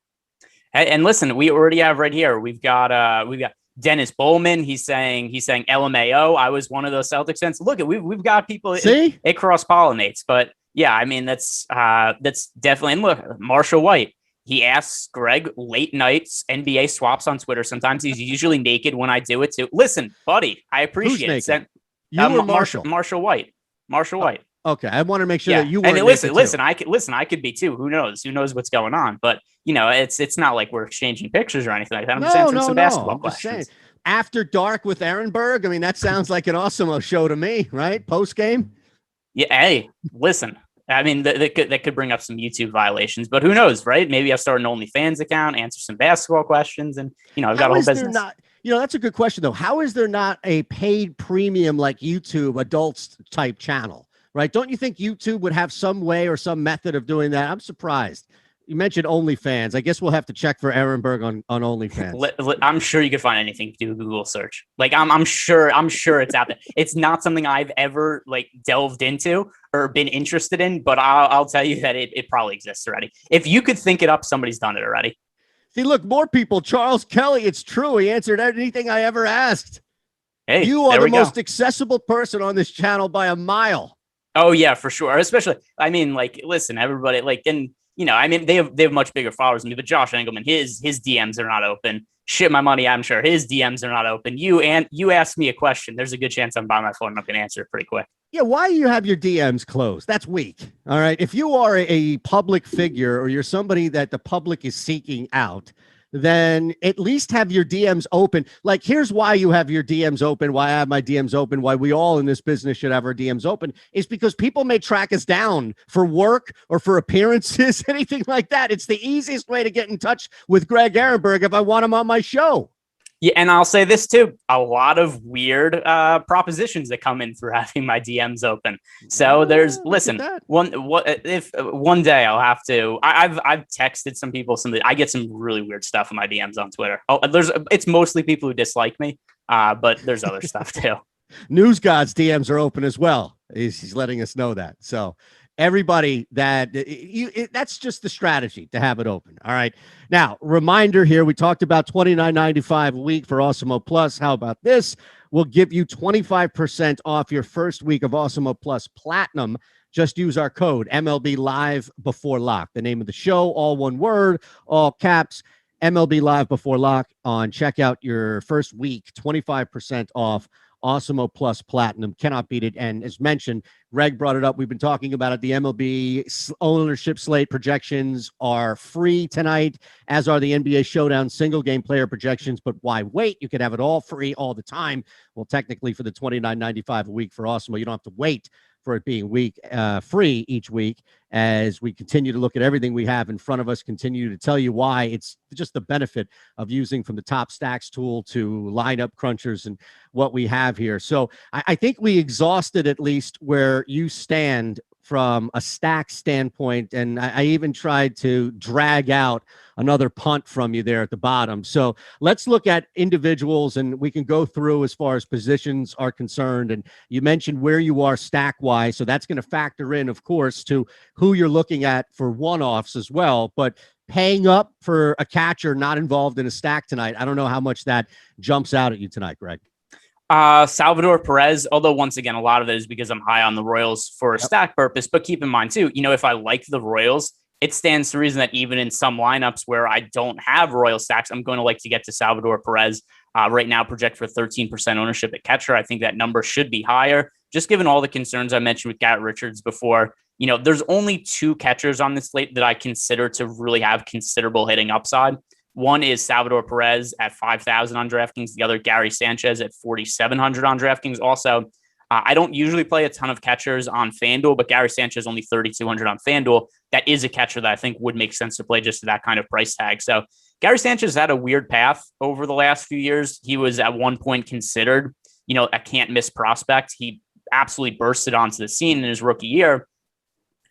And listen, we already have right here. We've got Dennis Bowman. He's saying LMAO. I was one of those Celtics fans. Look, we've got people. See, it cross pollinates. But yeah, I mean that's definitely. And look, Marshall White. He asks Greg late nights NBA swaps on Twitter. Sometimes he's usually naked when I do it too. Listen, buddy, I appreciate it. You or Marshall? Marshall White. Marshall White. Okay, I want to make sure that you were. And listen, I could be too. Who knows what's going on? But you know, it's not like we're exchanging pictures or anything like that. I'm just answering some basketball questions. After dark with Ehrenberg. I mean, that sounds like an Awesemo show to me, right? Post game. Yeah. Hey, listen. I mean, that could bring up some YouTube violations, but who knows, right? Maybe I'll start an OnlyFans account, answer some basketball questions, and I've got a whole business. That's a good question though. How is there not a paid premium like YouTube adults type channel? Right? Don't you think YouTube would have some way or some method of doing that? I'm surprised. You mentioned OnlyFans. I guess we'll have to check for Ehrenberg on OnlyFans. I'm sure you could find anything to do a Google search. Like I'm sure it's out there. It's not something I've ever like delved into or been interested in, but I'll tell you that it probably exists already. If you could think it up, somebody's done it already. See, look, more people. Charles Kelly. It's true. He answered anything I ever asked. Hey, you are the most accessible person on this channel by a mile. Oh yeah, for sure. Especially, I mean, like, listen, everybody, like, and I mean, they have much bigger followers than me. But Josh Engelman, his DMs are not open. Shit, my money, I'm sure his DMs are not open. You asked me a question. There's a good chance I'm by my phone and I'm gonna answer it pretty quick. Yeah, why do you have your DMs closed? That's weak. All right, if you are a public figure or you're somebody that the public is seeking out, then at least have your DMs open. Like, here's why you have your DMs open, why I have my DMs open, why we all in this business should have our DMs open, is because people may track us down for work or for appearances, anything like that. It's the easiest way to get in touch with Greg Ehrenberg if I want him on my show. Yeah, and I'll say this too: a lot of weird propositions that come in through having my DMs open. So there's if one day I'll have to. I've texted some people. I get some really weird stuff in my DMs on Twitter. It's mostly people who dislike me, but there's other stuff too. News God's DMs are open as well. He's letting us know that. So everybody that's just the strategy to have it open. All right. Now, reminder here, we talked about $29.95 a week for Awesemo Plus. How about this? We'll give you 25% off your first week of Awesemo Plus Platinum. Just use our code MLB Live Before Lock. The name of the show, all one word, all caps, MLB Live Before Lock. On checkout your first week, 25% off Awesemo Plus Platinum. Cannot beat it. And as mentioned, Greg brought it up. We've been talking about it. The MLB ownership slate projections are free tonight, as are the NBA Showdown single game player projections. But why wait? You can have it all free all the time. Well, technically for the $29.95 a week for Awesemo, you don't have to wait for it being free each week, as we continue to look at everything we have in front of us, continue to tell you why it's just the benefit of using from the top stacks tool to lineup crunchers and what we have here. So I think we exhausted at least where you stand from a stack standpoint. And I even tried to drag out another punt from you there at the bottom. So let's look at individuals, and we can go through as far as positions are concerned. And you mentioned where you are stack wise. So that's going to factor in, of course, to who you're looking at for one-offs as well. But paying up for a catcher not involved in a stack tonight, I don't know how much that jumps out at you tonight, Greg. Salvador Perez, although once again, a lot of it is because I'm high on the Royals for a stack purpose. But keep in mind, too, if I like the Royals, it stands to reason that even in some lineups where I don't have Royal stacks, I'm going to like to get to Salvador Perez. Right now, project for 13% ownership at catcher. I think that number should be higher, just given all the concerns I mentioned with Garrett Richards before. There's only 2 catchers on this slate that I consider to really have considerable hitting upside. One is Salvador Perez at 5,000 on DraftKings. The other, Gary Sanchez at 4,700 on DraftKings. Also, I don't usually play a ton of catchers on FanDuel, but Gary Sanchez only 3,200 on FanDuel. That is a catcher that I think would make sense to play just to that kind of price tag. So Gary Sanchez had a weird path over the last few years. He was at one point considered, a can't miss prospect. He absolutely bursted onto the scene in his rookie year,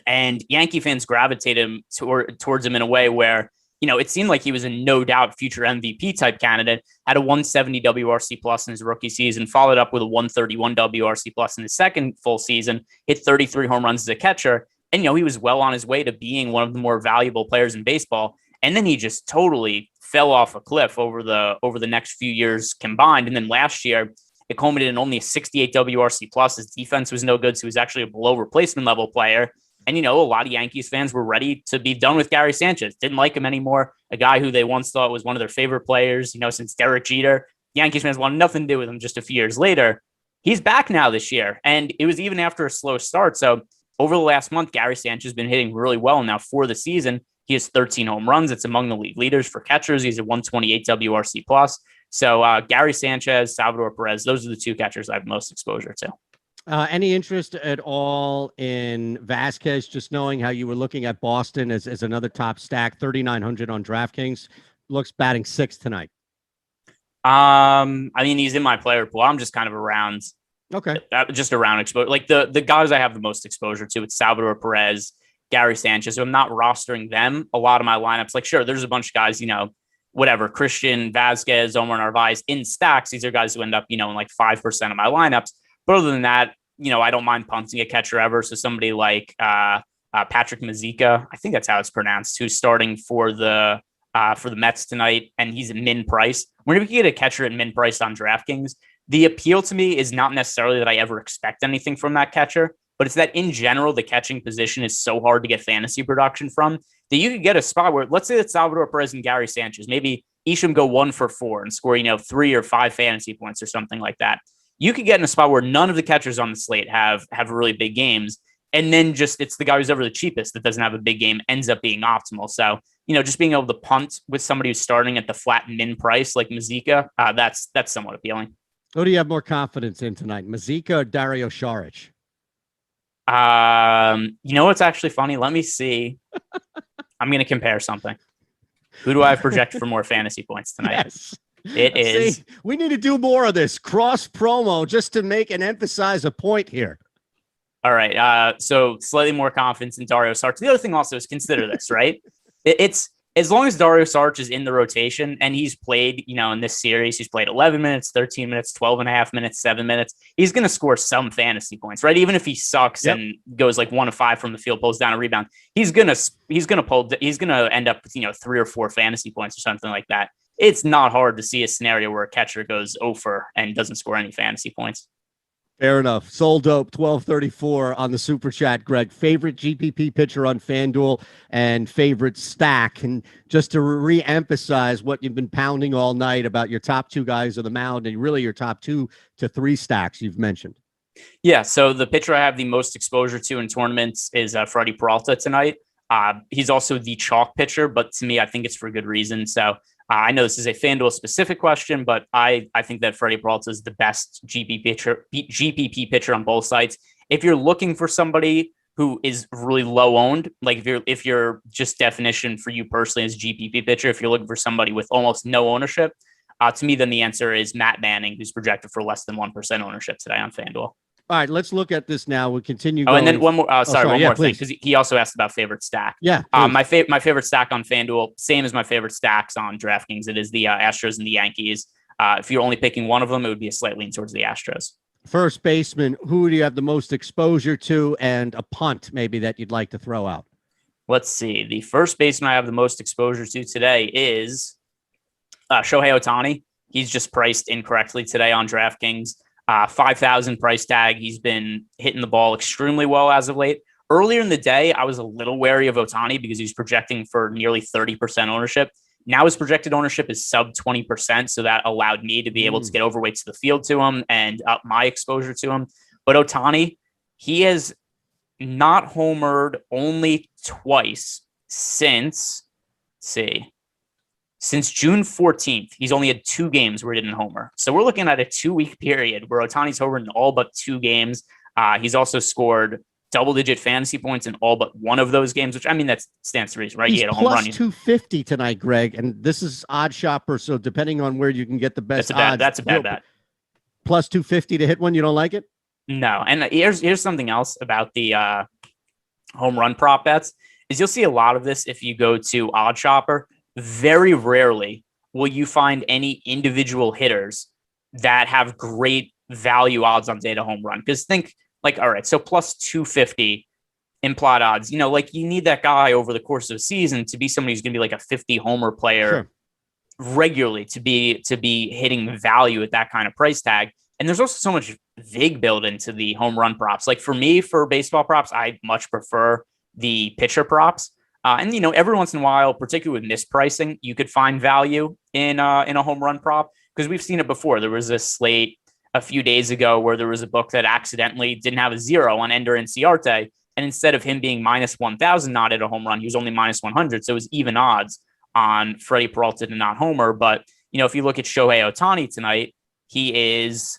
and Yankee fans gravitated him towards him in a way where, it seemed like he was a no doubt future MVP type candidate. Had a 170 WRC plus in his rookie season, followed up with a 131 WRC plus in his second full season, hit 33 home runs as a catcher. And, he was well on his way to being one of the more valuable players in baseball. And then he just totally fell off a cliff over the next few years combined. And then last year, it culminated in only a 68 WRC plus. His defense was no good, so he was actually a below replacement level player. And, a lot of Yankees fans were ready to be done with Gary Sanchez. Didn't like him anymore. A guy who they once thought was one of their favorite players, since Derek Jeter. Yankees fans wanted nothing to do with him just a few years later. He's back now this year. And it was even after a slow start. So over the last month, Gary Sanchez has been hitting really well. Now for the season, he has 13 home runs. It's among the league leaders for catchers. He's a 128 WRC plus. So Gary Sanchez, Salvador Perez, those are the 2 catchers I have most exposure to. Any interest at all in Vasquez, just knowing how you were looking at Boston as another top stack, 3,900 on DraftKings, looks batting 6th tonight. He's in my player pool. I'm just kind of around. Okay. Just around exposure. Like the guys I have the most exposure to, it's Salvador Perez, Gary Sanchez. So I'm not rostering them. A lot of my lineups, like sure, there's a bunch of guys, whatever, Christian, Vasquez, Omar Narvaez in stacks. These are guys who end up, in like 5% of my lineups. But other than that, I don't mind punting a catcher ever. So somebody like Patrick Mazeika, I think that's how it's pronounced, who's starting for the Mets tonight, and he's at min price. Whenever you get a catcher at min price on DraftKings, the appeal to me is not necessarily that I ever expect anything from that catcher, but it's that in general, the catching position is so hard to get fantasy production from that you could get a spot where, let's say that Salvador Perez and Gary Sanchez, maybe each of them go 1 for 4 and score, 3 or 5 fantasy points or something like that. You could get in a spot where none of the catchers on the slate have really big games. And then it's the guy who's ever the cheapest that doesn't have a big game ends up being optimal. So, just being able to punt with somebody who's starting at the flat min price like Mazeika, that's somewhat appealing. Who do you have more confidence in tonight, Mazeika or Dario Saric? What's actually funny? Let me see. I'm going to compare something. Who do I project for more fantasy points tonight? Yes. It is. See, we need to do more of this cross promo just to make and emphasize a point here. All right. So slightly more confidence in Dario Saric. The other thing also is consider this, right? It's as long as Dario Saric is in the rotation and he's played, in this series, he's played 11 minutes, 13 minutes, 12 and a half minutes, 7 minutes. He's going to score some fantasy points, right? Even if he sucks and goes like 1 of 5 from the field, pulls down a rebound, he's going to end up with, 3 or 4 fantasy points or something like that. It's not hard to see a scenario where a catcher goes 0 for and doesn't score any fantasy points. Fair enough. Soul Dope 1234 on the super chat, Greg. Favorite GPP pitcher on FanDuel and favorite stack. And just to re-emphasize what you've been pounding all night about your top 2 guys on the mound and really your top 2 to 3 stacks you've mentioned. Yeah. So the pitcher I have the most exposure to in tournaments is Freddie Peralta tonight. He's also the chalk pitcher, but to me, I think it's for good reason. So I know this is a FanDuel specific question, but I think that Freddie Peralta is the best GPP pitcher on both sides. If you're looking for somebody who is really low owned, like if you're just definition for you personally as GPP pitcher, if you're looking for somebody with almost no ownership, to me, then the answer is Matt Manning, who's projected for less than 1% ownership today on FanDuel. All right, let's look at this now. We'll continue. And then one more. One more please. thing, because he also asked about favorite stack. Yeah. My favorite stack on FanDuel, same as my favorite stacks on DraftKings. It is the Astros and the Yankees. If you're only picking one of them, it would be a slight lean towards the Astros. First baseman, who do you have the most exposure to, and a punt maybe that you'd like to throw out? Let's see. The first baseman I have the most exposure to today is Shohei Ohtani. He's just priced incorrectly today on DraftKings. 5,000 price tag. He's been hitting the ball extremely well as of late. Earlier in the day, I was a little wary of Ohtani because he was projecting for nearly 30% ownership. Now his projected ownership is sub 20%, so that allowed me to be able to get overweights to the field to him and up my exposure to him. But Ohtani, he has not homered only twice since June 14th. He's only had 2 games where he didn't homer. So we're looking at a 2-week period where Ohtani's homered in all but 2 games. He's also scored double-digit fantasy points in all but one of those games, which, I mean, that stands to reason, right? He's he had a home run. Plus 250 tonight, Greg, and this is odd shopper, so depending on where you can get the best odds. That's a bad bet. Plus 250 to hit one, you don't like it? No, and here's something else about the home run prop bets, is you'll see a lot of this if you go to Odd Shopper. Very rarely will you find any individual hitters that have great value odds on day to home run. Because think, like, all right, so plus 250 implied odds, like you need that guy over the course of a season to be somebody who's going to be like a 50 homer player regularly to be hitting value at that kind of price tag. And there's also so much vig build into the home run props. Like for me, for baseball props, I much prefer the pitcher props. And every once in a while, particularly with mispricing, you could find value in a home run prop, because we've seen it before. There was a slate a few days ago where there was a book that accidentally didn't have a 0 on Ender Inciarte, and instead of him being minus 1,000 not at a home run, he was only minus 100. So it was even odds on Freddie Peralta to not homer. But if you look at Shohei Ohtani tonight, he is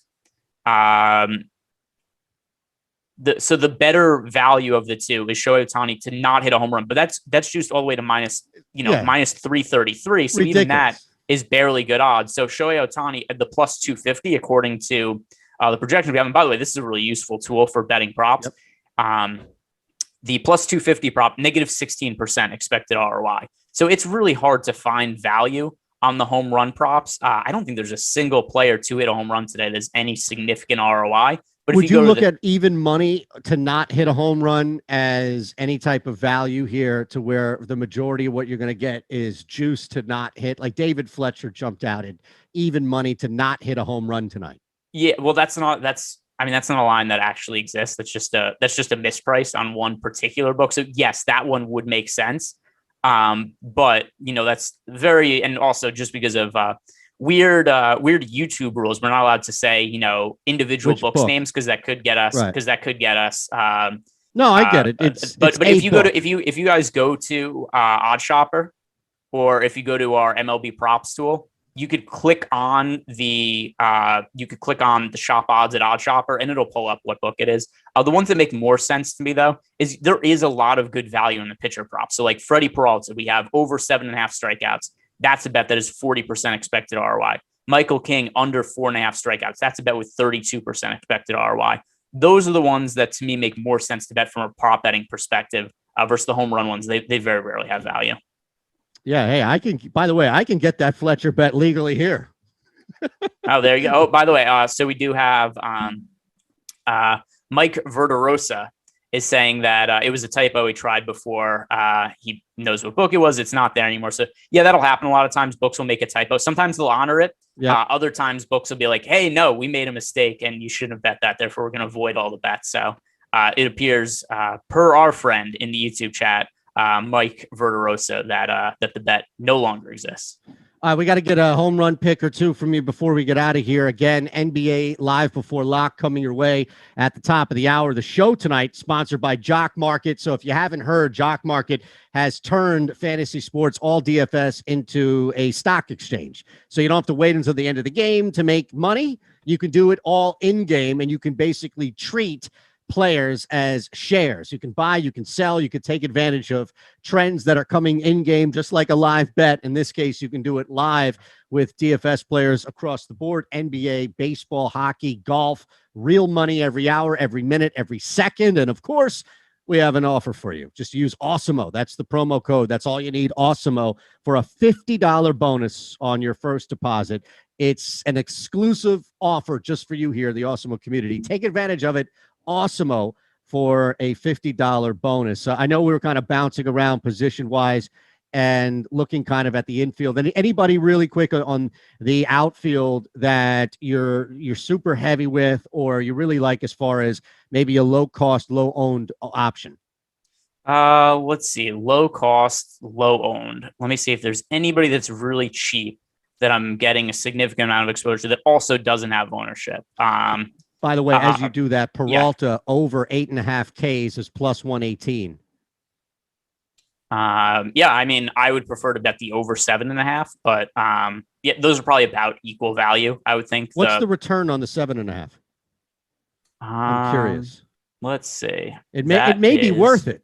the better value of the two is Shohei Ohtani to not hit a home run, but that's juiced all the way to minus 333. So Ridiculous. Even that is barely good odds. So Shohei Ohtani at the plus 250, according to the projections we have. And by the way, this is a really useful tool for betting props. Yep. The plus 250 prop, negative 16% expected ROI. So it's really hard to find value on the home run props. I don't think there's a single player to hit a home run today that's any significant ROI. But would you look at even money to not hit a home run as any type of value here, to where the majority of what you're going to get is juice to not hit? Like David Fletcher jumped out at even money to not hit a home run tonight. Yeah, well, that's not a line that actually exists. That's just a misprice on one particular book. So yes, that one would make sense. But that's and also just because of weird YouTube rules, we're not allowed to say individual books names, because that could get us no, I get it. But if you guys go to Odd Shopper, or if you go to our MLB props tool, you could click on the shop odds at Odd Shopper, and it'll pull up what book it is. The ones that make more sense to me, though, is there is a lot of good value in the pitcher props. So like Freddie Peralta, we have over 7.5 strikeouts. That's a bet that is 40% expected ROI. Michael King, under 4.5 strikeouts. That's a bet with 32% expected ROI. Those are the ones that to me make more sense to bet from a prop betting perspective versus the home run ones. They very rarely have value. Yeah. Hey, I can get that Fletcher bet legally here. Oh, there you go. Oh, by the way, so we do have Mike Verderosa is saying that it was a typo he tried before. He knows what book it was. It's not there anymore. So yeah, that'll happen. A lot of times books will make a typo. Sometimes they'll honor it. Yeah. Other times books will be like, hey, no, we made a mistake and you shouldn't have bet that. Therefore, we're going to avoid all the bets. So it appears per our friend in the YouTube chat, Mike Verderosa, that the bet no longer exists. We got to get a home run pick or two from you before we get out of here. Again, NBA Live Before Lock coming your way at the top of the hour. The show tonight sponsored by Jock Market. So if you haven't heard, Jock Market has turned fantasy sports, all DFS, into a stock exchange. So you don't have to wait until the end of the game to make money. You can do it all in game, and you can basically treat players as shares. You can buy, you can sell, you can take advantage of trends that are coming in game, just like a live bet. In this case, you can do it live with DFS players across the board: NBA, baseball, hockey, golf, real money every hour, every minute, every second. And of course, we have an offer for you. Just use Awesemo. That's the promo code. That's all you need, Awesemo, for a $50 bonus on your first deposit. It's an exclusive offer just for you here, the Awesemo community. Take advantage of it. Awesemo for a $50 bonus. I know we were kind of bouncing around position-wise and looking kind of at the infield. And anybody really quick on the outfield that you're super heavy with, or you really like as far as maybe a low cost, low owned option? Let's see. Low cost, low owned. Let me see if there's anybody that's really cheap that I'm getting a significant amount of exposure that also doesn't have ownership. By the way, as you do that, Peralta yeah. over 8.5 Ks is plus 118. Yeah, I mean, I would prefer to bet the over 7.5, but yeah, those are probably about equal value, I would think. What's the return on the 7.5? I'm curious. Let's see. It may be worth it.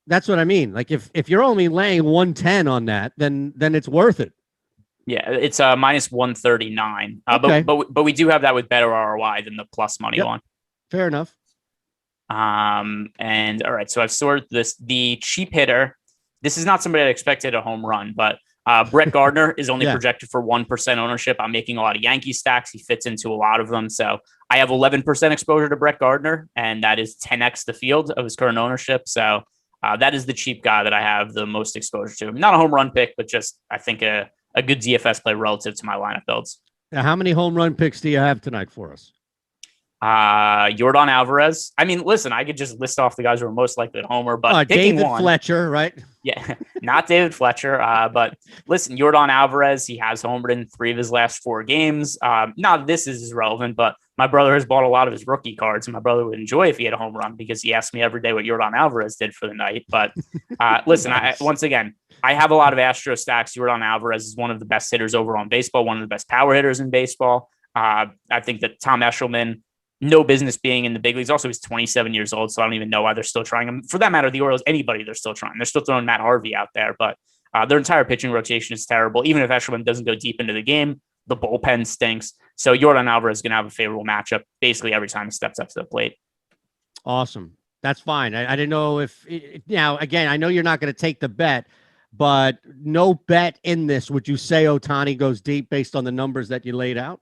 That's what I mean. Like if you're only laying 110 on that, then it's worth it. Yeah, it's minus 139. Okay. But we do have that with better ROI than the plus money one. Fair enough. And all right, so I've sorted this. The cheap hitter. This is not somebody I expected a home run, but Brett Gardner is only projected for 1% ownership. I'm making a lot of Yankee stacks. He fits into a lot of them. So I have 11% exposure to Brett Gardner, and that is 10x the field of his current ownership. So that is the cheap guy that I have the most exposure to. Not a home run pick, but just I think a good DFS play relative to my lineup builds. Now, how many home run picks do you have tonight for us? Yordan Alvarez. I mean, listen, I could just list off the guys who are most likely to homer, but David Fletcher, right? Yeah, not David Fletcher. But listen, Yordan Alvarez, he has homered in 3 of his last 4 games. Now this is relevant, but my brother has bought a lot of his rookie cards, and my brother would enjoy if he had a home run because he asked me every day what Yordan Alvarez did for the night. But listen, once again, I have a lot of Astros stacks. Yordan Alvarez is one of the best hitters overall in baseball, one of the best power hitters in baseball. I think that Tom Eshelman, no business being in the big leagues. Also, he's 27 years old, so I don't even know why they're still trying him. For that matter, the Orioles, anybody they're still trying. They're still throwing Matt Harvey out there, but their entire pitching rotation is terrible. Even if Eshelman doesn't go deep into the game, the bullpen stinks. So Yordan Alvarez is going to have a favorable matchup basically every time he steps up to the plate. Awesome. That's fine. I didn't know if now, again, I know you're not going to take the bet, but no bet in this. Would you say Ohtani goes deep based on the numbers that you laid out?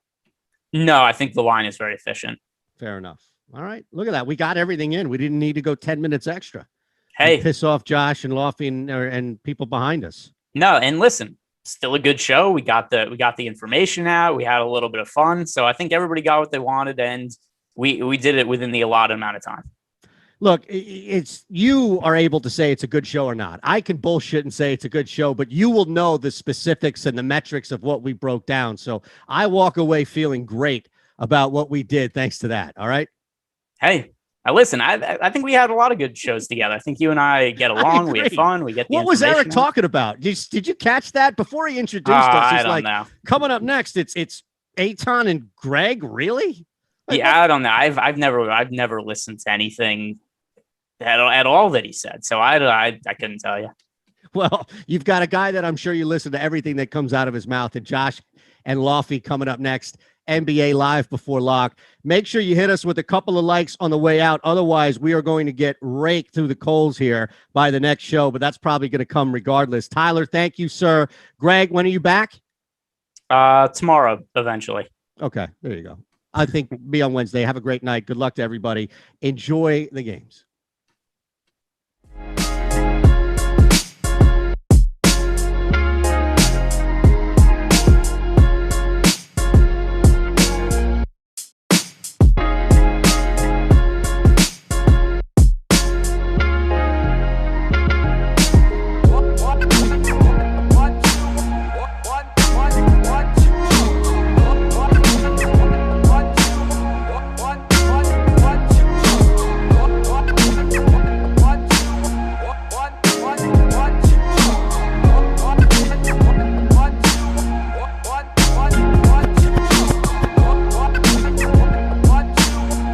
No, I think the line is very efficient. Fair enough. All right. Look at that. We got everything in. We didn't need to go 10 minutes extra. Hey, and piss off Josh and Lofty and people behind us. No, and listen, still a good show. We got the information out. We had a little bit of fun. So I think everybody got what they wanted, and we did it within the allotted amount of time. Look, it's you are able to say it's a good show or not. I can bullshit and say it's a good show, but you will know the specifics and the metrics of what we broke down. So I walk away feeling great about what we did thanks to that. All right. Hey, listen, I think we had a lot of good shows together. I think you and I get along. We had fun. We get the What was Eric talking about? Did you catch that before he introduced us? He's like, coming up next, it's Eytan and Greg. Really? Like, yeah, I don't know. I've never listened to anything at all that he said. So I couldn't tell you. Well, you've got a guy that I'm sure you listen to everything that comes out of his mouth, and Josh and Lofty coming up next. NBA Live Before Lock. Make sure you hit us with a couple of likes on the way out. Otherwise, we are going to get raked through the coals here by the next show, but that's probably going to come regardless. Tyler, thank you, sir. Greg, when are you back? Tomorrow, eventually. Okay, there you go. I think be on Wednesday. Have a great night. Good luck to everybody. Enjoy the games.